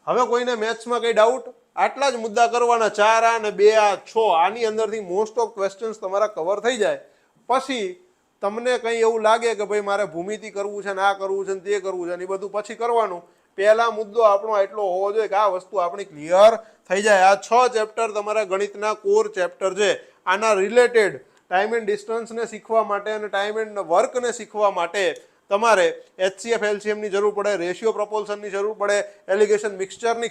હવે કોઈને મેથ્સમાં કઈ ડાઉટ? આટલા જ મુદ્દા કરવાના. 4 આ ને 2 આ 6. આની અંદરથી મોસ્ટ ઓફ ક્વેશ્ચન્સ તમારા કવર થઈ જાય. પછી તમને કંઈ એવું લાગે કે ભાઈ મારે ભૂમિતિ કરવું છે ને આ કરવું છે ને તે કરવું છે ને એ બધું પછી કરવાનું. પહેલા મુદ્દો આપણો એટલો હોવો જોઈએ કે આ વસ્તુ આપણી ક્લિયર થઈ જાય. આ 6 ચેપ્ટર તમારા ગણિતના કોર ચેપ્ટર છે. આના રિલેટેડ ટાઈમ એન્ડ ડિસ્ટન્સને શીખવા માટે અને ટાઈમ એન્ડ વર્કને શીખવા માટે તમારે HCF LCMની જરૂર પડે, રેશિયો પ્રપોલ્શનની જરૂર પડે, એલિગેશન મિક્સચરની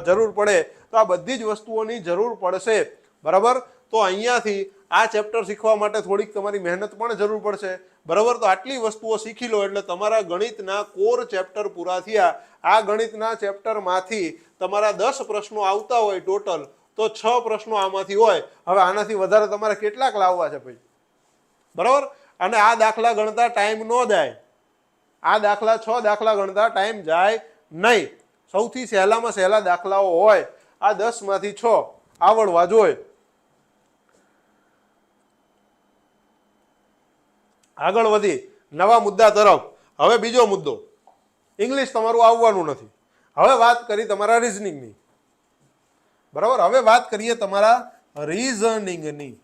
જરૂર પડે. તો આ બધી જ વસ્તુઓની જરૂર પડશે. બરાબર. તો અહીંયાથી આ ચેપ્ટર શીખવા માટે થોડીક તમારી મહેનત પણ જરૂર પડશે. બરાબર. તો આટલી વસ્તુઓ શીખી લો એટલે તમારા ગણિતના કોર ચેપ્ટર પૂરા થયા. આ ગણિતના ચેપ્ટરમાંથી તમારા 10 પ્રશ્નો આવતા હોય ટોટલ, તો 6 પ્રશ્નો આમાંથી હોય. હવે આનાથી વધારે તમારે કેટલાક લાવવા છે ભાઈ? બરાબર. અને આ દાખલા ગણતા ટાઈમ ન જાય. આ દાખલા 6 દાખલા ગણતા ટાઈમ જાય નહીં. સૌથી સહેલામાં સહેલા દાખલાઓ હોય. આ 10 માંથી 6 આવડવા જોઈએ. આગળ વધી નવા મુદ્દા તરફ. હવે બીજો મુદ્દો, ઇંગ્લિશ તમારું આવવાનું નથી. હવે વાત કરી તમારા રીઝનિંગની. બરાબર. હવે વાત કરીએ તમારા રીઝનિંગની.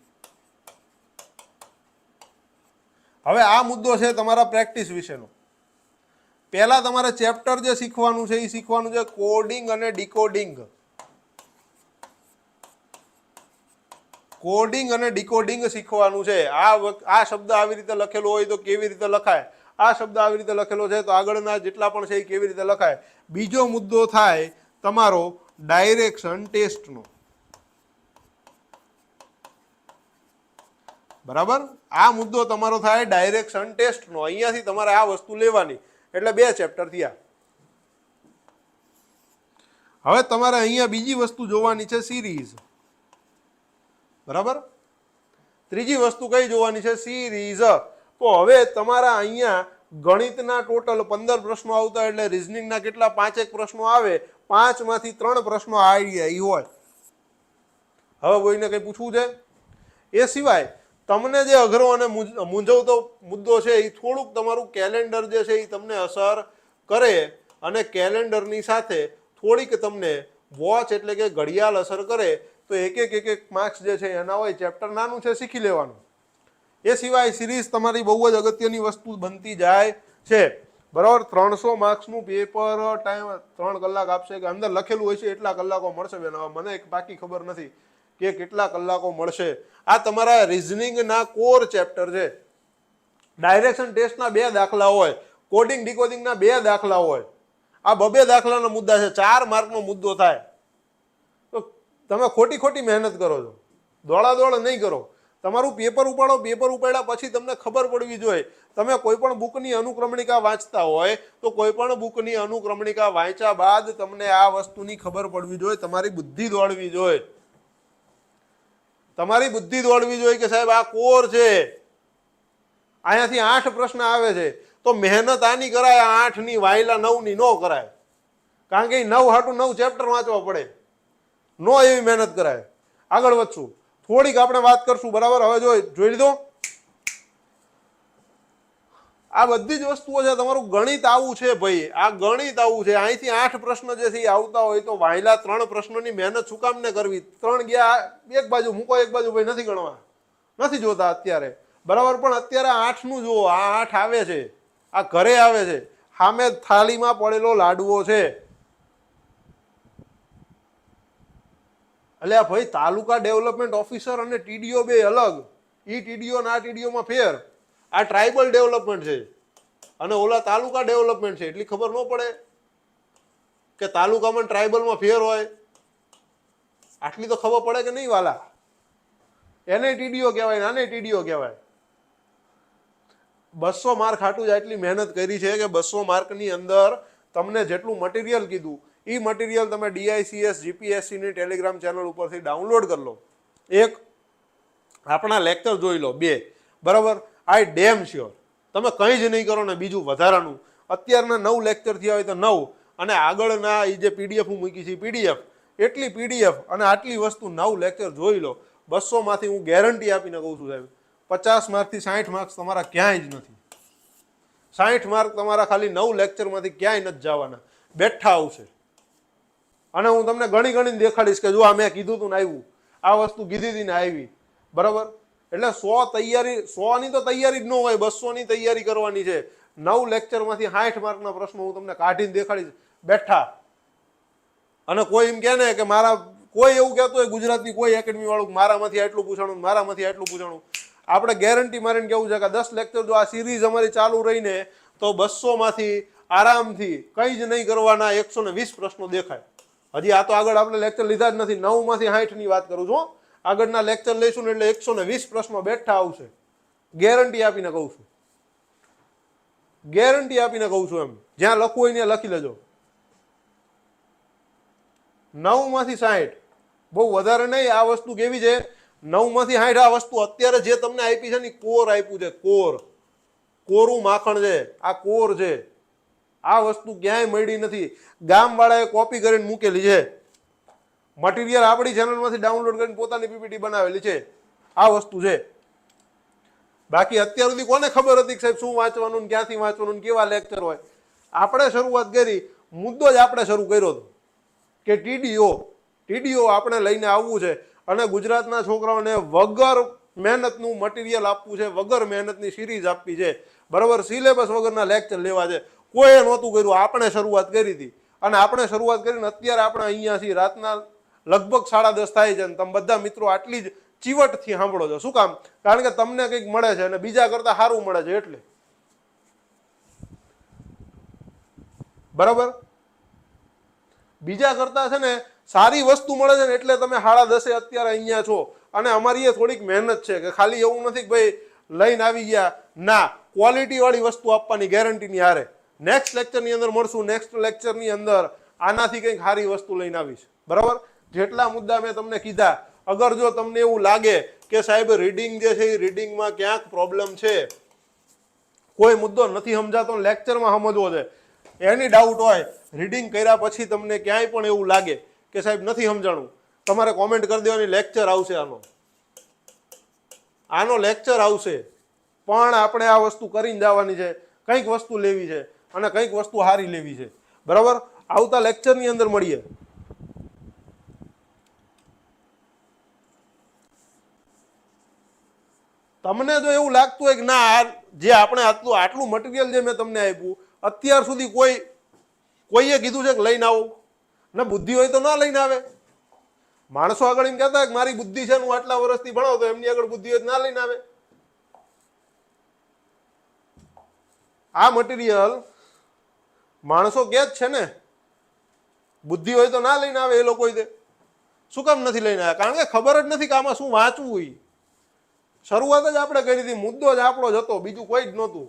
હવે આ મુદ્દો છે તમારા પ્રેક્ટિસ વિશેનો. પહેલા તમારે ચેપ્ટર જે શીખવાનું છે એ શીખવાનું છે કોડિંગ અને ડીકોડિંગ. કોડિંગ અને ડીકોડિંગ શીખવાનું છે. આ શબ્દ આવી રીતે લખેલો હોય તો કેવી રીતે લખાય, આ શબ્દ આવી રીતે લખેલો છે તો આગળના જેટલા પણ છે એ કેવી રીતે લખાય. બીજો મુદ્દો થાય તમારો ડાયરેક્શન ટેસ્ટનો. બરાબર. આ મુદ્દો તમારો થાય ડાયરેક્શન ટેસ્ટનો. અહીંયાથી તમારે આ વસ્તુ લેવાની. એટલે 2 ચેપ્ટર થયા. હવે તમારે અહીંયા બીજી વસ્તુ જોવાની છે સિરીઝ. બરાબર. ત્રીજી વસ્તુ કઈ જોવાની છે સિરીઝ. તો હવે તમારા અહીંયા ગણિતના ટોટલ 15 પ્રશ્નો આવતા એટલે રીઝનિંગના કેટલા 5 પ્રશ્નો આવે. 5 માંથી 3 પ્રશ્નો આવી હોય. હવે કોઈને કઈ પૂછવું છે? એ સિવાય તમને જે અઘરો અને મૂંઝવતો મુદ્દો છે એ થોડુંક તમારું કેલેન્ડર જે છે એ તમને અસર કરે અને કેલેન્ડરની સાથે થોડીક તમને વોચ એટલે કે ઘડિયાળ અસર કરે. તો એક માર્ક્સ જે છે એના હોય. ચેપ્ટર નાનું છે, શીખી લેવાનું. એ સિવાય સિરીઝ તમારી બહુ જ અગત્યની વસ્તુ બનતી જાય છે. બરાબર. 300 માર્ક્સનું પેપર ટાઈમ 3 કલાક આપશે કે અંદર લખેલું હોય છે એટલા કલાકો મળશે. બેન હવે મને એક બાકી ખબર નથી કે કેટલા કલાકો મળશે. આ તમારા રીઝનિંગના કોર ચેપ્ટર છે. ડાયરેક્શન ટેસ્ટના 2 દાખલા હોય, કોડિંગ ડીકોડિંગના 2 દાખલા હોય. આ 2 દાખલાના મુદ્દા છે. 4 માર્કનો મુદ્દો થાય. તો તમે ખોટી મહેનત કરો છો, દોડાદોડ નહીં કરો. તમારું પેપર ઉપાડો. પેપર ઉપાડ્યા પછી તમને ખબર પડવી જોઈએ. તમે કોઈ પણ બુકની અનુક્રમણિકા વાંચતા હોય તો કોઈ પણ બુકની અનુક્રમણિકા વાંચ્યા બાદ તમને આ વસ્તુની ખબર પડવી જોઈએ. તમારી બુદ્ધિ દોડવી જોઈએ. તમારી બુદ્ધિ દોડવી જોઈએ કે સાહેબ આ કોર છે, અહીંયાથી 8 પ્રશ્ન આવે છે તો મહેનત આની કરાય. 8 ની વાયલા 9 ની ન કરાય. કારણ કે 9 હાટું 9 ચેપ્ટર વાંચવા પડે. નો એવી મહેનત કરાય. આગળ વધશું. થોડીક આપણે વાત કરશું. બરાબર. હવે જોઈ લીધો. આ બધી જ વસ્તુઓ છે. તમારું ગણિત આવું છે ભાઈ. આ ગણિત આવું છે. અહીંથી 8 પ્રશ્ન જે છે એ આવતા હોય તો વાયલા 3 પ્રશ્નોની મહેનત શું કામ ને કરવી? 3 ગયા એક બાજુ મૂકો, એક બાજુ ભાઈ નથી ગણવા, નથી જોતા અત્યારે. બરાબર. પણ અત્યારે 8 નું જુઓ. આ 8 આવે છે, આ ઘરે આવે છે, સામે થાળીમાં પડેલો લાડવો છે. એટલે ભાઈ તાલુકા ડેવલપમેન્ટ ઓફિસર અને ટીડીઓ 2 અલગ. ઈ ટીડીઓ અને આ ટીડીઓમાં ફેર. આ ટ્રાઇબલ ડેવલપમેન્ટ છે અને ઓલા તાલુકા ડેવલપમેન્ટ છે. એટલી ખબર ન પડે કે તાલુકામાં ટ્રાઇબલમાં ફેર હોય? આટલી તો ખબર પડે કે નહીં વાલા? એને ટીડીઓ કહેવાય, આને ટીડીઓ કહેવાય. 200 માર્ક હાટું જ આટલી મહેનત કરી છે કે 200 માર્કની અંદર તમને જેટલું મટીરિયલ કીધું એ મટીરિયલ તમે DICS GPSCની ટેલિગ્રામ ચેનલ ઉપરથી ડાઉનલોડ કરી લો. 1 આપણા લેક્ચર જોઈ લો. 2 બરાબર. આઈ ડેમ શ્યોર તમે કંઈ જ નહીં કરો ને બીજું વધારાનું અત્યારના 9 લેક્ચર થયા હોય તો 9 અને આગળના એ જે PDF હું મૂકી છે PDF એટલી PDF અને આટલી વસ્તુ 9 લેક્ચર જોઈ લો. 200 માંથી હું ગેરંટી આપીને કહું છું સાહેબ 50 માર્કથી 60 માર્ક્સ તમારા ક્યાંય જ નથી. 60 માર્ક તમારા ખાલી 9 લેક્ચરમાંથી ક્યાંય નથી જવાના, બેઠા આવશે. અને હું તમને ગણીને દેખાડીશ કે જો આ મેં કીધું તું ને આવ્યું, આ વસ્તુ કીધી હતી ને આવી. બરાબર. એટલે 100 તૈયારી, 100 ની તો તૈયારી જ ન હોય, 200 ની તૈયારી કરવાની છે. 9 લેક્ચરમાંથી 60 માર્કના પ્રશ્નો હું તમને કાઢીને દેખાડીશ, બેઠા. અને કોઈ એમ કહે ને કે મારા કોઈ એવું કહેતું હોય ગુજરાતની કોઈ એકેડમી વાળું મારામાંથી આટલું પૂછાણું, મારામાંથી આટલું પૂછાણું. આપણે ગેરંટી મારીને કેવું છે કે 10 લેક્ચર જો આ સિરીઝ અમારી ચાલુ રહીને તો 200 માંથી આરામથી કંઈ જ નહીં કરવાના 120 પ્રશ્નો દેખાય. હજી આ તો આગળ આપણે લેક્ચર લીધા જ નથી. 9 માંથી 60 ની વાત કરું છું. આગળના લેક્ચર લઈશું ને એટલે 120 પ્રશ્નો બેઠા આવશે. ગેરંટી આપીને કહું છું, ગેરંટી આપીને કહું છું. એમ જ્યાં લખવું હોય ત્યાં લખી લેજો. 9 માંથી 60 બહુ વધારે નહીં. આ વસ્તુ કેવી છે? 9 માંથી 60 આ વસ્તુ અત્યારે જે તમને આપી છે ને કોર આપ્યું છે. કોરું માખણ છે. આ કોર છે. આ વસ્તુ ક્યાંય મળી નથી. ગામ વાળાએ કોપી કરીને મૂકેલી છે. મટીરિયલ આપણી ચેનલમાંથી ડાઉનલોડ કરીને પોતાની PPT બનાવેલી છે. આ વસ્તુ છે. બાકી અત્યાર સુધી કોને ખબર હતી કે સાહેબ શું વાંચવાનું, ક્યાંથી વાંચવાનું, કેવા લેક્ચર હોય? આપણે શરૂઆત કરી, મુદ્દો જ આપણે શરૂ કર્યો હતો કે ટીડીઓ આપણે લઈને આવવું છે અને ગુજરાતના છોકરાઓને વગર મહેનતનું મટીરિયલ આપવું છે, વગર મહેનતની સિરીઝ આપવી છે, બરાબર. સિલેબસ વગરના લેક્ચર લેવા છે. કોઈએ નહોતું કર્યું, આપણે શરૂઆત કરી હતી અને આપણે શરૂઆત કરીને અત્યારે આપણે અહીંયા છીએ, રાતના લગભગ 10:30 થાય છે અને તમે બધા મિત્રો આટલી જ ચીવટથી સાંભળો છો. શું કામ? કારણ કે તમને કંઈક મળે છે અને બીજા કરતા સારું મળે છે એટલે, બરાબર. બીજા કરતા છે ને સારી વસ્તુ મળે છે ને એટલે તમે 10:30 અત્યારે અહીંયા છો. અને અમારી એ થોડીક મહેનત છે કે ખાલી એવું નથી કે ભાઈ લઈને આવી ગયા, ના, ક્વોલિટી વાળી વસ્તુ આપવાની ગેરંટીની હારે. નેક્સ્ટ લેક્ચરની અંદર મળશું, નેક્સ્ટ લેક્ચરની અંદર આનાથી કંઈક સારી વસ્તુ લઈને આવીશ, બરાબર. જેટલા મુદ્દા મેં તમને કીધા, અગર જો તમને એવું લાગે કે સાહેબ રીડિંગ જે છે એ રીડિંગમાં ક્યાંક પ્રોબ્લેમ છે, કોઈ મુદ્દો નથી સમજાતો, લેક્ચરમાં સમજવો છે, એની ડાઉટ હોય, રીડિંગ કર્યા પછી તમને ક્યાંય પણ એવું લાગે કે સાહેબ નથી સમજાણું, તમારે કોમેન્ટ કરી દેવાની, લેક્ચર આવશે, આનો લેક્ચર આવશે. પણ આપણે આ વસ્તુ કરીને જવાની છે, કંઈક વસ્તુ લેવી છે અને કંઈક વસ્તુ સારી લેવી છે, બરાબર. આવતા લેક્ચરની અંદર મળીએ. તમને જો એવું લાગતું હોય કે ના, જે આપણે આટલું મટીરિયલ જે મેં તમને આપ્યું અત્યાર સુધી કોઈએ કીધું છે કે લઈને આવો, ને બુદ્ધિ હોય તો ના લઈને આવે. માણસો આગળ એમ કહેતા કે મારી બુદ્ધિ છે, હું આટલા વર્ષથી ભણાવતો, એમની આગળ બુદ્ધિ હોય ના લઈને આવે. આ મટીરિયલ માણસો કે જ છે ને, બુદ્ધિ હોય તો ના લઈને આવે. એ લોકો શું કામ નથી લઈને આવ્યા? કારણ કે ખબર જ નથી કે આમાં શું વાંચવું હોય. શરૂઆત જ આપણે કરી હતી, મુદ્દો જ આપણો જ હતો, બીજું કોઈ જ નહોતું.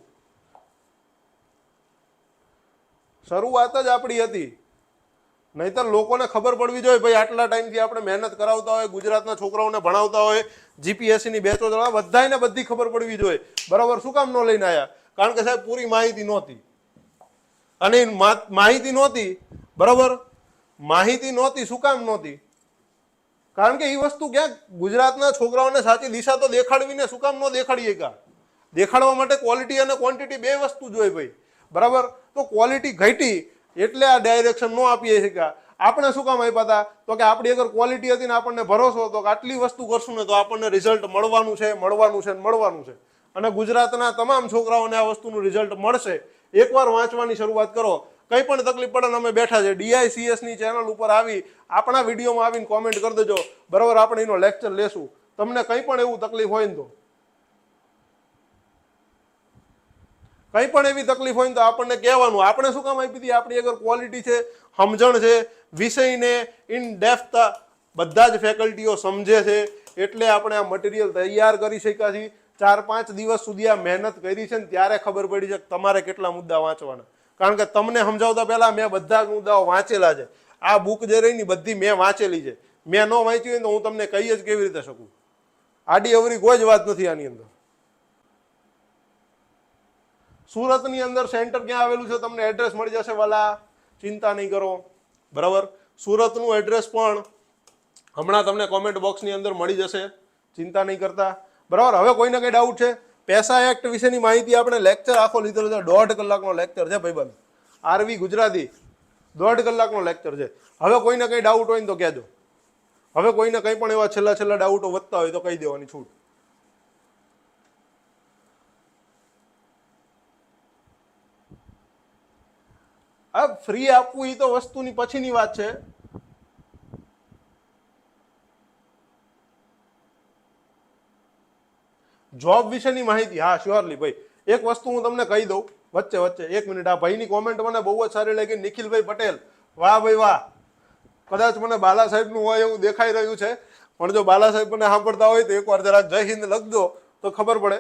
શરૂઆત જ આપણી હતી. નહીતર લોકોને ખબર પડવી જોઈએ ભાઈ આટલા ટાઈમથી આપણે મહેનત કરાવતા હોય, ગુજરાતના છોકરાઓને ભણાવતા હોય, જીપીએસસીની બેચો ચલાવવા, બધાને બધી ખબર પડવી જોઈએ, બરાબર. શું કામ ન લઈને આવ્યા? કારણ કે સાહેબ પૂરી માહિતી નહોતી. અને માહિતી નહોતી, બરાબર. માહિતી નહોતી. શું કામ નહોતી? કારણ કે એ વસ્તુ ક્યાંક ગુજરાતના છોકરાઓને સાચી દિશા તો દેખાડવીને શું કામ ન દેખાડીએ? દેખાડવા માટે ક્વોલિટી અને ક્વોન્ટિટી બે વસ્તુ જોઈએ ભાઈ, બરાબર. તો ક્વોલિટી ઘટી એટલે આ ડાયરેક્શન ન આપીએ શક્યા. આપણે શું કામ આપ્યા હતા? તો કે આપણી અગર ક્વોલિટી હતી ને આપણને ભરોસો હતો કે આટલી વસ્તુ કરશું ને તો આપણને રિઝલ્ટ મળવાનું છે, મળવાનું છે, મળવાનું છે. અને ગુજરાતના તમામ છોકરાઓને આ વસ્તુનું રિઝલ્ટ મળશે. એકવાર વાંચવાની શરૂઆત કરો, કંઈ પણ તકલીફ પડે ને અમે બેઠા છે. DICS ની ચેનલ ઉપર આવી આપણા વિડીયોમાં આવીને કોમેન્ટ કરી દેજો, બરાબર. આપણે એનો લેક્ચર લેશું. તમને કંઈ પણ એવું તકલીફ હોય ને તો, કંઈ પણ એવી તકલીફ હોય ને તો આપણને કહેવાનું. આપણે શું કામ આપી હતી? આપણી અગર ક્વોલિટી છે, સમજણ છે, વિષયને ઇન ડેપ્થ બધા જ ફેકલ્ટીઓ સમજે છે, એટલે આપણે આ મટીરિયલ તૈયાર કરી શક્યા છીએ. 4-5 દિવસ સુધી આ મહેનત કરી છે ને ત્યારે ખબર પડી છે કે તમારે કેટલા મુદ્દા વાંચવાના. કારણ કે તમને સમજાવતા પહેલા મેં બધા મુદ્દાઓ વાંચેલા છે. આ બુક જે રહી ને બધી મેં વાંચેલી છે. મેં ન વાંચી હોય તો હું તમને કહી જ કેવી રીતે શકું? આડી અવરી કોઈ જ વાત નથી આની અંદર. સુરતની અંદર સેન્ટર ક્યાં આવેલું છે તમને એડ્રેસ મળી જશે વાલા, ચિંતા નહીં કરો, બરાબર. સુરતનું એડ્રેસ પણ હમણાં તમને કોમેન્ટ બોક્સની અંદર મળી જશે, ચિંતા નહીં કરતા, બરાબર. હવે કોઈને કંઈ ડાઉટ છે? પૈસા એક્ટ વિશેની માહિતી આપણે લેક્ચર આખો લીધેલો છે, 1.5 કલાકનો લેક્ચર છે ભાઈબંધ. આરવી ગુજરાતી 1.5 કલાકનો લેક્ચર છે. હવે કોઈને કંઈ ડાઉટ હોય ને તો કહેજો. હવે કોઈને કંઈ પણ એવા છેલ્લા ડાઉટો વધતા હોય તો કહી દેવાની છૂટ. આ ફ્રી આપવું એ તો વસ્તુની પછીની વાત છે. જોબ વિશેની માહિતી, હા શ્યોરલી ભાઈ. એક વસ્તુ હું તમને કહી દઉં વચ્ચે 1 મિનિટ. આ ભાઈની કોમેન્ટ મને બહુ જ સારી લાગી. નિખિલભાઈ પટેલ, વાહ ભાઈ વાહ. કદાચ મને બાલા સાહેબનું હોય એવું દેખાઈ રહ્યું છે, પણ જો બાલા સાહેબ મને સાંભળતા હોય તો એકવાર જરાક જય હિન્દ લખજો તો ખબર પડે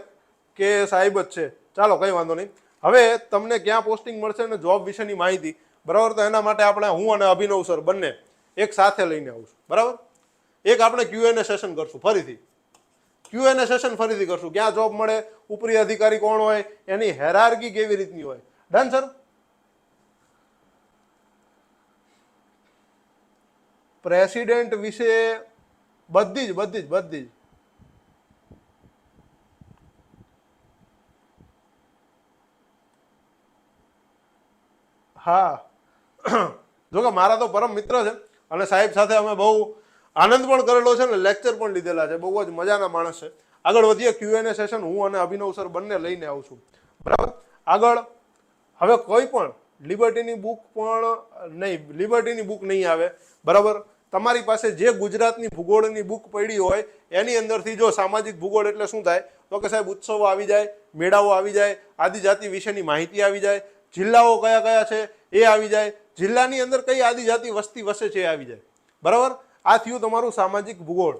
કે સાહેબ જ છે. ચાલો કંઈ વાંધો નહીં. હવે તમને ક્યાં પોસ્ટિંગ મળશે ને જોબ વિશેની માહિતી, બરાબર. તો એના માટે આપણે હું અને અભિનવ સર બંને એક સાથે લઈને આવીશું, બરાબર. એક આપણે Q&A સેશન કરશું, ફરીથી Q&A સેશન ફરીથી કરશું. ક્યાં જોબ મળે, ઉપરી અધિકારી કોણ હોય, એની હેરાર્કી કેવી રીતની હોય. Done sir? પ્રેસિડેન્ટ વિશે બધી જ હા. જો કે મારા તો પરમ મિત્ર છે, અને સાહેબ સાથે અમે બહુ આનંદ પણ કરેલો છે ને લેક્ચર પણ લીધેલા છે. બહુ જ મજાના માણસ છે. આગળ વધીએ. Q&A સેશન હું અને અભિનવ સર બંને લઈને આવું છું. બરાબર. આગળ હવે કોઈ પણ લિબર્ટીની બુક પણ નહીં, લિબર્ટીની બુક નહીં આવે. બરાબર. તમારી પાસે જે ગુજરાતની ભૂગોળની બુક પડી હોય એની અંદરથી જો સામાજિક ભૂગોળ એટલે શું થાય તો કે સાહેબ ઉત્સવો આવી જાય, મેળાઓ આવી જાય, આદિજાતિ વિશેની માહિતી આવી જાય, જિલ્લાઓ કયા કયા છે એ આવી જાય, જિલ્લાની અંદર કઈ આદિજાતિ વસ્તી વસે છે એ આવી જાય. બરાબર. આ થયું તમારું સામાજિક ભૂગોળ.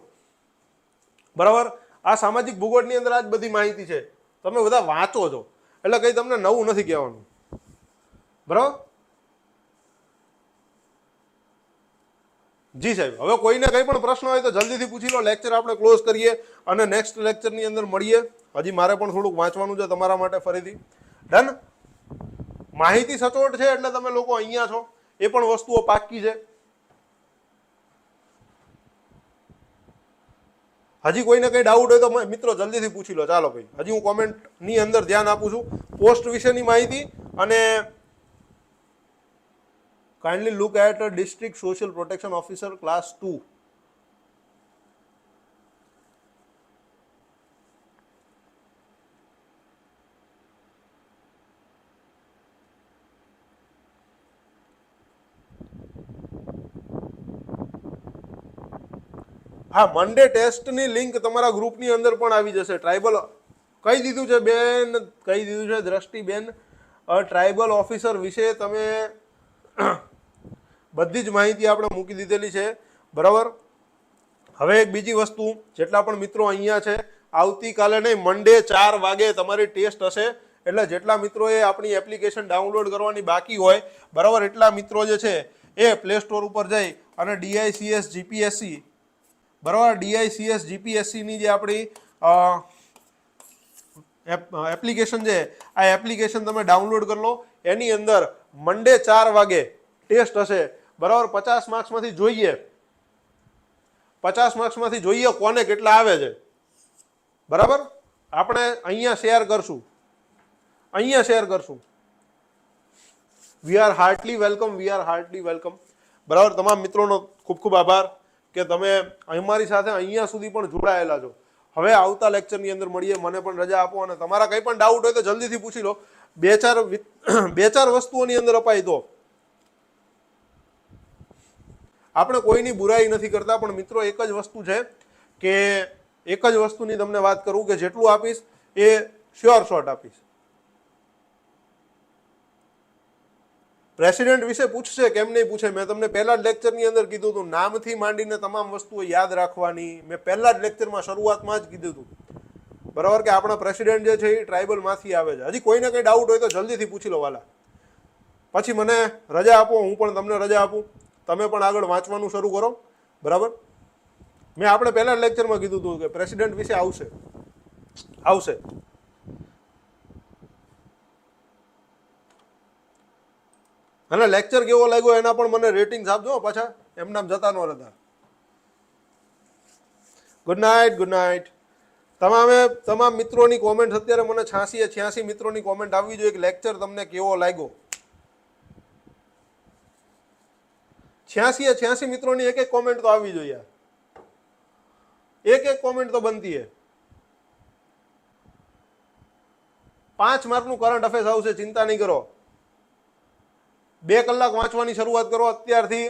બરાબર. આ સામાજિક ભૂગોળની અંદર આ જ બધી માહિતી છે. તમે બધા વાંચો છો એટલે કઈ તમને નવું નથી કહેવાનું. બરાબર. જી સાહેબ. હવે કોઈને કંઈ પણ પ્રશ્ન હોય તો જલ્દીથી પૂછી લો. લેક્ચર આપણે ક્લોઝ કરીએ અને નેક્સ્ટ લેક્ચરની અંદર મળીએ. હજી મારે પણ થોડુંક વાંચવાનું છે તમારા માટે ફરીથી. ડન. માહિતી સચોટ છે એટલે તમે લોકો અહીંયા છો, એ પણ વસ્તુઓ પાકી છે. હજી કોઈને કઈ ડાઉટ હોય તો મિત્રો જલ્દીથી પૂછી લો. ચાલો ભાઈ, હજી હું કોમેન્ટની અંદર ધ્યાન આપું છું. પોસ્ટ વિશેની માહિતી અને kindly look at district social protection officer class 2. હા, મંડે ટેસ્ટની લિંક તમારા ગ્રુપની અંદર પણ આવી જશે. ટ્રાઇબલ કહી દીધું છે બેન, કહી દીધું છે દ્રષ્ટિબેન. ટ્રાઇબલ ઓફિસર વિશે તમે બધી જ માહિતી આપણે મૂકી દીધેલી છે. બરાબર. હવે એક બીજી વસ્તુ, જેટલા પણ મિત્રો અહીંયા છે, આવતીકાલે નહીં મંડે 4 વાગે તમારી ટેસ્ટ હશે. એટલે જેટલા મિત્રોએ આપણી એપ્લિકેશન ડાઉનલોડ કરવાની બાકી હોય, બરાબર, એટલા મિત્રો જે છે એ પ્લે સ્ટોર ઉપર જઈ અને DICS GPSC, બરાબર, DICS GPSCની જે આપણી એપ્લિકેશન છે, આ એપ્લિકેશન તમે ડાઉનલોડ કરી લો. એની અંદર મંડે 4 વાગે ટેસ્ટ હશે. બરાબર. 50 માર્ક્સમાંથી જોઈએ, 50 માર્ક્સમાંથી જોઈએ કોને કેટલા આવે છે. બરાબર. આપણે અહીંયા શેર કરશું, અહીંયા શેર કરશું. We are heartly welcome, we are heartly welcome. બરાબર. તમામ મિત્રોનો ખૂબ ખૂબ આભાર કે તમે અમારી સાથે અહીંયા સુધી પણ જોડાયેલા છો. હવે આવતા લેક્ચરની અંદર મળીએ. મને પણ રજા આપો અને તમારા કંઈ પણ ડાઉટ હોય તો જલ્દીથી પૂછી લો. બે ચાર વસ્તુઓની અંદર અપાય તો આપણે કોઈની બુરાઈ નથી કરતા, પણ મિત્રો એક જ વસ્તુ છે કે એક જ વસ્તુની તમને વાત કરું કે જેટલું આપીશ એ શ્યોર શોટ આપીશ. પ્રેસિડેન્ટ વિશે પૂછશે કેમ નહીં પૂછે. મેં તમને પહેલા જ લેક્ચરની અંદર કીધું હતું, નામથી માંડીને તમામ વસ્તુઓ યાદ રાખવાની. મેં પહેલા જ લેક્ચરમાં શરૂઆતમાં જ કીધું હતું. બરાબર. કે આપણા પ્રેસિડેન્ટ જે છે એ ટ્રાઇબલમાંથી આવે છે. હજી કોઈને કંઈ ડાઉટ હોય તો જલ્દીથી પૂછી લો વાલા. પછી મને રજા આપો, હું પણ તમને રજા આપું. તમે પણ આગળ વાંચવાનું શરૂ કરો. બરાબર. મેં આપણે પહેલા લેક્ચરમાં કીધું હતું કે પ્રેસિડેન્ટ વિશે આવશે. અને લેક્ચર કેવો લાગ્યો એના પણ મને રેટિંગ્સ આપજો પાછા, એમનામ જતા ન રહેતા. Good night, good night. તમામ મિત્રોની કોમેન્ટ અત્યારે મને 86 મિત્રોની કોમેન્ટ આવવી જોઈએ કે લેક્ચર તમને કેવો લાગ્યો. 86 મિત્રોની એક કોમેન્ટ તો આવવી જોઈએ. એક કોમેન્ટ તો બનતી હે. 5 માર્કનું કરંટ અફેર્સ આવશે, ચિંતા નહીં કરો. 2 કલાક વાંચવાની શરૂઆત કરો અત્યારથી,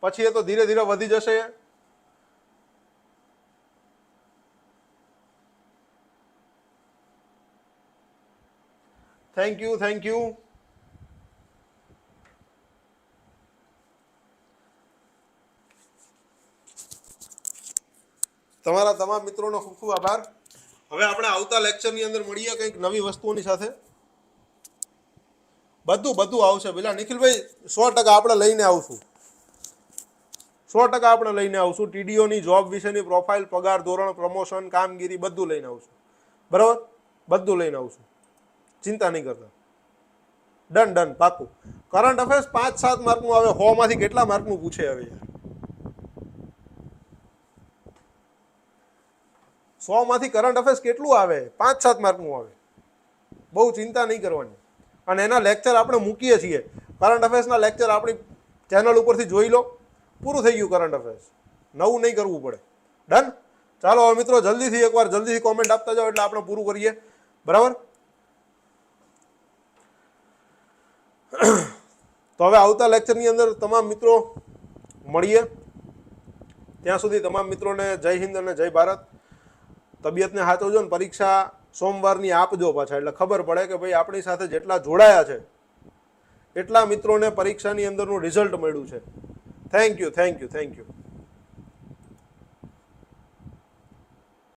પછી એ તો ધીરે ધીરે વધી જશે. Thank you, thank you. તમારા તમામ મિત્રોનો ખૂબ ખૂબ આભાર. હવે આપણે આવતા લેક્ચરની અંદર મળીએ કંઈક નવી વસ્તુઓની સાથે. બધું આવશે પેલા નિખિલભાઈ. 100% આપણે લઈને આવશું. 100% આપણે લઈને આવશું. TDOની જોબ વિશેની પ્રોફાઇલ, પગાર ધોરણ, પ્રમોશન, કામગીરી બધું લઈને આવશું. બરાબર. બધું લઈને આવશું. ચિંતા નહીં કરતા. ડન પાકું. કરંટ અફેર્સ 5-7 માર્કનું આવે. 100 માંથી કેટલા માર્કનું પૂછે હવે યાર? 100 માંથી કરંટ અફેર્સ કેટલું આવે? 5-7 માર્કનું આવે. બહુ ચિંતા નહીં કરવાની. અને એના લેક્ચર આપણે મૂકીએ છીએ. કરંટ અફેર્સના લેક્ચર આપણી ચેનલ ઉપરથી જોઈ લો. પૂરું થઈ ગયું કરંટ અફેર્સ, નવું નહીં કરવું પડે. ડન. ચાલો હવે મિત્રો જલ્દીથી એકવાર જલ્દીથી કોમેન્ટ આપતા જાઓ એટલે આપણે પૂરું કરીએ. બરાબર. તો હવે આવતા લેક્ચરની અંદર તમામ મિત્રો મળીએ. ત્યાં સુધી તમામ મિત્રોને જય હિન્દ અને જય ભારત. તબિયતને સાચવજો ને પરીક્ષા સોમવારની આપજો પાછા, એટલે ખબર પડે કે ભાઈ આપણી સાથે જેટલા જોડાયા છે એટલા મિત્રોને પરીક્ષાની અંદરનું રિઝલ્ટ મળ્યું છે. Thank you.